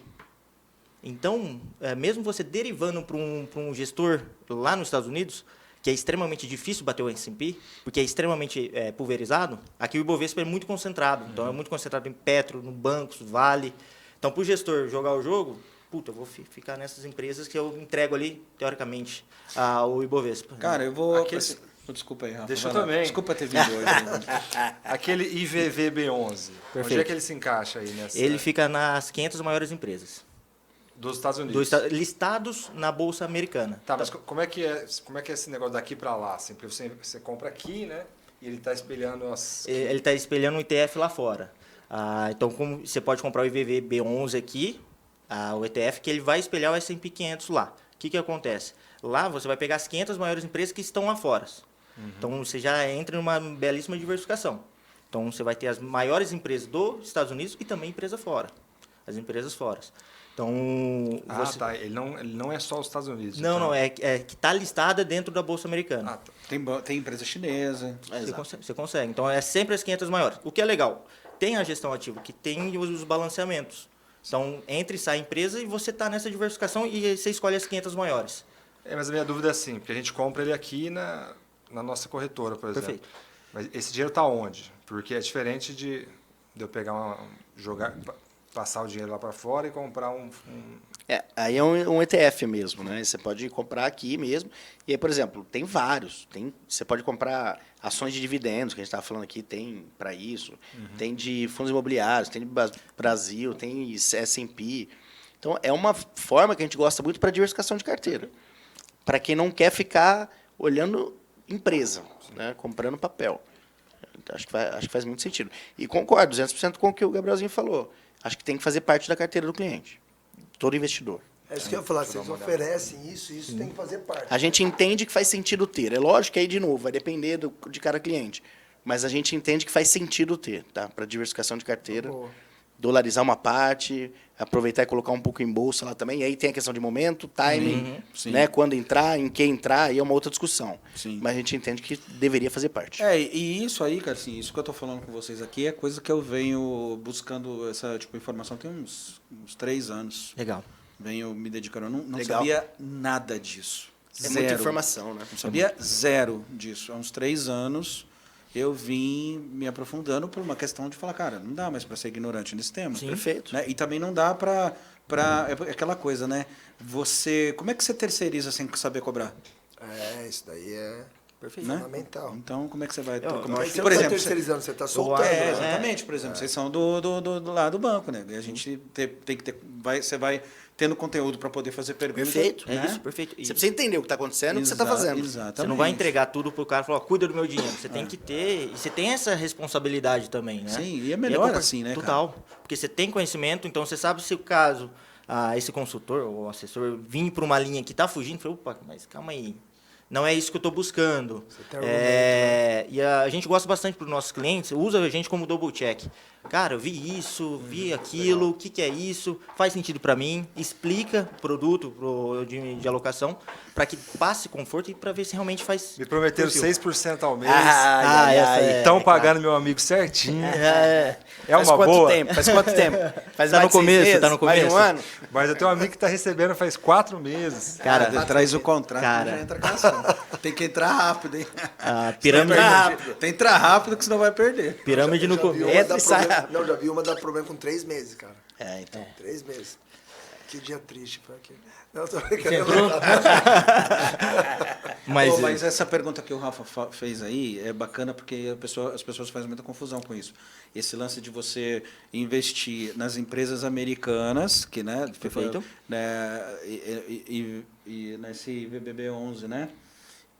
Então, mesmo você derivando para um gestor lá nos Estados Unidos, que é extremamente difícil bater o S&P, porque é extremamente pulverizado, aqui o Ibovespa é muito concentrado. Então, é muito concentrado em Petro, no bancos, Vale. Então, para o gestor jogar o jogo, eu vou ficar nessas empresas que eu entrego ali, teoricamente, o Ibovespa. Cara, eu vou... Desculpa aí, Rafa. Deixa eu vai lá. também. Desculpa ter vindo hoje. Aquele IVVB11, onde Perfeito. é que ele se encaixa aí nessa... Ele fica nas 500 maiores empresas. Dos Estados Unidos. Listados na Bolsa Americana. Tá, mas como é que é esse negócio daqui para lá? Assim? Porque você compra aqui, né? E ele está espelhando as... Ele está espelhando um ETF lá fora. Então, como você pode comprar o IVVB11 aqui, o ETF, que ele vai espelhar o S&P 500 lá. O que acontece? Lá você vai pegar as 500 maiores empresas que estão lá fora. Então, você já entra numa belíssima diversificação. Então, você vai ter as maiores empresas dos Estados Unidos e também empresa fora. As empresas fora. Então, tá. Ele não é só os Estados Unidos. Não, então. não. É que está listada dentro da Bolsa Americana. Tá. Tem empresa chinesa. Você consegue. Então, é sempre as 500 maiores. O que é legal, tem a gestão ativa, que tem os balanceamentos. Então, entra e sai a empresa e você está nessa diversificação e você escolhe as 500 maiores. Mas a minha dúvida é assim, porque a gente compra ele aqui na nossa corretora, por exemplo. Perfeito. Mas esse dinheiro está onde? Porque é diferente de eu pegar passar o dinheiro lá para fora e comprar Aí é um ETF mesmo, né? Você pode comprar aqui mesmo. E aí, por exemplo, tem vários. Você pode comprar ações de dividendos, que a gente estava falando aqui, tem para isso. Tem de fundos imobiliários, tem de Brasil, tem S&P. Então, é uma forma que a gente gosta muito para diversificação de carteira. Para quem não quer ficar olhando empresa, né? Comprando papel. Então, acho que faz muito sentido. E concordo 200% com o que o Gabrielzinho falou. Acho que tem que fazer parte da carteira do cliente. Todo investidor. É isso que eu ia falar, vocês oferecem isso tem que fazer parte. A gente entende que faz sentido ter. É lógico que aí, de novo, vai depender de cada cliente. Mas a gente entende que faz sentido ter, tá? Para diversificação de carteira. Boa. dolarizar uma parte, aproveitar e colocar um pouco em bolsa lá também. E aí tem a questão de momento, timing, Sim. né? Quando entrar, em que entrar, aí é uma outra discussão. Sim. Mas a gente entende que deveria fazer parte. E isso aí, cara, assim, isso que eu tô falando com vocês aqui é coisa que eu venho buscando essa tipo informação tem uns 3 anos. Legal. Venho me dedicando. Eu não Legal. sabia nada disso. É Zero. muita informação, né? Não sabia zero disso. Há uns 3 anos eu vim me aprofundando por uma questão de falar, cara, não dá mais para ser ignorante nesse tema. Sim. Perfeito. Né? E também não dá para é aquela coisa, né? Como é que você terceiriza sem saber cobrar? Isso daí é Perfeito. Né? fundamental. Então, como é que você vai... Eu Mas acho você por não exemplo, tá terceirizando, você tá soltando. acho- né? exatamente. Por exemplo, vocês são do lado do banco, né? E a gente tem que ter... Você vai tendo conteúdo para poder fazer perguntas. Perfeito. É né? isso, perfeito. Você precisa entender o que está acontecendo e o que você está fazendo. Exatamente. Você não vai entregar tudo pro cara e falar, ó, cuida do meu dinheiro. Você tem que ter. E você tem essa responsabilidade também, né? Sim, e é melhor assim, né, Total. Porque você tem conhecimento, então você sabe se o caso, esse consultor ou assessor vir para uma linha que está fugindo, fala, opa, mas calma aí. Não é isso que eu estou buscando. tem argumento, E a gente gosta bastante para os nossos clientes, usa a gente como double check. Cara, eu vi isso, vi aquilo, o que é isso, faz sentido para mim, explica o produto de alocação para que passe conforto e para ver se realmente faz. Me prometeram perfil. 6% ao mês. Estão pagando meu amigo certinho. É Faz uma quanto boa. tempo? Faz quanto tempo? Faz Tá mais no de 6 começo, meses? tá no Mais de começo. um ano? Mas eu tenho um amigo que está recebendo faz 4 meses. Cara, Traz o contrato, cara. já entra com a ação. Tem que entrar rápido, hein? a Senão pirâmide, vai perder. Tem que entrar rápido, que senão vai perder. pirâmide no Já vi começo. uma Entra dar e sai problema- rápido. Não, já vi uma dar problema com 3 meses, cara. Então. 3 meses. Que dia triste foi aquele. Não, tô brincando. Mas essa pergunta que o Rafa fez aí é bacana porque as pessoas fazem muita confusão com isso. Esse lance de você investir nas empresas americanas, que, né, Perfeito. né e nesse VBB11, né,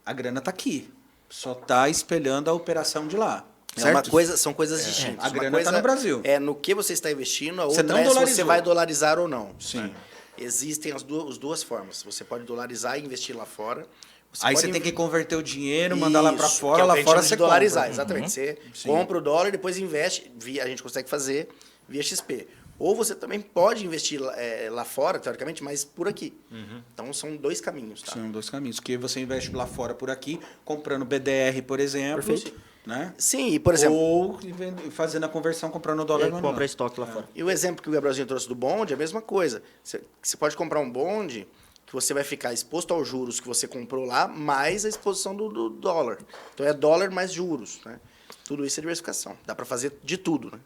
a grana está aqui. Só está espelhando a operação de lá. Certo? São coisas distintas. A Uma grana coisa tá no Brasil. É no que você está investindo, a Você outra não é se você dolarizou. vai dolarizar ou não. Sim. né? Existem as duas formas. Você pode dolarizar e investir lá fora. Aí pode você tem que converter o dinheiro, mandar lá para Isso, fora, que é o lá que a gente fora chama de você dolarizar, compra. exatamente. Você Sim. compra o dólar e depois investe, a gente consegue fazer via XP. Ou você também pode investir lá fora, teoricamente, mas por aqui. Então, são 2 caminhos. Tá? São 2 caminhos. Que você investe lá fora por aqui, comprando BDR, por exemplo. Perfeito. Né? Sim, e por exemplo, Ou fazendo a conversão, comprando o dólar E no compra estoque lá fora. e o exemplo que o Gabrielzinho trouxe do bonde é a mesma coisa. Você pode comprar um bonde que você vai ficar exposto aos juros que você comprou lá, mais a exposição do dólar. Então, é dólar mais juros. Né? Tudo isso é diversificação. Dá para fazer de tudo. Né?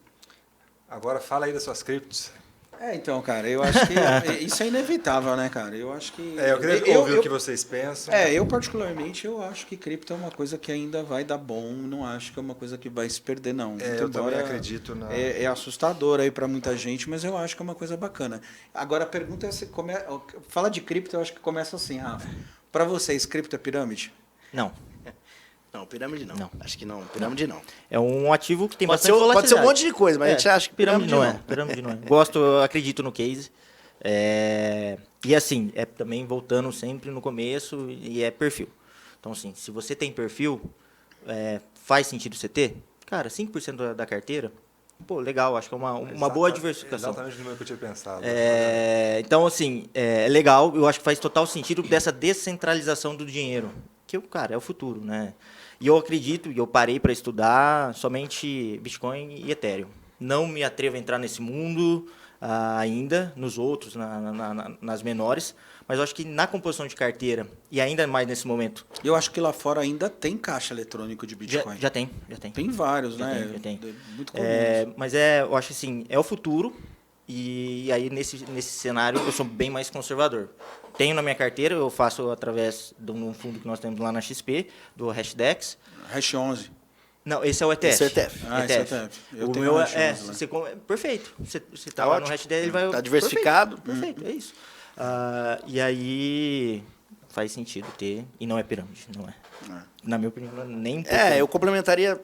Agora fala aí das suas criptos. Então, cara, eu acho que isso é inevitável, né, cara? Eu acho que... Eu queria ouvir o que vocês pensam. Eu particularmente, eu acho que cripto é uma coisa que ainda vai dar bom, não acho que é uma coisa que vai se perder, não. Eu também embora acredito na... É assustador aí para muita gente, mas eu acho que é uma coisa bacana. Agora, a pergunta é se fala de cripto, eu acho que começa assim, Rafa. Para vocês, cripto é pirâmide? Não. Não, pirâmide não. Não. Acho que não. Pirâmide não. É um ativo que tem Pode bastante ser um volatilidade. monte de coisa, mas a gente acha que pirâmide não é. Pirâmide não é. Gosto, eu acredito no case. E assim, também voltando sempre no começo, e é perfil. Então, assim, se você tem perfil, faz sentido você ter? Cara, 5% da carteira, pô, legal, acho que é uma boa diversificação. Exatamente o número que eu tinha pensado. Então, assim, é legal, eu acho que faz total sentido dessa descentralização do dinheiro, que, cara, é o futuro, né? E eu acredito, e eu parei para estudar somente Bitcoin e Ethereum. Não me atrevo a entrar nesse mundo ainda, nos outros, nas menores, mas eu acho que na composição de carteira, e ainda mais nesse momento... Eu acho que lá fora ainda tem caixa eletrônico de Bitcoin. Já tem. Tem vários, Já né? tem. Muito comum. Mas eu acho assim, é o futuro, e aí nesse cenário eu sou bem mais conservador. Tenho na minha carteira, eu faço através de um fundo que nós temos lá na XP, do Hashdex. Hash 11. Não, esse é o ETF. Esse é o ETF. Ah, esse é o ETF. Eu O tenho meu Hash 11 lá. perfeito. Você tá Tá lá no ótimo. Hashdex, ele vai... Tá diversificado. Perfeito, é isso. E aí faz sentido ter, e não é pirâmide, não é. Na minha opinião, nem... Eu complementaria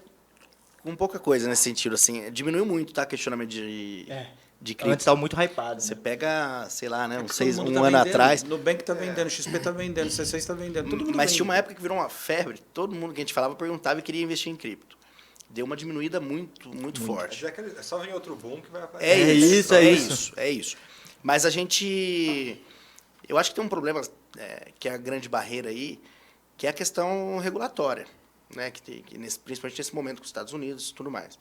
com pouca coisa nesse sentido. Assim, diminuiu muito, tá? Questionamento de cripto. Antes estava muito hypado. Você Né? pega, sei lá, né? Todo mundo Um tá ano vendendo, atrás. Nubank tá vendendo, XP tá vendendo, C6 tá vendendo, todo mundo Mas vende. tinha uma época que virou uma febre. Todo mundo que a gente falava perguntava e queria investir em cripto. deu uma diminuída muito forte. É só vir outro boom que vai É aparecer. isso, é é isso. isso, é isso. Mas a gente... Eu acho que tem um problema que é a grande barreira aí, que é a questão regulatória, né? Principalmente nesse momento com os Estados Unidos e tudo mais.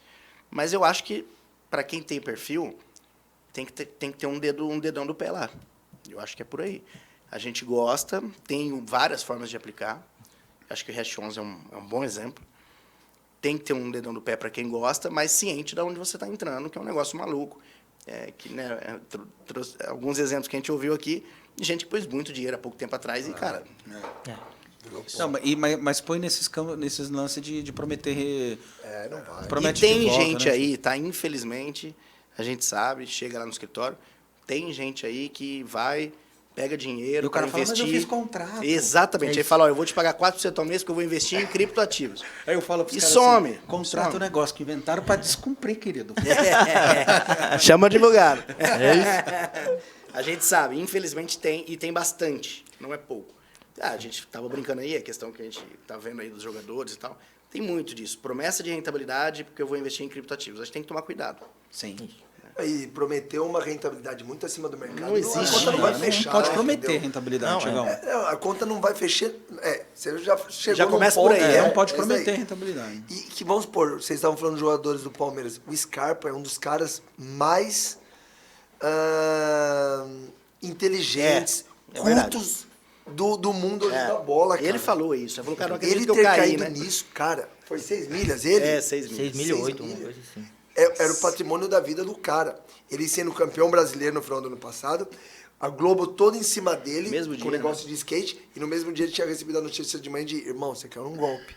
Mas eu acho que, para quem tem perfil, tem que ter um dedão do pé lá. Eu acho que é por aí. A gente gosta, tem várias formas de aplicar. Acho que o Hash 11 é um bom exemplo. Tem que ter um dedão do pé para quem gosta, mas ciente de onde você está entrando, que é um negócio maluco. Trouxe alguns exemplos que a gente ouviu aqui, de gente que pôs muito dinheiro há pouco tempo atrás e, cara... Não, mas põe nesses lances de prometer... Não vai. Promete e tem de volta, gente né? aí, tá? Infelizmente, a gente sabe, chega lá no escritório, tem gente aí que vai, pega dinheiro E o cara para fala, investir. mas eu fiz contrato. Exatamente. Ele fala, ó, eu vou te pagar 4% ao mês porque eu vou investir em criptoativos. Aí eu falo pros E caras some. assim, contrato é um negócio que inventaram para descumprir, querido. Chama advogado. A gente sabe, infelizmente tem, e tem bastante, não é pouco. A gente estava brincando aí, a questão que a gente está vendo aí dos jogadores e tal, tem muito disso. Promessa de rentabilidade porque eu vou investir em criptoativos. A gente tem que tomar cuidado. Sim. E prometeu uma rentabilidade muito acima do mercado. Não existe, A conta não vai não fechar. Pode né, prometer entendeu? rentabilidade, Não, Tiagão. A conta não vai fechar. Você já chegou Já num começa ponto, por aí, Não pode isso prometer aí. rentabilidade. E que, vamos supor, vocês estavam falando dos jogadores do Palmeiras. O Scarpa é um dos caras mais inteligentes, é verdade. cultos do mundo hoje da bola, cara. Ele falou isso. Ele falou, cara, não Ele acredito que ter eu caí, caído né? nisso, cara, foi 6 milhas ele? 6 mil. 6.008, uma milhas. coisa assim. Era o patrimônio da vida do cara. Ele sendo campeão brasileiro no final do ano passado, a Globo toda em cima dele, Mesmo com dia, o negócio de skate, e no mesmo dia ele tinha recebido a notícia de manhã de, irmão, você quer um golpe.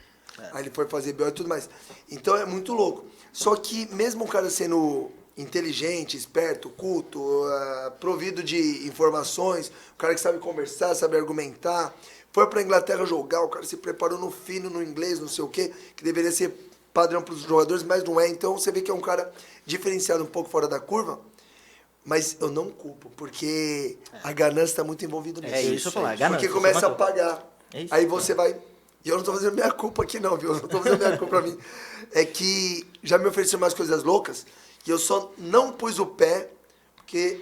Aí ele foi fazer BO e tudo mais. Então é muito louco. Só que mesmo o cara sendo inteligente, esperto, culto, provido de informações, o cara que sabe conversar, sabe argumentar, foi pra Inglaterra jogar, o cara se preparou no fino, no inglês, não sei o quê, que deveria ser padrão para os jogadores, mas não é. Então você vê que é um cara diferenciado um pouco fora da curva, mas eu não culpo, porque a ganância está muito envolvida nisso. É isso que eu falar, ganância. Porque começa a matou. pagar. É isso. Aí você vai... E eu não estou fazendo minha culpa aqui não, viu? Eu não estou fazendo minha culpa pra mim. É que já me ofereceram umas coisas loucas que eu só não pus o pé porque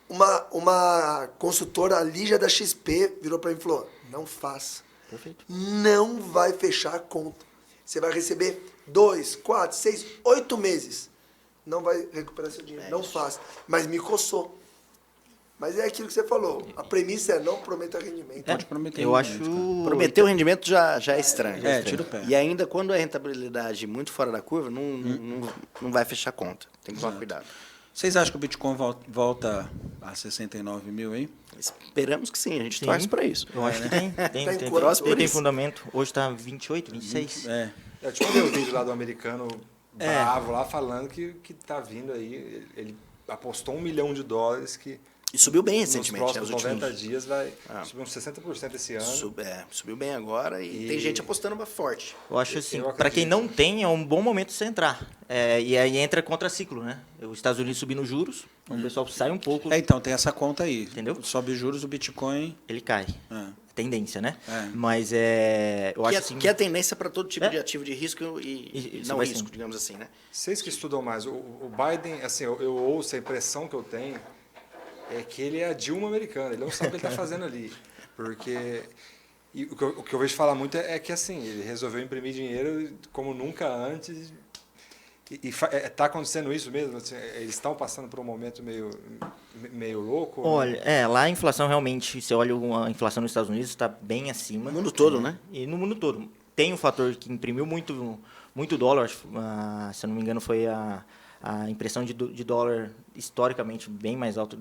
uma consultora, a Lígia da XP, virou para mim e falou, não faça. Perfeito. Não vai fechar a conta. Você vai receber 2, 4, 6, 8 meses. Não vai recuperar seu dinheiro. Não faça. Mas me coçou. Mas é aquilo que você falou. A premissa é não prometa rendimento. Pode prometer Eu acho... rendimento, cara. Prometer o rendimento já é estranho. Tira o pé. E ainda quando é rentabilidade muito fora da curva, não vai fechar a conta. Tem que tomar cuidado. Vocês acham que o Bitcoin volta a 69 mil, hein? Esperamos que sim, a gente Sim. torce para isso. Eu acho que tem. Tem quantos por tem isso? fundamento. Hoje está 28, 26. Eu te mandei o vídeo lá do americano bravo lá falando que tá vindo aí. Ele apostou $1 milhão que E subiu bem nos recentemente, né? próximos Os últimos... 90 dias vai subir uns 60% esse ano. Subiu bem agora e tem gente apostando forte. Eu acho assim, Eu para quem acredito. não tem, é um bom momento de você entrar. E aí entra contra ciclo, né? Os Estados Unidos subindo juros, o pessoal sai um pouco, Então, tem essa conta aí. Entendeu? Sobe juros, o Bitcoin... ele cai. É. Tendência, né? É. Mas eu acho assim... Que é a tendência para todo tipo É. de ativo de risco e Isso não vai risco, sim. digamos assim, né? Vocês que estudam mais, o Biden, assim, eu ouço, a impressão que eu tenho é que ele é a Dilma americana, ele não sabe o que ele está fazendo ali. Porque e o que eu vejo falar muito é que assim, ele resolveu imprimir dinheiro como nunca antes. E está acontecendo isso mesmo? Assim, eles estão passando por um momento meio louco? Olha, lá a inflação realmente, você olha a inflação nos Estados Unidos, está bem acima. No mundo todo, né? E no mundo todo. Tem um fator que imprimiu muito dólar, se eu não me engano foi a impressão de dólar historicamente bem mais alta,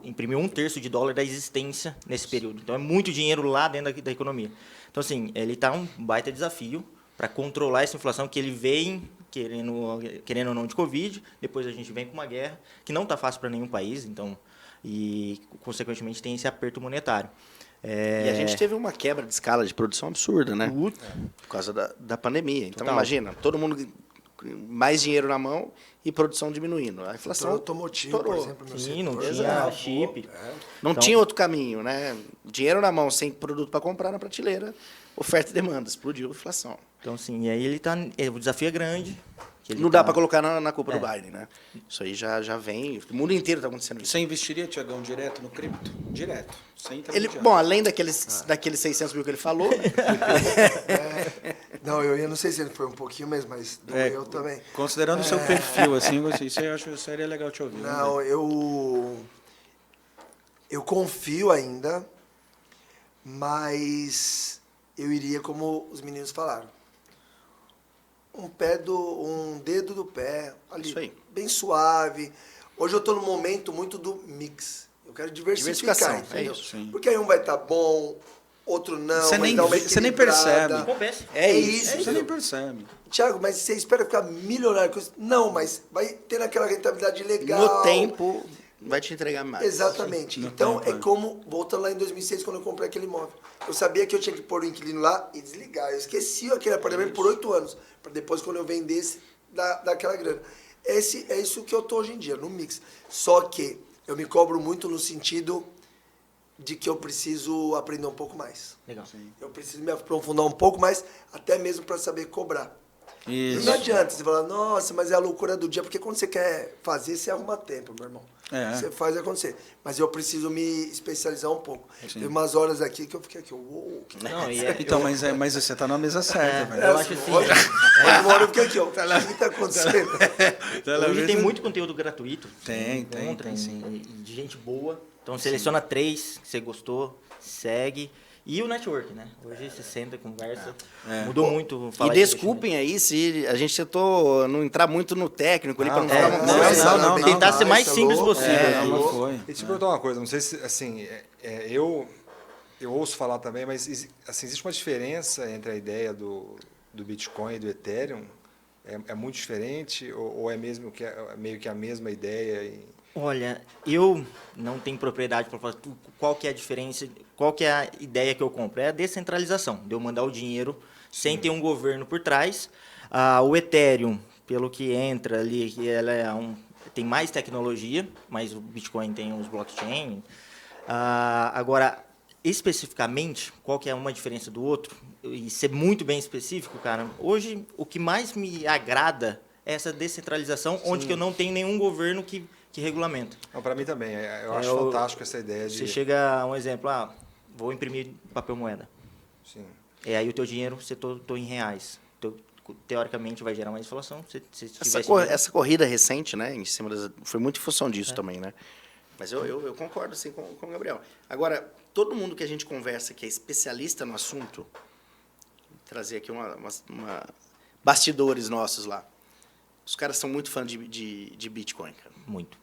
imprimiu 1/3 de dólar da existência nesse período. Então é muito dinheiro lá dentro da economia. Então assim, ele está um baita desafio para controlar essa inflação que ele vem querendo ou não de Covid, depois a gente vem com uma guerra que não está fácil para nenhum país, então e consequentemente tem esse aperto monetário. E a gente teve uma quebra de escala de produção absurda, né? Por causa da pandemia. Então Total. imagina, todo mundo mais dinheiro na mão e produção diminuindo. A inflação automotivo, por estourou. exemplo, no Sim, não setor, tinha travou. chip. Não Então- tinha outro caminho, né? Dinheiro na mão, sem produto para comprar na prateleira, oferta e demanda, explodiu a inflação. Então, assim, e aí o desafio é grande. que ele Não dá tá- para colocar na culpa do É. Biden, né? Isso aí já vem, o mundo inteiro está acontecendo isso. Você investiria, Tiagão, direto no cripto? Direto, sem Ele, intermediário. bom, além daqueles 600 mil que ele falou, Não, eu não sei se ele foi um pouquinho mesmo, mas eu também. Considerando o seu perfil, assim, isso aí eu acho que seria legal te ouvir. Não, eu confio ainda, mas eu iria como os meninos falaram. Um dedo do pé, ali, Isso aí. bem suave. Hoje eu estou no momento muito do mix. Eu quero diversificar, Diversificação, entendeu? é isso. Sim. Porque aí um vai estar bom, outro não, Você mas nem- dá uma você nem equilibrada. percebe. Compensa. é É isso. isso. Você nem percebe. Thiago, mas você espera ficar milionário com isso? Não, mas vai ter aquela rentabilidade legal. No tempo, vai te entregar mais. Exatamente. No Então, tempo, é como, voltando lá em 2006, quando eu comprei aquele imóvel. Eu sabia que eu tinha que pôr o inquilino lá e desligar. Eu esqueci aquele apartamento por 8 anos, para depois, quando eu vendesse, dar aquela grana. É isso que eu tô hoje em dia, no mix. Só que eu me cobro muito no sentido de que eu preciso aprender um pouco mais. Legal. Eu preciso me aprofundar um pouco mais, até mesmo para saber cobrar. E Isso. não adianta você falar, nossa, mas é a loucura do dia, porque quando você quer fazer, você arruma tempo, meu irmão. É. Você faz acontecer. Mas eu preciso me especializar um pouco. Sim. Tem umas horas aqui que eu fiquei aqui, uou, que Não, Então, mas você tá na mesa certa, velho. eu acho assim. Hoje uma hora eu fiquei aqui, ó. O que tá acontecendo? Hoje tem muito conteúdo gratuito. Tem, Você tem, encontra tem, sim. de gente boa. Então seleciona 3 que você gostou, segue. E o network, né? Hoje você senta, conversa. Mudou muito. E falar de desculpem aí se a gente tentou não entrar muito no técnico ali, para não ficar uma não, conversa. não, Tentar ser mais isso é simples louco. possível. Não, mas foi. E te perguntar uma coisa, não sei se, assim, eu ouço falar também, mas assim, existe uma diferença entre a ideia do Bitcoin e do Ethereum? É muito diferente ou é mesmo meio que a mesma ideia? Olha, eu não tenho propriedade para falar qual que é a diferença, qual que é a ideia que eu compro. É a descentralização, de eu mandar o dinheiro sem ter um governo por trás. O Ethereum, pelo que entra ali, que ela tem mais tecnologia, mas o Bitcoin tem os blockchain. Agora, especificamente, qual que é uma diferença do outro, e ser muito bem específico, cara, hoje o que mais me agrada é essa descentralização, onde que eu não tenho nenhum governo que regulamenta. Para mim também, eu acho Eu- fantástico essa ideia Você de... chega a um exemplo, vou imprimir papel moeda. Sim. E aí o teu dinheiro, você tô em reais. Teoricamente vai gerar mais inflação. Se Essa corrida recente, né, em cima foi muito em função disso também, né? Mas eu concordo assim com o Gabriel. Agora, todo mundo que a gente conversa que é especialista no assunto, vou trazer aqui uma bastidores nossos lá. Os caras são muito fãs de Bitcoin, cara. Muito.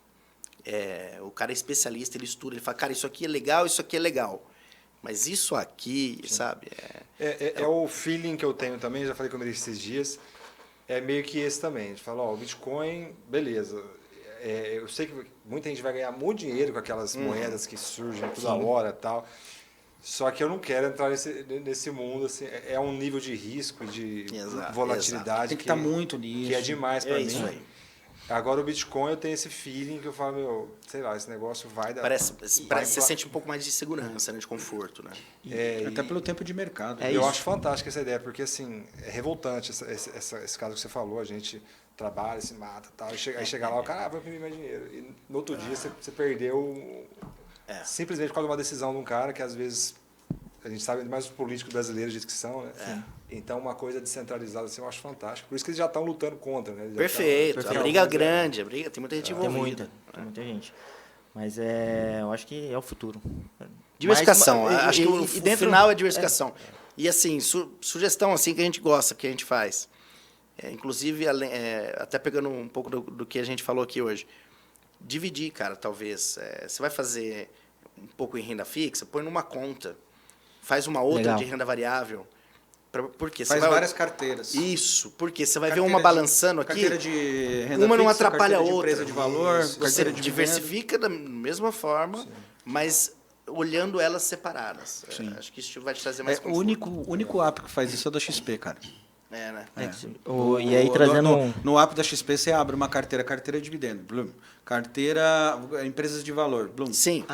O cara é especialista, ele estuda, ele fala, cara, isso aqui é legal, isso aqui é legal. Mas isso aqui, sabe? É o feeling que eu tenho também, já falei com ele esses dias, é meio que esse também. A gente fala, o Bitcoin, beleza. Eu sei que muita gente vai ganhar muito dinheiro com aquelas moedas que surgem toda hora e tal. Só que eu não quero entrar nesse mundo, assim, é um nível de risco e de Exato, volatilidade Tem que estar muito nisso. que é demais para mim. isso aí. Agora o Bitcoin eu tenho esse feeling que eu falo, sei lá, esse negócio vai dar... Parece que você sente um pouco mais de segurança, né, de conforto, né? Até pelo tempo de mercado. É Eu isso. acho fantástica essa ideia, porque assim, é revoltante esse caso que você falou, a gente trabalha, se mata e tal, aí chega lá, o cara, vou imprimir mais dinheiro. E no outro dia você perdeu simplesmente por causa de uma decisão de um cara que às vezes, a gente sabe mais os políticos brasileiros de que são, né? Então uma coisa descentralizada assim, eu acho fantástico. Por isso que eles já estão lutando contra, né? Eles já Perfeito. estão- A briga é grande, tem muita gente Tem envolvida. muita gente. Mas eu acho que é o futuro. Diversificação. Mas, Acho que o e dentro- final é diversificação. E assim, sugestão assim que a gente gosta, que a gente faz. Inclusive, até pegando um pouco do que a gente falou aqui hoje. Dividir, cara, talvez. Você vai fazer um pouco em renda fixa, põe numa conta. Faz uma outra Legal. de renda variável. Porque Faz várias carteiras. Isso, porque você vai ver Carteira uma de- balançando aqui. Carteira de renda Uma não fixa, atrapalha a carteira de outra. empresa de valor, Você carteira de diversifica da mesma forma, mas olhando elas separadas. Acho que isso vai te trazer mais O conforto. único app que faz isso é o da XP, cara. Né? E aí trazendo No app da XP você abre uma carteira de dividendo, blum. Carteira empresas de valor, blum. Sim.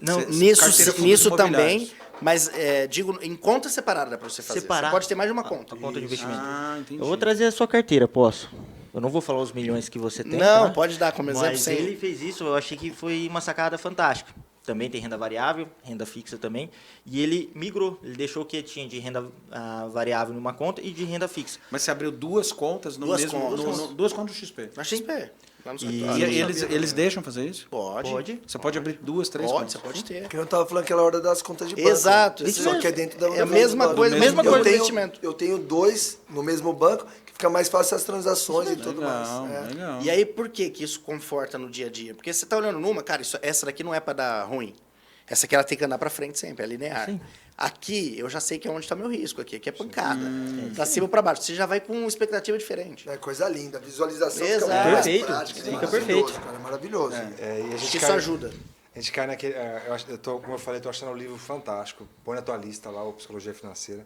não, Carteira fundos Nisso imobiliários. também Mas, digo, em conta separada dá para você fazer. Separar Você pode ter mais de uma conta. A conta de investimento. Ah, entendi. Eu vou trazer a sua carteira, posso? Eu não vou falar os milhões que você tem. Não, tá? pode dar como exemplo Mas sem. ele fez isso, eu achei que foi uma sacada fantástica. Também tem renda variável, renda fixa também. E ele migrou, ele deixou o que tinha de renda variável numa conta e de renda fixa. Mas você abriu duas contas no Duas mesmo... contas. duas contas do XP. Na XP. Lá no E- escritório. E eles deixam fazer isso? Pode. Pode. Você pode abrir duas, três Pode, contas? você pode ter. Que eu tava falando aquela hora das contas de banco. Exato, Isso isso só mesmo. que é dentro da É a mesma banco. coisa, mesma Eu coisa do tenho- investimento. Eu tenho 2 no mesmo banco, que fica mais fácil as transações e tudo Legal, mais. legal. E aí, por que que isso conforta no dia a dia? Porque você tá olhando numa, cara, essa daqui não é para dar ruim. Essa aqui ela tem que andar para frente sempre, é linear. Sim. Aqui, eu já sei que é onde está meu risco. Aqui é pancada. Pra cima ou para baixo. Você já vai com uma expectativa diferente. É coisa linda, a visualização Exato. fica muito mais Perfeito, prática. fica maravilhoso, perfeito. Cara, é maravilhoso. E a gente Isso cai, ajuda. A gente cai naquele. Como eu falei, estou achando o livro fantástico. Põe na tua lista lá, o Psicologia Financeira.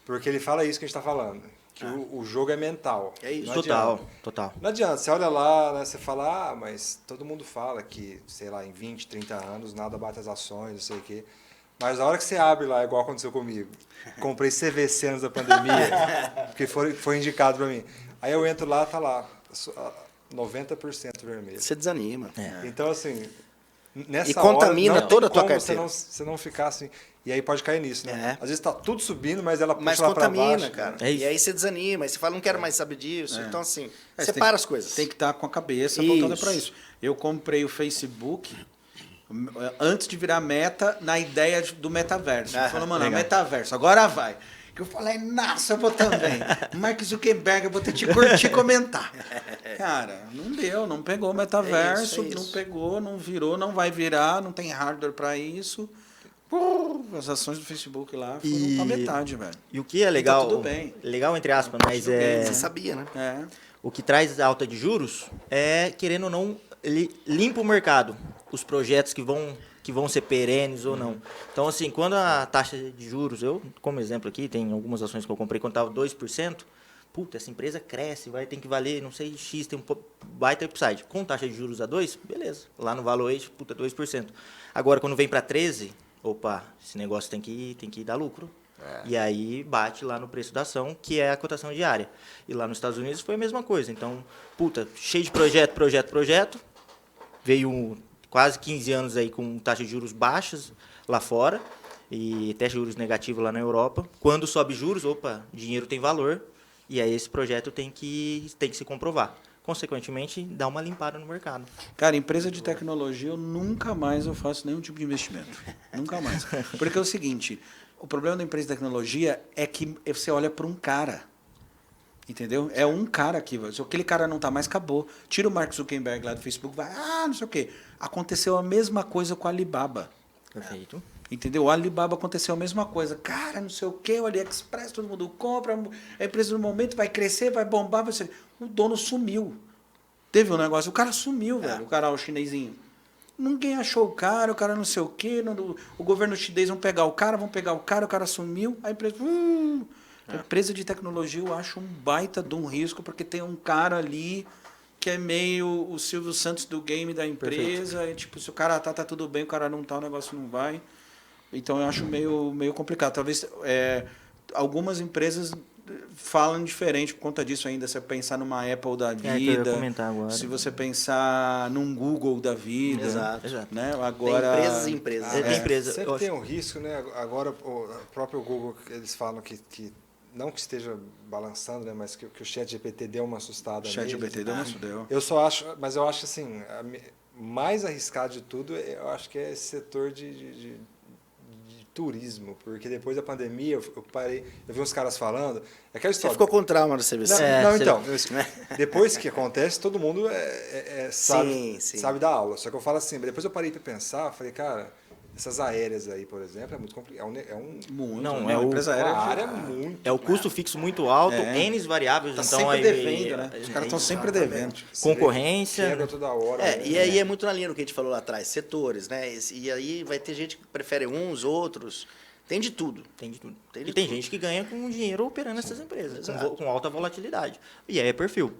Porque ele fala isso que a gente está falando. Que o jogo é mental. É isso. Não Total, adianta. total. Não adianta, você olha lá, né, você fala, mas todo mundo fala que, sei lá, em 20, 30 anos, nada bate as ações, não sei o quê. Mas na hora que você abre lá, igual aconteceu comigo, comprei CVC antes da pandemia, porque foi indicado para mim. Aí eu entro lá, tá lá, 90% vermelho. Você desanima. Então, assim, nessa E contamina hora, não toda a tem tua como carteira. você não ficar assim. E aí pode cair nisso, né? É. Às vezes tá tudo subindo, mas ela puxa Mas lá para contamina, baixo. cara. É isso. E aí você desanima. Aí você fala, não quero mais saber disso. Então, assim, É, separa tem- as coisas. Tem que estar com a cabeça Isso. voltada para isso. Eu comprei o Facebook antes de virar meta, na ideia do metaverso. Ah, Falou, mano, legal. metaverso, agora vai. Que eu falei, nossa, eu vou também. Mark Zuckerberg, eu vou ter que te curtir e comentar. Cara, não deu, não pegou o metaverso, É isso. não pegou, não virou, não vai virar, não tem hardware para isso. As ações do Facebook lá foram E- pra metade, velho. E o que é legal, tudo bem. legal entre aspas, mas Tudo bem, Você é sabia, né? É. o que traz a alta de juros é, querendo ou não, ele limpa o mercado, os projetos que vão ser perenes ou não. Então, assim, quando a taxa de juros, eu, como exemplo aqui, tem algumas ações que eu comprei quando estava 2%, puta, essa empresa cresce, vai ter que valer, não sei, X, tem baita upside. Com taxa de juros a 2%, beleza. Lá no valuation, puta, 2%. Agora, quando vem para 13%, opa, esse negócio tem que dar lucro. E aí bate lá no preço da ação, que é a cotação diária. E lá nos Estados Unidos foi a mesma coisa. Então, puta, cheio de projeto. Veio quase 15 anos aí com taxas de juros baixas lá fora e até juros negativos lá na Europa. Quando sobe juros, opa, dinheiro tem valor e aí esse projeto tem que se comprovar. Consequentemente, dá uma limpada no mercado. Cara, empresa de tecnologia, eu nunca mais eu faço nenhum tipo de investimento. Nunca mais. Porque é o seguinte, o problema da empresa de tecnologia é que você olha para um cara. Entendeu? É um cara aqui. Se aquele cara não tá mais, acabou. Tira o Mark Zuckerberg lá do Facebook, vai, não sei o quê. Aconteceu a mesma coisa com a Alibaba. Perfeito. Entendeu? O Alibaba aconteceu a mesma coisa. Cara, não sei o quê, o AliExpress, todo mundo compra, a empresa no momento vai crescer, vai bombar, vai ser... O dono sumiu. Teve um negócio, o cara sumiu, velho, o cara, o chinesinho. Ninguém achou o cara não sei o quê, o governo chinês vão pegar o cara sumiu, a empresa... A empresa de tecnologia eu acho um baita de um risco, porque tem um cara ali que é meio o Silvio Santos do game da empresa, e, tipo, se o cara tá tudo bem, o cara não tá, o negócio não vai. Então eu acho meio complicado. Talvez algumas empresas falam diferente por conta disso ainda. Se você pensar numa Apple da que eu ia vida, comentar agora. se você pensar num Google da vida, Exato. né? Tem Agora empresas e empresas. É, tem empresa. Sempre eu tem acho- um risco, né? Agora, o próprio Google, eles falam que não que esteja balançando, né? Mas que o ChatGPT deu uma assustada Chat neles. GPT deu, mas deu. Eu só acho, mas eu acho assim, mais arriscado de tudo, eu acho que é esse setor de turismo, porque depois da pandemia eu parei, eu vi uns caras falando, aquela Você história. ficou com trauma da CVC. Não, você- então, depois que acontece, todo mundo Sim. sabe da aula. Só que eu falo assim, depois eu parei para pensar, falei, cara, essas aéreas aí, por exemplo, é muito complicado. Muito. Não, né? é Uma o- empresa aérea. Uma área muito. É o custo fixo muito alto, É. N variáveis, Tá então sempre aí, devendo, né? Os caras estão sempre devendo. concorrência. Quebra toda hora. né? E aí é muito na linha do que a gente falou lá atrás, setores, né? E aí vai ter gente que prefere uns, outros. Tem de tudo. Tem de tudo. Tem de e tem tudo. gente que ganha com dinheiro operando essas empresas, Exato. com alta volatilidade. E aí é perfil.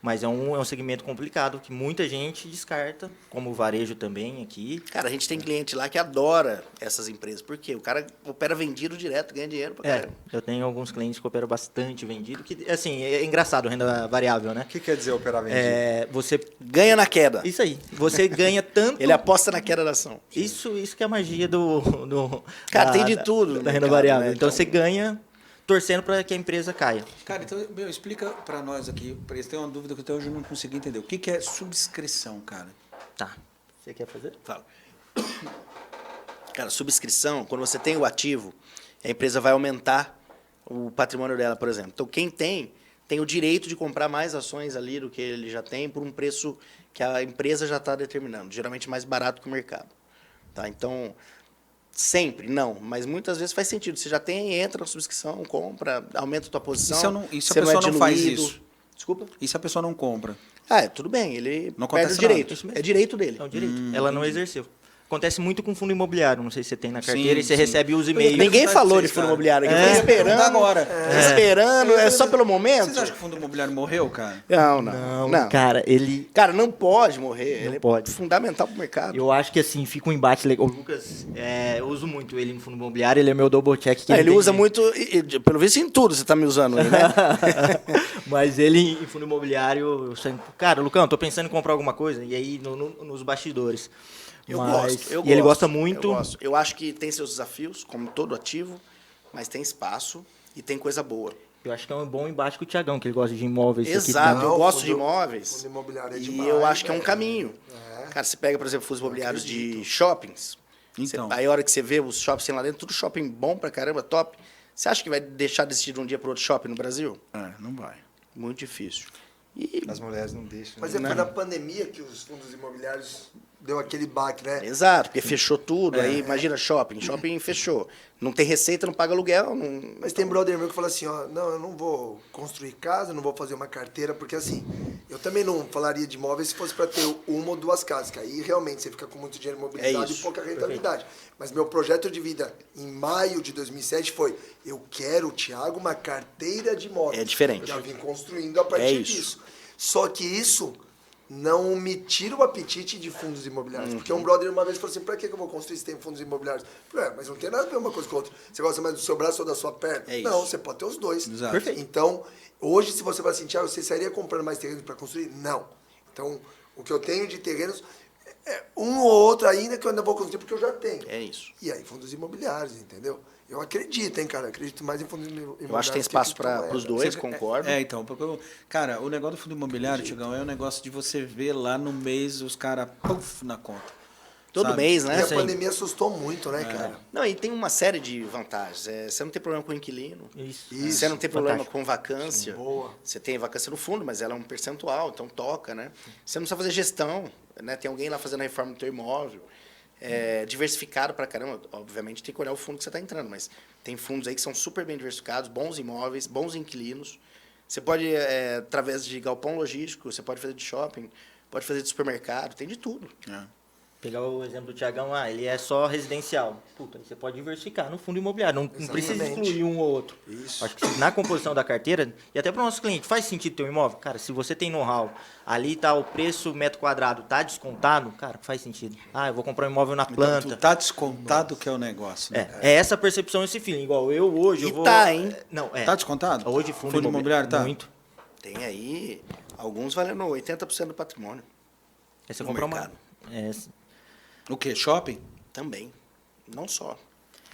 Mas é um segmento complicado, que muita gente descarta, como o varejo também aqui. Cara, a gente tem cliente lá que adora essas empresas. Por quê? O cara opera vendido direto, ganha dinheiro pra caramba. Eu tenho alguns clientes que operam bastante vendido, que, assim, é engraçado, renda variável, né? O que quer dizer operar vendido? Você... Ganha na queda. Isso aí, você ganha tanto... Ele aposta na queda da ação. Isso que é a magia do Cara, tem de tudo no da renda mercado, variável. né? Então você ganha torcendo para que a empresa caia. Cara, então, explica pra nós aqui, eles têm uma dúvida que até hoje eu não consegui entender. O que é subscrição, cara? Tá. Você quer fazer? Fala. Cara, subscrição, quando você tem o ativo, a empresa vai aumentar o patrimônio dela, por exemplo. Então, quem tem o direito de comprar mais ações ali do que ele já tem por um preço que a empresa já está determinando, geralmente mais barato que o mercado. Tá? Então, sempre, não, mas muitas vezes faz sentido. Você já tem, entra na subscrição, compra, aumenta a tua posição. E se a você pessoa é não faz diluído. isso? Desculpa? E se a pessoa não compra? Tudo bem, ele Não perde acontece o direito. nada, isso mesmo. É direito dele. É o direito. Ela não exerceu. Acontece muito com fundo imobiliário. Não sei se você tem na carteira Sim, e você sim. recebe os e-mails. Ninguém perguntar falou pra de vocês, fundo cara. imobiliário aqui. É, Eu tô eu ia perguntar esperando. agora. Esperando, é só pelo momento? Vocês acham que o fundo imobiliário morreu, cara? Não. Cara, ele... Cara, não pode morrer. Não Ele pode. é fundamental pro mercado. Eu acho que assim, fica um embate legal. O Lucas, eu uso muito ele no fundo imobiliário, ele é meu double check. Que Ele tem- usa muito, pelo visto, em tudo você tá me usando aí, né? Mas ele, em fundo imobiliário, eu sempre... Cara, Lucão, tô pensando em comprar alguma coisa. E aí, nos bastidores. Eu Mas- gosto. E ele gosta muito... Eu gosto. Eu acho que tem seus desafios, como todo ativo, mas tem espaço e tem coisa boa. Eu acho que é um bom embate com o Thiagão, que ele gosta de imóveis. isso aqui Exato, também. eu Não, gosto fundo- de imóveis. fundo imobiliário é e demais, eu acho que é um velho. caminho. É. Cara, você pega, por exemplo, fundos imobiliários de shoppings. Então. Aí a hora que você vê os shoppings lá dentro, tudo shopping bom pra caramba, top. Você acha que vai deixar de existir de um dia para outro shopping no Brasil? Não vai. Muito difícil. E As mulheres não deixam. Mas né? foi na pandemia que os fundos imobiliários deu aquele baque, né? exato, porque fechou tudo. Aí imagina shopping fechou. Não tem receita, não paga aluguel. Não... Mas tem brother meu que fala assim, ó, não, eu não vou construir casa, não vou fazer uma carteira, porque assim, eu também não falaria de imóveis se fosse para ter uma ou duas casas, que aí realmente você fica com muito dinheiro imobilizado e isso. pouca rentabilidade. Mas meu projeto de vida em maio de 2007 foi, eu quero, Thiago, uma carteira de imóveis. É diferente. Eu já vim construindo a partir É isso. disso. Só que isso não me tira o apetite de fundos imobiliários. Porque um brother uma vez falou assim, pra que eu vou construir se tem fundos imobiliários? Eu falei, mas não tem nada a ver uma coisa com a outra. Você gosta mais do seu braço ou da sua perna? É isso. Não, você pode ter os dois. Exato. Perfeito. Então, hoje, se você fala assim, Thiago, você sairia comprando mais terrenos para construir? Não. Então, o que eu tenho de terrenos é um ou outro ainda que eu ainda vou construir porque eu já tenho. É isso. E aí, fundos imobiliários, entendeu? Eu acredito, hein, cara? Acredito mais em fundos imobiliários. Eu acho que tem espaço para os dois, Você- concordo. Então, porque cara, o negócio do fundo imobiliário, Tiagão, é um negócio de você ver lá no mês os caras, puf, na conta. Todo sabe? mês, E né? a pandemia assustou muito, É. né, cara? Não, e tem uma série de vantagens. Você não tem problema com o inquilino. Isso. Você não tem problema Fantástico. com vacância. Boa. Você tem vacância no fundo, mas ela é um percentual, então toca, né? Você não precisa fazer gestão, né? Tem alguém lá fazendo a reforma do teu imóvel. É diversificado pra caramba. Obviamente tem que olhar o fundo que você está entrando, mas tem fundos aí que são super bem diversificados, bons imóveis, bons inquilinos. Você pode, através de galpão logístico, você pode fazer de shopping, pode fazer de supermercado, tem de tudo. Pegar o exemplo do Thiagão, ele é só residencial. Puta, aí você pode diversificar no fundo imobiliário, não precisa Exatamente. excluir um ou outro. Isso. Acho que na composição da carteira, e até para o nosso cliente, faz sentido ter um imóvel? Cara, se você tem know-how, ali tá o preço metro quadrado, tá descontado, cara, faz sentido. Eu vou comprar um imóvel na Então, planta. tu tá descontado que é o negócio, né? É essa percepção, esse feeling. Igual eu hoje, E eu vou... tá, hein? Não, Tá descontado? Hoje Fundo imobiliário tá? Muito. Tem aí alguns valendo 80% do patrimônio. Aí você No compra mercado. O quê? Shopping? Também. Não só.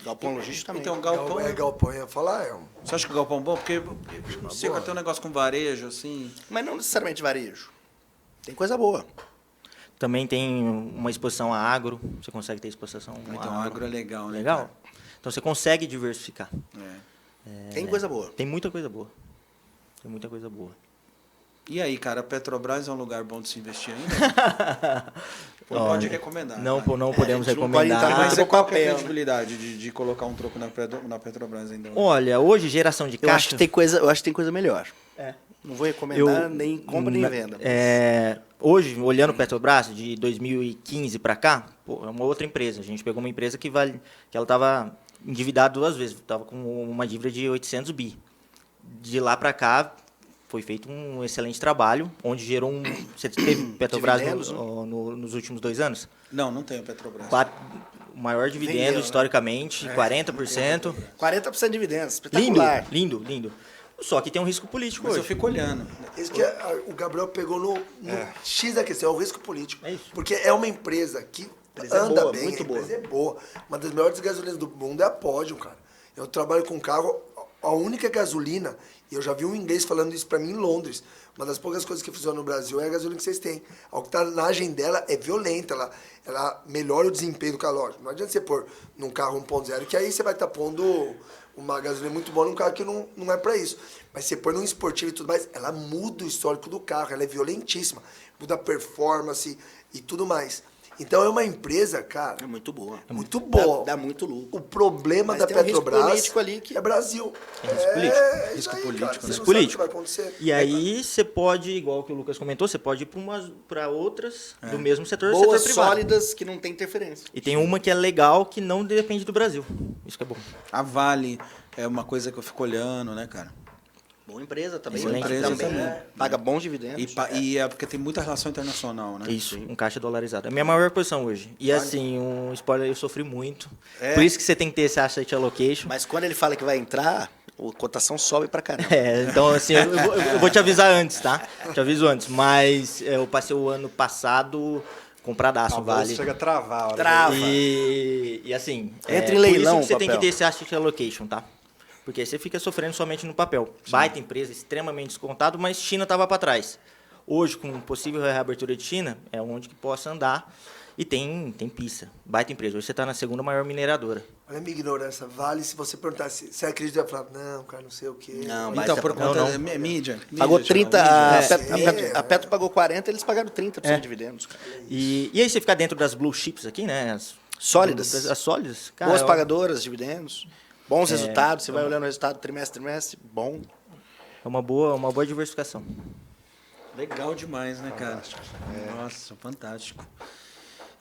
Galpão logístico também. Então, galpão. Galpão, eu ia falar, Você acha que o galpão é bom? Porque eu não sei, boa. tem um negócio com varejo, assim. Mas não necessariamente varejo. Tem coisa boa. Também tem uma exposição a agro, você consegue ter exposição a Então, agro é legal, né? Legal. Então você consegue diversificar. É. Tem coisa boa. Tem muita coisa boa. Tem muita coisa boa. E aí, cara, a Petrobras é um lugar bom de se investir ainda? Ou pode recomendar? Não, vai. não podemos a gente não pode entrar recomendar. Mas no qual que é a papel, né? credibilidade de colocar um troco na Petrobras ainda? Olha, hoje geração de Eu caixa... acho que tem coisa melhor. É. Não vou recomendar Eu- nem compra nem venda. Hoje, olhando o Petrobras, de 2015 para cá, pô, é uma outra empresa. A gente pegou uma empresa que ela estava endividada 2 vezes, estava com uma dívida de 800 bi. De lá para cá, foi feito um excelente trabalho, onde gerou um... Você teve Petrobras Dividendos, nos últimos 2 anos? Não tem o Petrobras. O maior dividendo, Vendeu, né? historicamente, 40%. 40% de dividendos, Lindo, espetacular. lindo. Só que tem um risco político Mas eu hoje. fico olhando. Isso que o Gabriel pegou no X da questão, é o risco político. É isso. Porque é uma empresa que Empresa é anda boa, bem, muito a empresa é boa. Uma das melhores gasolinas do mundo é a Podium, cara. Eu trabalho com carro, a única gasolina, e eu já vi um inglês falando isso pra mim em Londres, uma das poucas coisas que funciona no Brasil é a gasolina que vocês têm. A octanagem dela é violenta, ela melhora o desempenho do carro. Não adianta você pôr num carro 1.0, que aí você vai estar pondo uma gasolina muito boa num carro que não é pra isso. Mas você põe num esportivo e tudo mais, ela muda o histórico do carro, ela é violentíssima. Muda a performance e tudo mais. Então é uma empresa, cara, É muito boa. muito boa. Dá muito lucro. O problema Mas da tem um risco Petrobras político ali que- é Brasil. É risco político. É Risco isso aí, político, cara. né? Você Risco não político. sabe o que vai acontecer. E aí você pode, igual que o Lucas comentou, você pode ir para outras do mesmo setor, Boas, setor privado. sólidas, que não tem interferência. E tem uma que é legal, que não depende do Brasil. Isso que é bom. A Vale é uma coisa que eu fico olhando, né, cara? Boa empresa também. Excelente Também, empresa também. né? Paga bons dividendos. E é porque tem muita relação internacional, né? Isso, um caixa dolarizado. É a minha maior posição hoje. E assim, um spoiler, eu sofri muito. É. Por isso que você tem que ter esse asset allocation. Mas quando ele fala que vai entrar, a cotação sobe pra caramba. Então assim, eu vou te avisar antes, tá? Te aviso antes. Mas eu passei o ano passado compradaço, A bolsa vale. chega a travar. a hora Trava. E assim, Entra em por leilão isso que você o tem que papel. ter esse asset allocation, tá? Porque aí você fica sofrendo somente no papel. Baita empresa, extremamente descontado, mas China estava para trás. Hoje, com possível reabertura de China, é onde que possa andar. E tem pista. Baita empresa. Hoje você está na segunda maior mineradora. Olha a minha ignorância. Vale, se você perguntasse, você acredita? Eu ia falar, não, cara, não sei o quê. Não, Então, por Não, conta não. da mídia. Pagou mídia, 30, mídia. a Petro pagou 40, eles pagaram 30% de dividendos. Cara. E aí você fica dentro das blue chips aqui, né? Sólidas. As sólidas. Cara, Boas pagadoras, dividendos, bons resultados. Você vai olhando o resultado trimestre, bom. É uma boa diversificação. Legal demais, né, cara? Nossa, fantástico.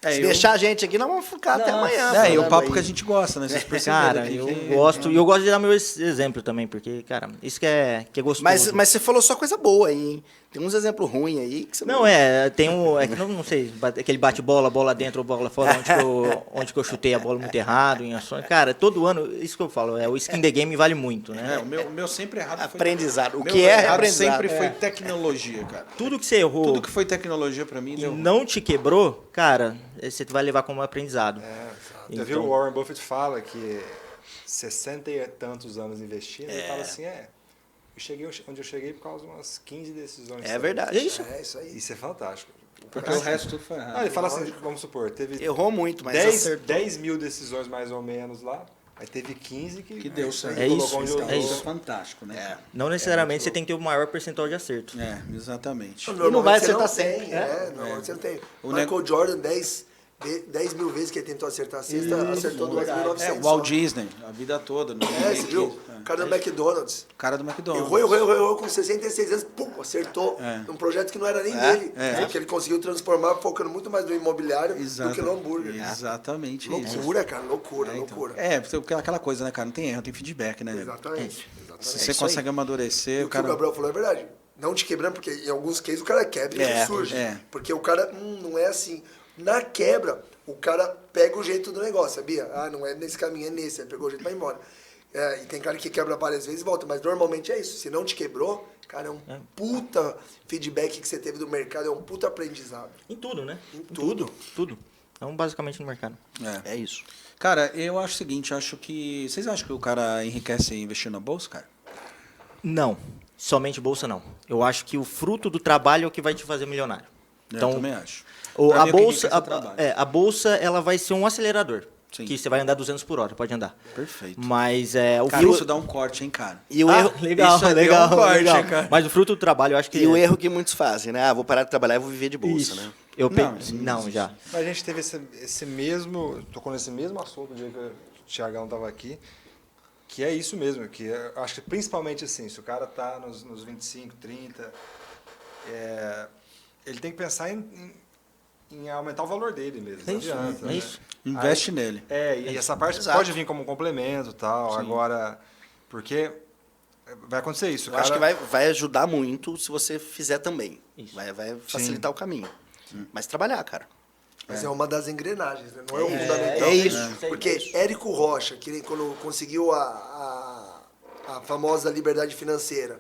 Se deixar a gente aqui, nós vamos ficar até amanhã. É, e o falando papo aí. que a gente gosta, né? Vocês perceberam Cara, aqui eu que- gosto. E eu gosto de dar meu exemplo também, porque, cara, isso que é gostoso. Mas você falou só coisa boa aí, hein? Tem uns exemplos ruins aí que você Não, tem um. É que não sei, aquele bate-bola, bola dentro ou bola fora, onde que eu chutei a bola muito errado, em ações. Cara, todo ano, isso que eu falo, o skin the game vale muito, né? O meu sempre errado foi... Aprendizado. O meu que é errado aprendizado? sempre foi tecnologia, cara. Tudo que você errou Tudo que foi tecnologia pra mim e deu... não te quebrou, cara, você vai levar como aprendizado. Já viu o Warren Buffett fala que 60 e tantos anos investindo, ele fala assim, eu cheguei onde eu cheguei por causa de umas 15 decisões. É verdade. É isso. É isso aí. Isso é fantástico. Porque o resto tudo foi errado. Não, ele fala assim, vamos supor, teve Errou muito, mas acertou. 10 mil decisões mais ou menos lá, aí teve 15 que deu certo. É isso, colocou onde Então, eu isso é tô. fantástico, né? Não necessariamente você tem que ter o maior percentual de acerto. É, exatamente. não vai Normalmente você acertar tem, sempre. Normalmente você não tem. O Michael Jordan, 10 mil vezes que ele tentou acertar a cesta, acertou 2.900. É, o Walt Disney, a vida toda. Não É, você viu? O cara do McDonald's. O cara do McDonald's. Errou com 66 anos, pum, acertou num projeto que não era nem dele. Porque ele conseguiu transformar, focando muito mais no imobiliário do que no hambúrguer. Exatamente isso. Loucura, cara, loucura, Então, loucura. porque aquela coisa, né, cara? Não tem erro, tem feedback, né? Exatamente. Se exatamente. você consegue amadurecer, E o o que o cara... Gabriel falou é verdade. Não te quebrando, porque em alguns cases o cara quebra e ele surge. Porque o cara não é assim. Na quebra, o cara pega o jeito do negócio, sabia? Ah, não é nesse caminho, é nesse. Aí pegou o jeito e vai embora. E tem cara que quebra várias vezes e volta, mas normalmente é isso. Se não te quebrou, cara, é um puta feedback que você teve do mercado, é um puta aprendizado. Em tudo, né? Em tudo. Tudo. Então, basicamente no mercado. É isso. Cara, eu acho o seguinte, vocês acham que o cara enriquece investindo na bolsa, cara? Não, somente bolsa não. Eu acho que o fruto do trabalho é o que vai te fazer milionário. Eu também acho. A Pra mim, o que bolsa, enriquece é o trabalho. a bolsa, ela vai ser um acelerador. Sim. Que você vai andar 200 por hora, pode andar. Perfeito. Mas o Cara, fruto... isso dá um corte, hein, cara? E o erro, legal, isso aí legal, é um corte, legal. cara. Mas o fruto do trabalho, eu acho que... e o erro que muitos fazem, né? Ah, vou parar de trabalhar e vou viver de bolsa, Isso. né? Não, já. Mas a gente teve esse mesmo, tocou nesse mesmo assunto no dia que o Thiagão estava aqui, que é isso mesmo, que eu acho que principalmente assim, se o cara está nos 25, 30, ele tem que pensar em aumentar o valor dele mesmo. É não isso, adianta, é né? isso. Investe nele. E essa parte Exato. pode vir como um complemento e tal, Sim. agora, porque vai acontecer isso. Eu acho que vai ajudar muito se você fizer também. Vai facilitar o caminho. Mas trabalhar, cara. Mas é uma das engrenagens, né? Não é o fundamental. É isso. Porque Érico Rocha, que quando conseguiu a famosa liberdade financeira,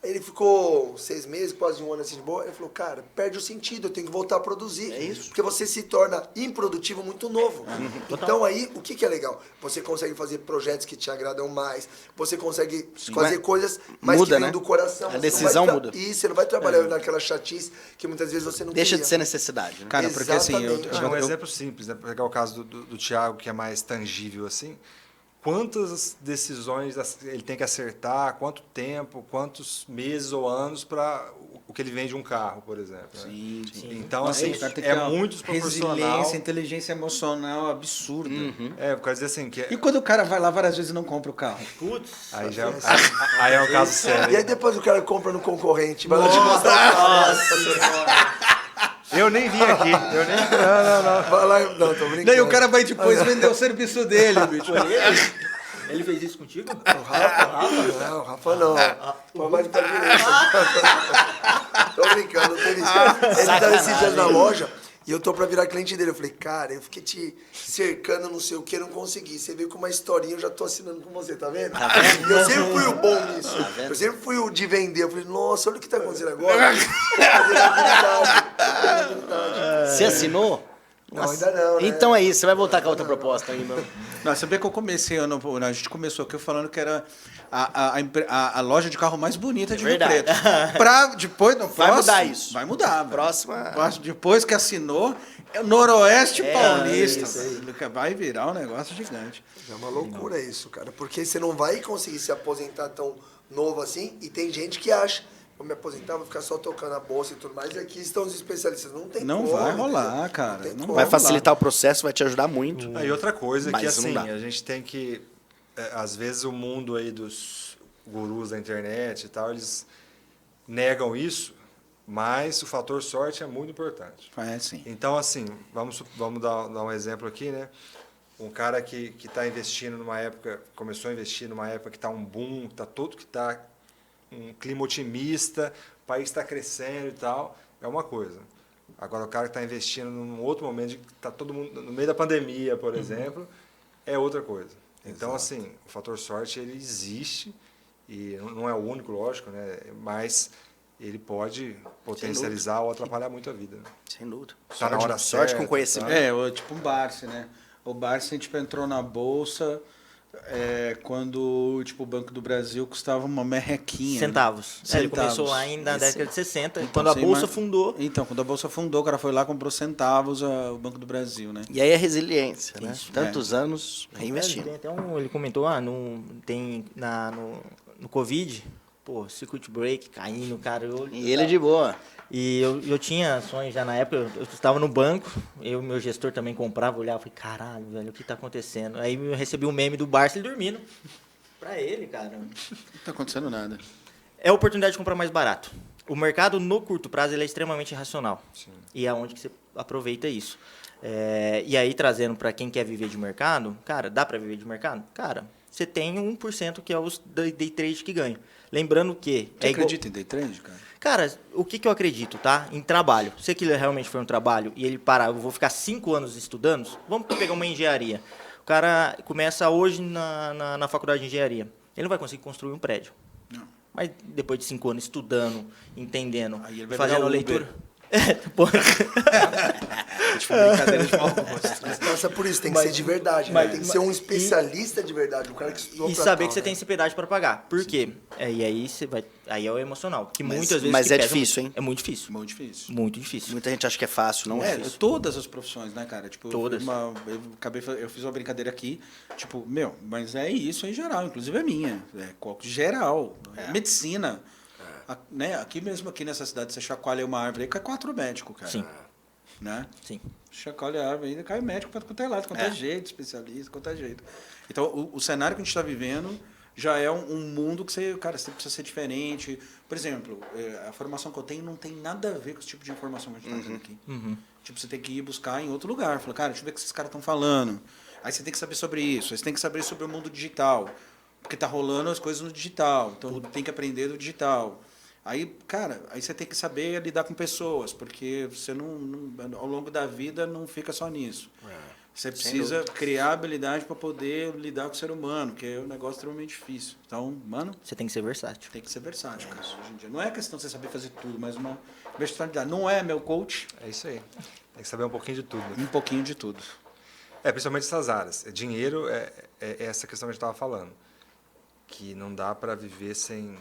ele ficou 6 meses, quase um ano assim de boa, ele falou, cara, perde o sentido, eu tenho que voltar a produzir. É isso. Porque você se torna improdutivo muito novo. Então aí, o que é legal? Você consegue fazer projetos que te agradam mais, você consegue fazer coisas mais Muda, que vêm né? do coração. A Você não decisão vai muda. Isso, você não vai trabalhar naquela chatice que muitas vezes você não Deixa de queria. ser necessidade, né? Cara, porque assim, Exatamente. Um exemplo simples, né? Para pegar o caso do Thiago, que é mais tangível assim. Quantas decisões ele tem que acertar, quanto tempo, quantos meses ou anos para o que ele vende um carro, por exemplo. Né? Sim. Então, Nossa, assim, o cara tem que é ter uma muito desproporcional. resiliência, inteligência emocional absurda. Eu quero dizer assim, que E quando o cara vai lá várias vezes e não compra o carro? Putz. aí é um caso sério. E aí depois o cara compra no concorrente, vai lá te mostrar o carro. Eu nem vim aqui. Não. Vai lá, não, tô brincando. Daí o cara vai depois vender o serviço dele, bicho. Ele fez isso contigo? O Rafa? Não, o Rafa não. Foi mais pra direita. Tô brincando, não teve isso. Ele tá esses dias na loja e eu tô pra virar cliente dele. Eu falei, cara, eu fiquei te cercando, não sei o que, não consegui. Você veio com uma historinha, eu já tô assinando com você, tá vendo? E eu sempre fui o bom nisso. Eu sempre fui o de vender. Eu falei, nossa, olha o que tá acontecendo agora. Você assinou? Não, ainda não, né? Então é isso, você vai voltar com a outra proposta ainda. Não, sabia que eu comecei ano, a gente começou aqui falando que era a loja de carro mais bonita de Rio Verdade. Preto. Pra depois, no Vai próximo, mudar isso. Vai mudar, velho. Próxima. Depois que assinou, é o Noroeste Paulista. isso aí. Velho. Vai virar um negócio gigante. É uma loucura isso, cara. Porque você não vai conseguir se aposentar tão novo assim. E tem gente que acha, vou me aposentar, vou ficar só tocando a bolsa e tudo mais. E aqui estão os especialistas. Não tem Não como. vai entendeu? rolar, cara. tem Não como. Vai rolar. facilitar o processo, vai te ajudar muito. E outra coisa Mas que, não assim, dá. a gente tem que... às vezes o mundo aí dos gurus da internet e tal, eles negam isso, mas o fator sorte é muito importante. É, sim. Então, assim, vamos dar um exemplo aqui, né? Um cara que está investindo numa época, começou a investir numa época que está um boom, que está um clima otimista, o país está crescendo e tal, é uma coisa. Agora, o cara que está investindo num outro momento, que está todo mundo no meio da pandemia, por exemplo, é outra coisa. Então, assim, o fator sorte, ele existe, e não é o único, lógico, né? Mas ele pode potencializar ou atrapalhar muito a vida. Né? Sem dúvida. Tá na hora Sorte certa, com conhecimento. Tipo um Barsi, né? O Barsi, tipo, entrou na bolsa quando, tipo, o Banco do Brasil custava uma merrequinha. Centavos. Né? Ele começou lá na década de 60, Então, quando a você Bolsa fundou. Então, quando a Bolsa fundou, o cara foi lá e comprou centavos o Banco do Brasil, né? E aí é resiliência, né? Isso. Tantos anos reinvestindo. Tem até ele comentou, tem no Covid, pô, circuit break caindo, cara. E ele é de boa. E eu tinha ações já na época, eu estava no banco, meu gestor também comprava, olhava, falei, caralho, velho, o que tá acontecendo? Aí eu recebi um meme do Barça, ele dormindo. Pra ele, cara. Não tá acontecendo nada. É a oportunidade de comprar mais barato. O mercado, no curto prazo, ele é extremamente irracional. Sim. E é onde que você aproveita isso. E aí, trazendo para quem quer viver de mercado, cara, dá para viver de mercado? Cara, você tem 1% que é os day trade que ganham. Lembrando que... Você acredita em day trade, cara? Cara, o que eu acredito, tá? Em trabalho. Se aquilo realmente foi um trabalho e ele parar, eu vou ficar 5 anos estudando, vamos pegar uma engenharia. O cara começa hoje na faculdade de engenharia. Ele não vai conseguir construir um prédio. Não. Mas depois de 5 anos estudando, entendendo, Aí ele vai fazendo pegar o leitura... Uber. Tipo, Brincadeira de mau gosto. Mas passa por isso, tem que ser de verdade, né? Tem que ser um especialista de verdade, um cara que estudou E pra saber tal, que você né? tem CPidade para pagar. Por quê? E aí você vai. Aí é o emocional. Que muitas vezes. mas que é pesa difícil, muito. hein? É muito difícil. Muito difícil. Muito difícil. Muita gente acha que é fácil, não é difícil. Todas as profissões, né, cara? Tipo, Todas. Eu fiz uma brincadeira aqui, tipo, mas é isso em geral, inclusive é minha. É geral. Medicina. Né? Aqui mesmo, aqui nessa cidade, você chacoalha uma árvore aí, cai 4 médicos, cara. Sim. Né? Sim. Chacoalha a árvore ainda cai médico para quanto é lado, quanto é jeito, especialista, quanto é jeito. Então, o cenário que a gente está vivendo já é um mundo que você precisa ser diferente. Por exemplo, a formação que eu tenho não tem nada a ver com esse tipo de informação que a gente está tendo aqui. Tipo, você tem que ir buscar em outro lugar. Falar, cara, deixa eu ver o que esses caras estão falando. Aí você tem que saber sobre isso, aí você tem que saber sobre o mundo digital. Porque tá rolando as coisas no digital, então tem que aprender do digital. Aí, cara, aí você tem que saber lidar com pessoas, porque você ao longo da vida não fica só nisso. Você precisa criar habilidade para poder lidar com o ser humano, que é um negócio extremamente difícil. Então, mano, Você tem que ser versátil. tem que ser versátil, cara, hoje em dia. Não é questão de você saber fazer tudo, mas uma versatilidade. Não é meu coach, É isso aí. Tem que saber um pouquinho de tudo. um pouquinho de tudo. Principalmente essas áreas. Dinheiro é essa questão que a gente estava falando. Que não dá para viver sem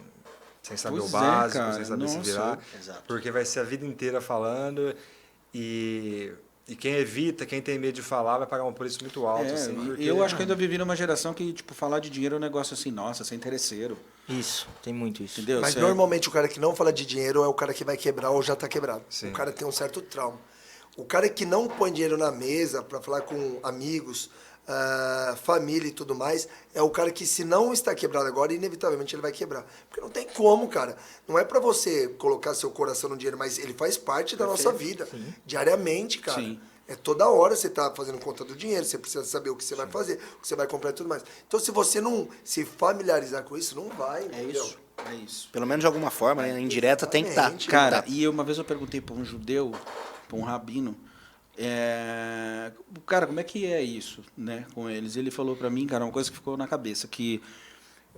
saber Pois o é, básico, cara. sem saber se Nossa. virar. Exato. Porque vai ser a vida inteira falando e quem evita, quem tem medo de falar, vai pagar um preço muito alto. Assim, E porque... eu acho que eu ainda vivi numa geração que, tipo, falar de dinheiro é um negócio assim, nossa, você é interesseiro. Isso, tem muito isso. Entendeu? Mas Você- normalmente o cara que não fala de dinheiro é o cara que vai quebrar ou já está quebrado. Sim. O cara tem um certo trauma. O cara que não põe dinheiro na mesa para falar com amigos, família e tudo mais, é o cara que, se não está quebrado agora, inevitavelmente ele vai quebrar. Porque não tem como, cara. Não é para você colocar seu coração no dinheiro, mas ele faz parte da nossa vida, diariamente, cara. Sim. É toda hora você tá fazendo conta do dinheiro, você precisa saber o que você vai fazer, o que você vai comprar e tudo mais. Então, se você não se familiarizar com isso, não vai, É entendeu? isso, é isso. Pelo menos de alguma forma, né? Indireta tem que estar. Exatamente. Cara, e uma vez eu perguntei para um judeu, para um rabino, cara, como é que é isso, né, com eles? Ele falou para mim, cara, uma coisa que ficou na cabeça, que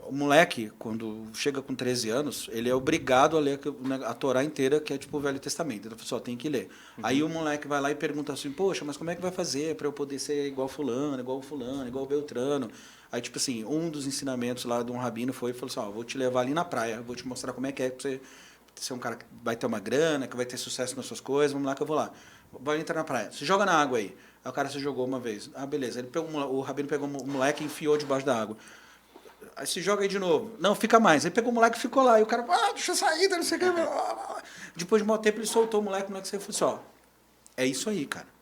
o moleque, quando chega com 13 anos, ele é obrigado a ler a Torá inteira, que é tipo o Velho Testamento. Ele só tem que ler. Aí o moleque vai lá e pergunta assim, poxa, mas como é que vai fazer para eu poder ser igual fulano, igual Beltrano? Aí, tipo assim, um dos ensinamentos lá de um rabino foi e falou assim, ó, vou te levar ali na praia, vou te mostrar como é pra você ser um cara que vai ter uma grana, que vai ter sucesso nas suas coisas, vamos lá que eu vou lá. Vai entrar na praia. Se joga na água aí. Aí o cara se jogou uma vez. Ah, beleza. Ele pegou, o rabino pegou o moleque e enfiou debaixo da água. Aí se joga aí de novo. Não, fica mais. Aí pegou o moleque e ficou lá. E o cara, deixa eu sair, não sei o que. Depois de um tempo ele soltou o moleque saiu e falou assim, ó, é isso aí, cara.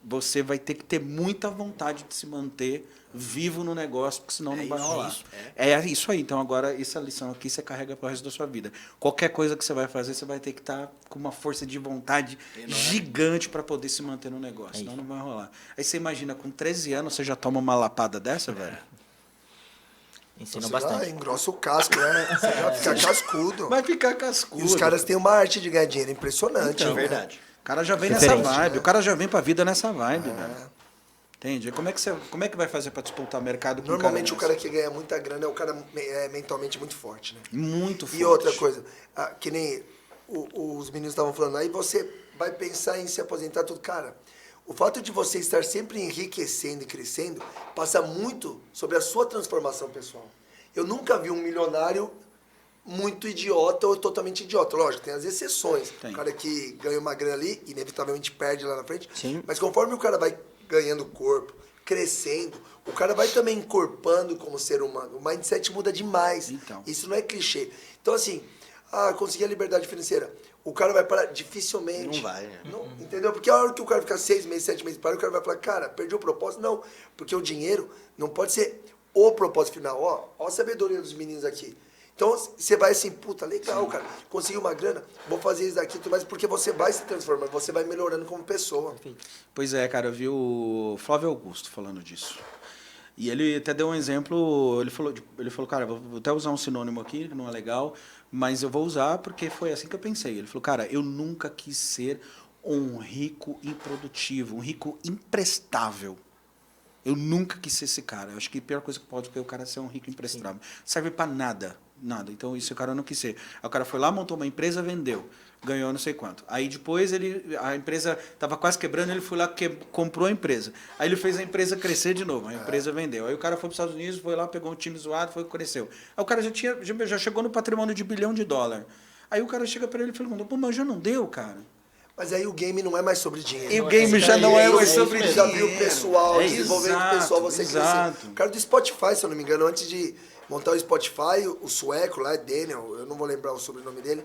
Você vai ter que ter muita vontade de se manter vivo no negócio, porque senão não vai rolar. É isso aí. Então agora essa lição aqui você carrega pro resto da sua vida. Qualquer coisa que você vai fazer, você vai ter que estar com uma força de vontade gigante para poder se manter no negócio, senão não vai rolar. Aí você imagina, com 13 anos você já toma uma lapada dessa, velho? Ensina Você bastante. já engrossa o casco, né? Você vai ficar cascudo. Vai ficar E cascudo. os caras têm uma arte de ganhar dinheiro impressionante. Então, né? Verdade. O cara já vem nessa Diferente. vibe, o cara já vem pra vida nessa vibe, velho. Entende? Como é que vai fazer pra disputar mercado com Normalmente o desse? cara que ganha muita grana é o cara mentalmente muito forte, né? Muito forte. E outra coisa, que nem os meninos estavam falando, aí você vai pensar em se aposentar tudo. Cara, o fato de você estar sempre enriquecendo e crescendo passa muito sobre a sua transformação pessoal. Eu nunca vi um milionário muito idiota ou totalmente idiota. Lógico, tem as exceções. Tem. O cara que ganha uma grana ali, inevitavelmente perde lá na frente. Sim. Mas conforme o cara vai ganhando corpo, crescendo, o cara vai também encorpando como ser humano. O mindset muda demais. Então. Isso não é clichê. Então, assim, conseguir a liberdade financeira. O cara vai parar dificilmente. Não vai, né? Não, entendeu? Porque a hora que o cara ficar 6 meses, 7 meses para, o cara vai falar, cara, perdi o propósito. Não, porque o dinheiro não pode ser o propósito final. Ó a sabedoria dos meninos aqui. Então, você vai assim, puta, legal, cara, consegui uma grana, vou fazer isso daqui, tudo mais, porque você vai se transformando, você vai melhorando como pessoa. Pois é, cara, eu vi o Flávio Augusto falando disso. E ele até deu um exemplo, ele falou, cara, vou até usar um sinônimo aqui, que não é legal, mas eu vou usar porque foi assim que eu pensei. Ele falou, cara, eu nunca quis ser um rico improdutivo, um rico imprestável. Eu nunca quis ser esse cara. Eu acho que a pior coisa que pode é o cara ser um rico imprestável. Serve pra nada. Nada. Então, isso o cara não quis ser. Aí o cara foi lá, montou uma empresa, vendeu. Ganhou não sei quanto. Aí depois a empresa estava quase quebrando, ele foi lá, comprou a empresa. Aí ele fez a empresa crescer de novo. A empresa vendeu. Aí o cara foi para os Estados Unidos, foi lá, pegou um time zoado, cresceu. Aí o cara já chegou no patrimônio de $1 bilhão. Aí o cara chega para ele e fala, pô, mas já não deu, cara. Mas aí o game não é mais sobre dinheiro. E o game já não é mais sobre Já dinheiro. viu o pessoal, É desenvolvendo exato, o pessoal, você exato. crescer. O cara do Spotify, se eu não me engano, antes de montar o Spotify, o sueco lá, Daniel, eu não vou lembrar o sobrenome dele,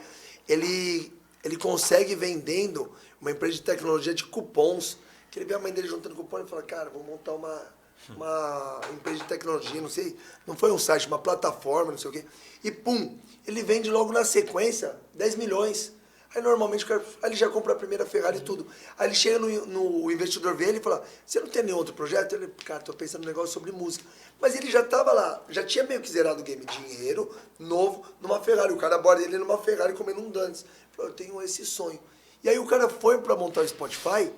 ele consegue vendendo uma empresa de tecnologia de cupons, que ele vê a mãe dele juntando cupom e fala, cara, vou montar uma empresa de tecnologia, não sei, não foi um site, uma plataforma, não sei o quê, e pum, ele vende logo na sequência 10 milhões. Aí normalmente o cara aí ele já compra a primeira Ferrari e tudo. Aí ele chega no investidor vê ele e fala, você não tem nenhum outro projeto? Ele, cara, tô pensando num negócio sobre música. Mas ele já tava lá, já tinha meio que zerado o game, dinheiro novo numa Ferrari. O cara aborda ele numa Ferrari comendo um Dantes. Falou, eu tenho esse sonho. E aí o cara foi para montar o Spotify,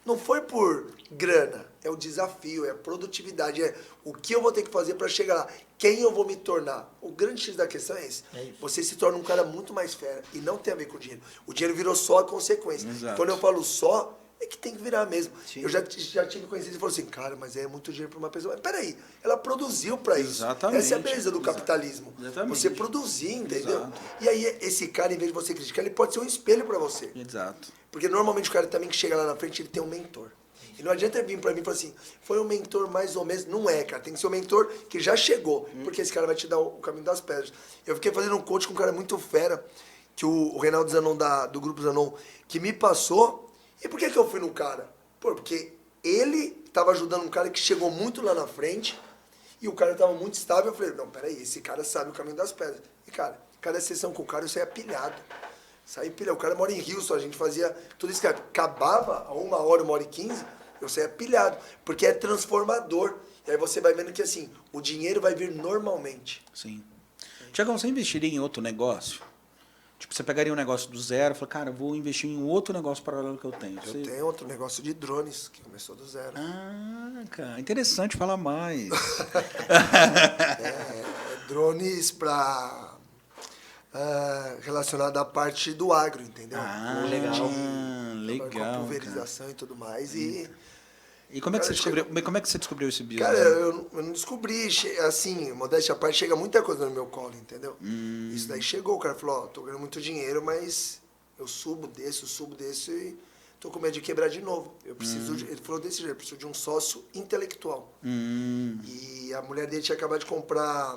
não foi por grana, é o desafio, é a produtividade, é o que eu vou ter que fazer para chegar lá, quem eu vou me tornar. O grande X da questão é esse. Você se torna um cara muito mais fera e não tem a ver com o dinheiro. O dinheiro virou só a consequência. Exato. Quando eu falo só, é que tem que virar mesmo. Sim. Eu já tive conhecido e falou assim, cara, mas é muito dinheiro para uma pessoa. Mas peraí, ela produziu para isso. Exatamente. Essa é a beleza do capitalismo. Exatamente. Você produzir, entendeu? Exato. E aí esse cara, em vez de você criticar, ele pode ser um espelho para você. Exato. Porque normalmente o cara também que chega lá na frente, ele tem um mentor. E não adianta ele vir pra mim e falar assim, foi um mentor mais ou menos. Não é, cara. Tem que ser um mentor que já chegou. Porque esse cara vai te dar o caminho das pedras. Eu fiquei fazendo um coach com um cara muito fera, que o Reinaldo Zanon, do Grupo Zanon, que me passou. E por que eu fui no cara? Pô, porque ele tava ajudando um cara que chegou muito lá na frente e o cara tava muito estável. Eu falei, não, peraí, esse cara sabe o caminho das pedras. E, cara, cada sessão com o cara eu saía pilhado. Saí pilhado. O cara mora em Houston, a gente fazia tudo isso que acabava a 1h, 1h15, eu saía pilhado. Porque é transformador. E aí você vai vendo que, assim, o dinheiro vai vir normalmente. Sim. Tiagão, você investiria em outro negócio? Tipo, você pegaria um negócio do zero e falaria, cara, eu vou investir em outro negócio paralelo que eu tenho. Eu tenho outro negócio de drones, que começou do zero. Ah, cara, interessante falar mais. Drones para relacionado à parte do agro, entendeu? Ah, Legal. legal. Com a pulverização e tudo mais. E como é que Cara, você descobriu? Como é que você descobriu esse business? Cara, eu não descobri, assim, modéstia à parte, chega muita coisa no meu colo, entendeu? Isso daí chegou, o cara falou, ó, tô ganhando muito dinheiro, mas eu subo desse e tô com medo de quebrar de novo. Eu preciso ele falou desse jeito, eu preciso de um sócio intelectual. E a mulher dele tinha acabado de comprar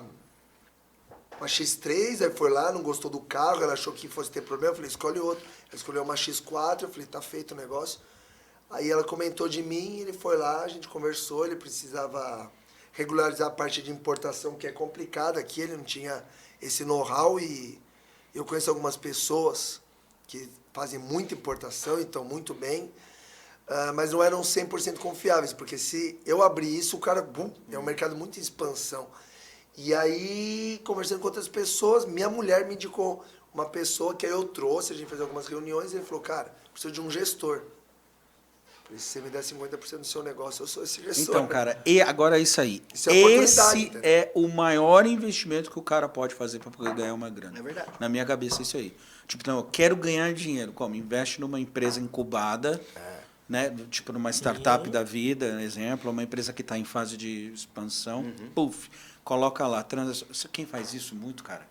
uma X3, aí foi lá, não gostou do carro, ela achou que fosse ter problema, eu falei, escolhe outro. Ela escolheu uma X4, eu falei, tá feito o negócio. Aí ela comentou de mim, ele foi lá, a gente conversou, ele precisava regularizar a parte de importação, que é complicada aqui, ele não tinha esse know-how e eu conheço algumas pessoas que fazem muita importação e estão muito bem, mas não eram 100% confiáveis, porque se eu abrir isso, o cara, é um mercado muito em expansão. E aí, conversando com outras pessoas, minha mulher me indicou uma pessoa que aí eu trouxe, a gente fez algumas reuniões, e ele falou, cara, preciso de um gestor. Se você me der 50% do seu negócio, eu sou esse gestor. Então, cara, e agora é isso aí. Isso é oportunidade, Esse entendeu? é o maior investimento que o cara pode fazer para poder ganhar uma grana. É verdade. Na minha cabeça, é isso aí. Tipo, não, eu quero ganhar dinheiro. Como? Investe numa empresa incubada, né? Tipo, numa startup da vida, exemplo, uma empresa que está em fase de expansão. Puf, coloca lá. Quem faz isso muito, cara?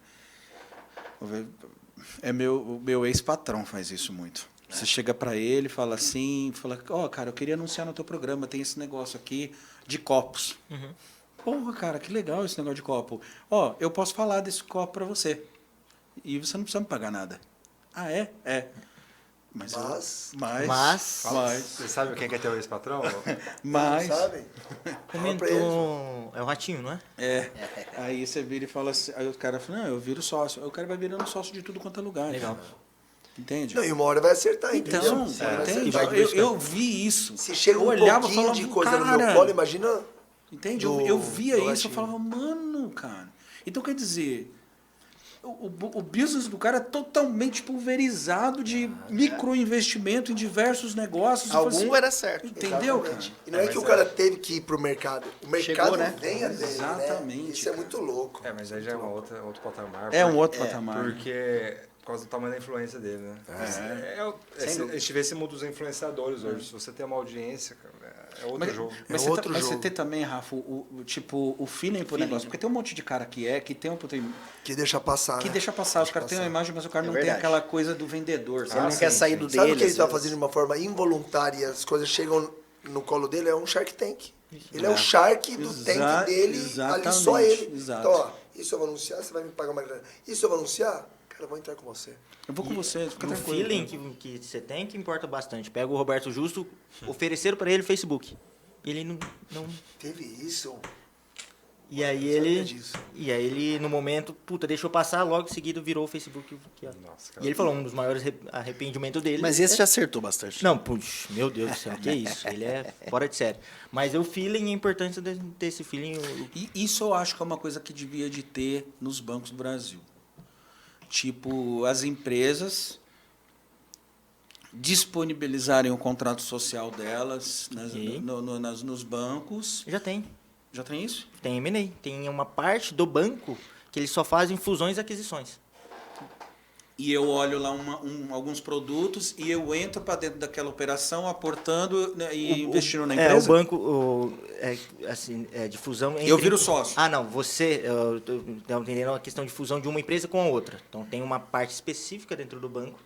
O meu ex-patrão faz isso muito. Você chega para ele, fala assim, fala, ó, cara, eu queria anunciar no teu programa, tem esse negócio aqui de copos. Porra, cara, que legal esse negócio de copo. Ó, eu posso falar desse copo para você. E você não precisa me pagar nada. Ah, é? É. Mas Você sabe quem quer ter o ex-patrão? mas Sabe? Comentou. É o Ratinho, não é? aí você vira e fala assim, aí o cara fala, não, eu viro sócio. Aí o cara vai virando sócio de tudo quanto é lugar. Legal. Cara. Entende? Não, e uma hora vai acertar, Então, entendeu? entende? Eu vi isso. Se chega eu um olhava e pouquinho falava, de coisa cara, no meu colo, imagina... entende? do- Eu via do isso, eu Ratinho. falava, mano, cara. Então, quer dizer, o business do cara é totalmente pulverizado de microinvestimento em diversos negócios. Eu falei Algum assim, vai dar certo. entendeu, cara? Exatamente. E não é que o cara teve que ir pro mercado. O mercado Chegou, né? vem a dele, Exatamente, né? Isso é muito louco. Mas aí já é outro patamar. É um outro patamar. Porque, por causa do tamanho da influência dele, né? A gente vê esse mundo dos influenciadores hoje. Se você tem uma audiência, cara, é outro jogo. Mas, É você, outro mas você jogo. tem também, Rafa, o feeling pro negócio. Porque tem um monte de cara que tem um Que deixa passar, que né? deixa passar. Os caras têm uma imagem, mas o cara não tem verdade. aquela coisa do vendedor. Ele Sabe? não quer sair do Sabe dele. o que ele às tá vezes. fazendo de uma forma involuntária e as coisas chegam no colo dele? É um Shark Tank. Ele é o Shark do tank dele, ali só ele. exato. Então, ó, isso eu vou anunciar, você vai me pagar uma grana. Isso eu vou anunciar, cara, eu vou entrar com você. Eu vou com você, fica O tranquilo. feeling que você tem que importa bastante. Pega o Roberto Justo, ofereceram para ele Facebook. E ele não Teve isso. E aí ele, no momento, puta, deixou passar, logo em seguida virou o Facebook. Nossa, cara. E ele falou, um dos maiores arrependimentos dele. Mas esse já acertou bastante. Não, puxa, meu Deus do céu, que isso? Ele é fora de série. Mas o feeling, a importância de ter esse feeling. E isso eu acho que é uma coisa que devia de ter nos bancos do Brasil. Tipo, as empresas disponibilizarem o contrato social delas Ok. nos bancos. Já tem. Já tem isso? Tem M&A. Tem uma parte do banco que eles só fazem fusões e aquisições. E eu olho lá alguns produtos e eu entro para dentro daquela operação aportando, né, e investindo na empresa. O banco de fusão... Eu viro sócio. Ah, não. Você... Eu tô entendendo a questão de fusão de uma empresa com a outra. Então, tem uma parte específica dentro do banco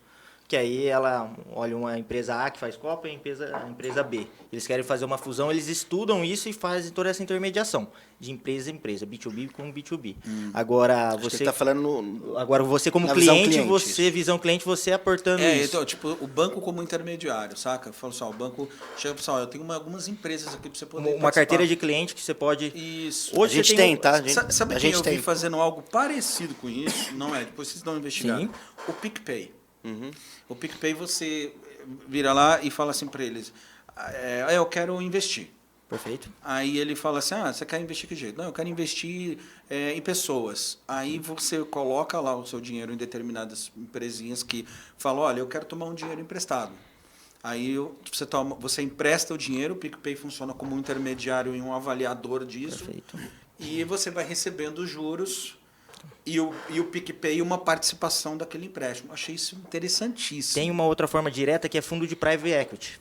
que aí ela olha uma empresa A que faz Copa e a empresa B. Eles querem fazer uma fusão, eles estudam isso e fazem toda essa intermediação de empresa a empresa, B2B com B2B. Agora, Acho que você... ele tá falando Agora, você como na visão cliente, cliente, visão cliente, você aportando É, isso. então, tipo, o banco como intermediário, saca? Eu falo assim, ó, o banco chega e fala assim, ó, eu tenho algumas empresas aqui para você poder Uma participar. carteira de cliente que você pode... Isso. Hoje a gente você tem, tá? Sabe a quem gente eu tem. vi fazendo algo parecido com isso? Não é, depois vocês dão uma investigada. Sim. O PicPay. Uhum. O PicPay você vira lá e fala assim para eles, eu quero investir. Perfeito. Aí ele fala assim, você quer investir que jeito? Não, eu quero investir em pessoas. Aí você coloca lá o seu dinheiro em determinadas empresinhas que falam, olha, eu quero tomar um dinheiro emprestado. Aí você empresta o dinheiro, o PicPay funciona como um intermediário e um avaliador disso. Perfeito. E você vai recebendo juros e o PicPay uma participação daquele empréstimo. Achei isso interessantíssimo. Tem uma outra forma direta que é fundo de private equity,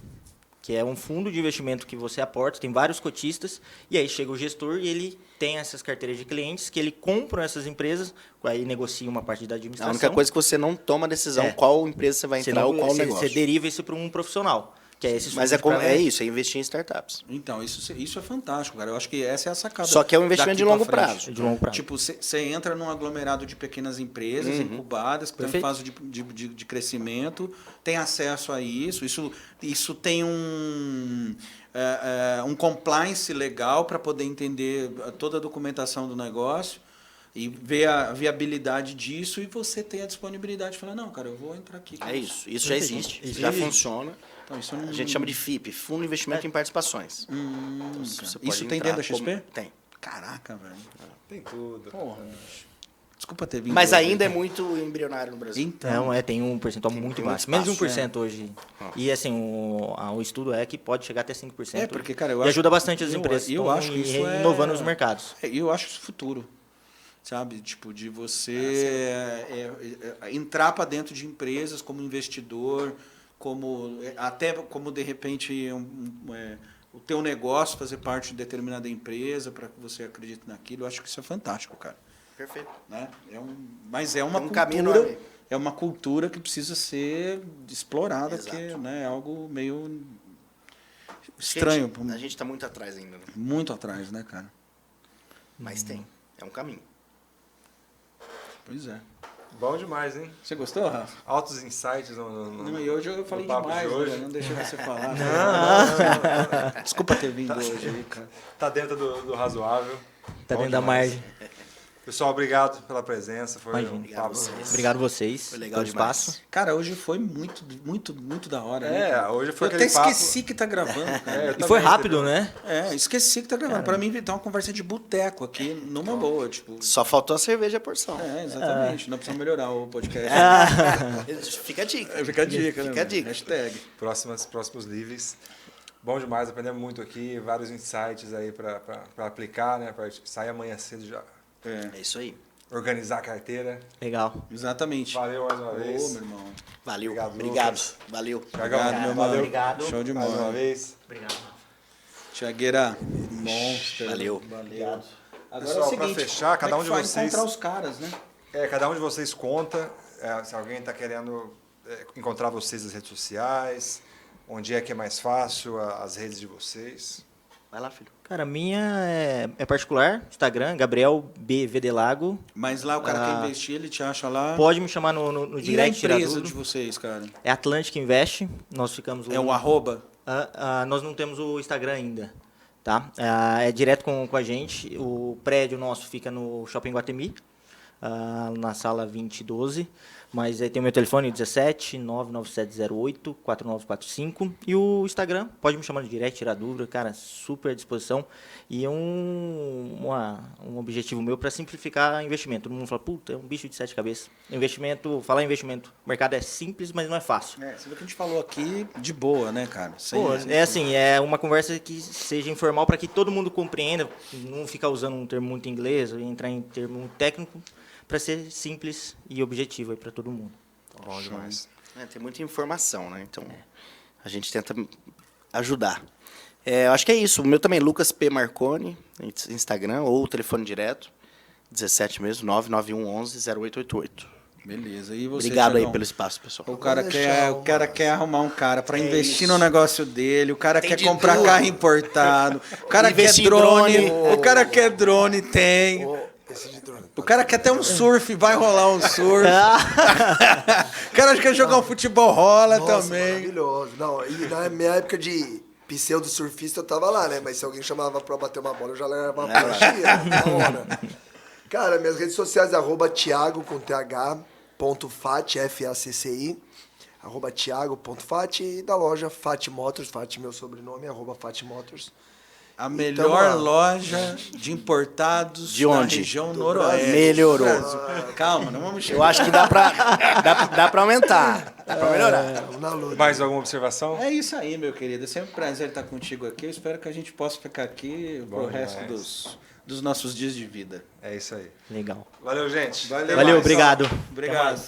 que é um fundo de investimento que você aporta, tem vários cotistas, e aí chega o gestor e ele tem essas carteiras de clientes que ele compra essas empresas, aí negocia uma parte da A administração. única coisa é que você não toma decisão É. qual empresa você vai Você entrar não- ou qual você- negócio. Você deriva isso para um profissional, que é esse Mas é isso, é investir em startups. Então, isso é fantástico, cara. Eu acho que essa é a sacada. Só que é um investimento daqui de longo pra frente. prazo. De longo prazo. Tipo, você entra num aglomerado de pequenas empresas incubadas, que estão em Perfeito. fase de crescimento, tem acesso a isso. Isso tem um compliance legal para poder entender toda a documentação do negócio e ver a viabilidade disso, e você tem a disponibilidade de falar, não, cara, eu vou entrar aqui. É isso. Isso já existe. Isso já existe. funciona. Então, isso não... A gente chama de FIP, Fundo de Investimento em Participações. Então, você Isso pode tem entrar dentro da XP? como- Tem. Caraca, velho. Tem tudo. Porra, bicho. Desculpa ter vindo. Mas hoje. ainda é muito embrionário no Brasil. Então, Tem um percentual Tem muito muito baixo, menos de espaço, 1% hoje. E assim, o estudo é que pode chegar até 5%. porque, cara, eu e acho... ajuda bastante as empresas Eu estão acho que isso inovando os mercados. Eu acho isso futuro. Sabe? Tipo, de você entrar para dentro de empresas como investidor, até como, de repente, o teu negócio fazer parte de determinada empresa para que você acredite naquilo. Eu acho que isso é fantástico, cara. Perfeito. Né? Mas é uma Tem um caminho cultura... enorme. É uma cultura que precisa ser explorada, Exato. porque, né, é algo meio estranho. A gente está muito atrás ainda, né? Muito atrás, né, cara? Mas tem. É um caminho. Pois é. Bom demais, hein? Você gostou, Rafa? Altos insights Não, e hoje eu falei no papo demais, de hoje. né? Não deixei você falar. Desculpa ter vindo hoje aí, cara. Tá dentro do razoável. Tá Bom dentro da demais. margem. Pessoal, obrigado pela presença. Foi Imagina. um Obrigado papo. a vocês. Obrigado a vocês Foi legal pelo demais. espaço. Cara, hoje foi muito, muito, muito da hora, né? É, cara? hoje foi Eu aquele até papo- esqueci que tá gravando, cara. eu E foi também, rápido, entendeu? né? Esqueci que tá gravando. Pra mim, tá uma conversa de boteco aqui, numa boa, tipo... Só faltou a cerveja e a porção. Exatamente. Nós precisamos melhorar o podcast. Fica a dica. Fica a dica, né? Fica a dica. Hashtag. Próximos livros. Bom demais, aprendemos muito aqui. Vários insights aí para aplicar, né? Para sair amanhã cedo já. É isso aí. Organizar a carteira. Legal. Exatamente. Valeu mais uma Ô, vez. meu irmão. Valeu. Obrigado, Obrigado. Lucas. Valeu. Thiagão, Obrigado, meu valeu. Obrigado. Show de Mais uma bola. vez. Obrigado. Tiagueira, monstro. Valeu. Valeu. Agora Pessoal, é o seguinte, pra fechar, cada como um é de que faz? vocês- Encontrar os caras, né? Cada um de vocês conta, se alguém está querendo encontrar vocês nas redes sociais, onde é que é mais fácil, as redes de vocês. Vai lá, filho. Cara, a minha é particular, Instagram, Gabriel B. Vedelago. Mas lá o cara quer investir, ele te acha lá. Pode me chamar no E a direct, tirar empresa tudo. de vocês, cara? É Atlantic Invest, nós ficamos lá. É o arroba? Nós não temos o Instagram ainda. tá? É direto com a gente. O prédio nosso fica no Shopping Guatemi, na sala 2012. Mas aí tem o meu telefone, 17 99708 4945. E o Instagram, pode me chamar no direct, tirar dúvida, cara, super à disposição. E é um objetivo meu para simplificar investimento. Todo mundo fala, puta, é um bicho de 7 cabeças. Falar em investimento, o mercado é simples, mas não é fácil. Você vê que a gente falou aqui de boa, né, cara? É uma conversa que seja informal para que todo mundo compreenda, não ficar usando um termo muito inglês, entrar em termo muito técnico, para ser simples e objetivo para todo mundo. Bom demais. Tem muita informação, né? Então, a gente tenta ajudar. Eu acho que é isso. O meu também, Lucas P. Marconi, Instagram, ou telefone direto, 17 mesmo, 99111-0888. Beleza. E você, Obrigado aí Thiagão? pelo espaço, pessoal. O cara quer arrumar um cara para investir isso. no negócio dele, o cara Tem quer de comprar tudo. carro importado, o cara quer Investir em drone, drone. o cara quer drone, tem. Esse de drone. O cara quer ter um surf, vai rolar um surf. O cara quer jogar um futebol, rola Nossa, também. maravilhoso. Não, e na minha época de pseudo-surfista eu tava lá, né? Mas se alguém chamava pra bater uma bola, eu já levava uma prancha na hora. Cara, minhas redes sociais é @Thiago com TH, .fat, FACCI, @Thiago.fat e da loja Fat Motors, Fat meu sobrenome, @Fat Motors. A Então, melhor ó. loja de importados De da onde? região Do noroeste. Melhorou. Brasil. Calma, não vamos chegar. Eu acho que dá pra aumentar, dá pra melhorar. Vamos na luta. Mais alguma observação? É isso aí, meu querido. É sempre um prazer estar contigo aqui. Eu espero que a gente possa ficar aqui pro resto dos nossos dias de vida. É isso aí. Legal. Valeu, gente. Valeu, obrigado. Obrigado.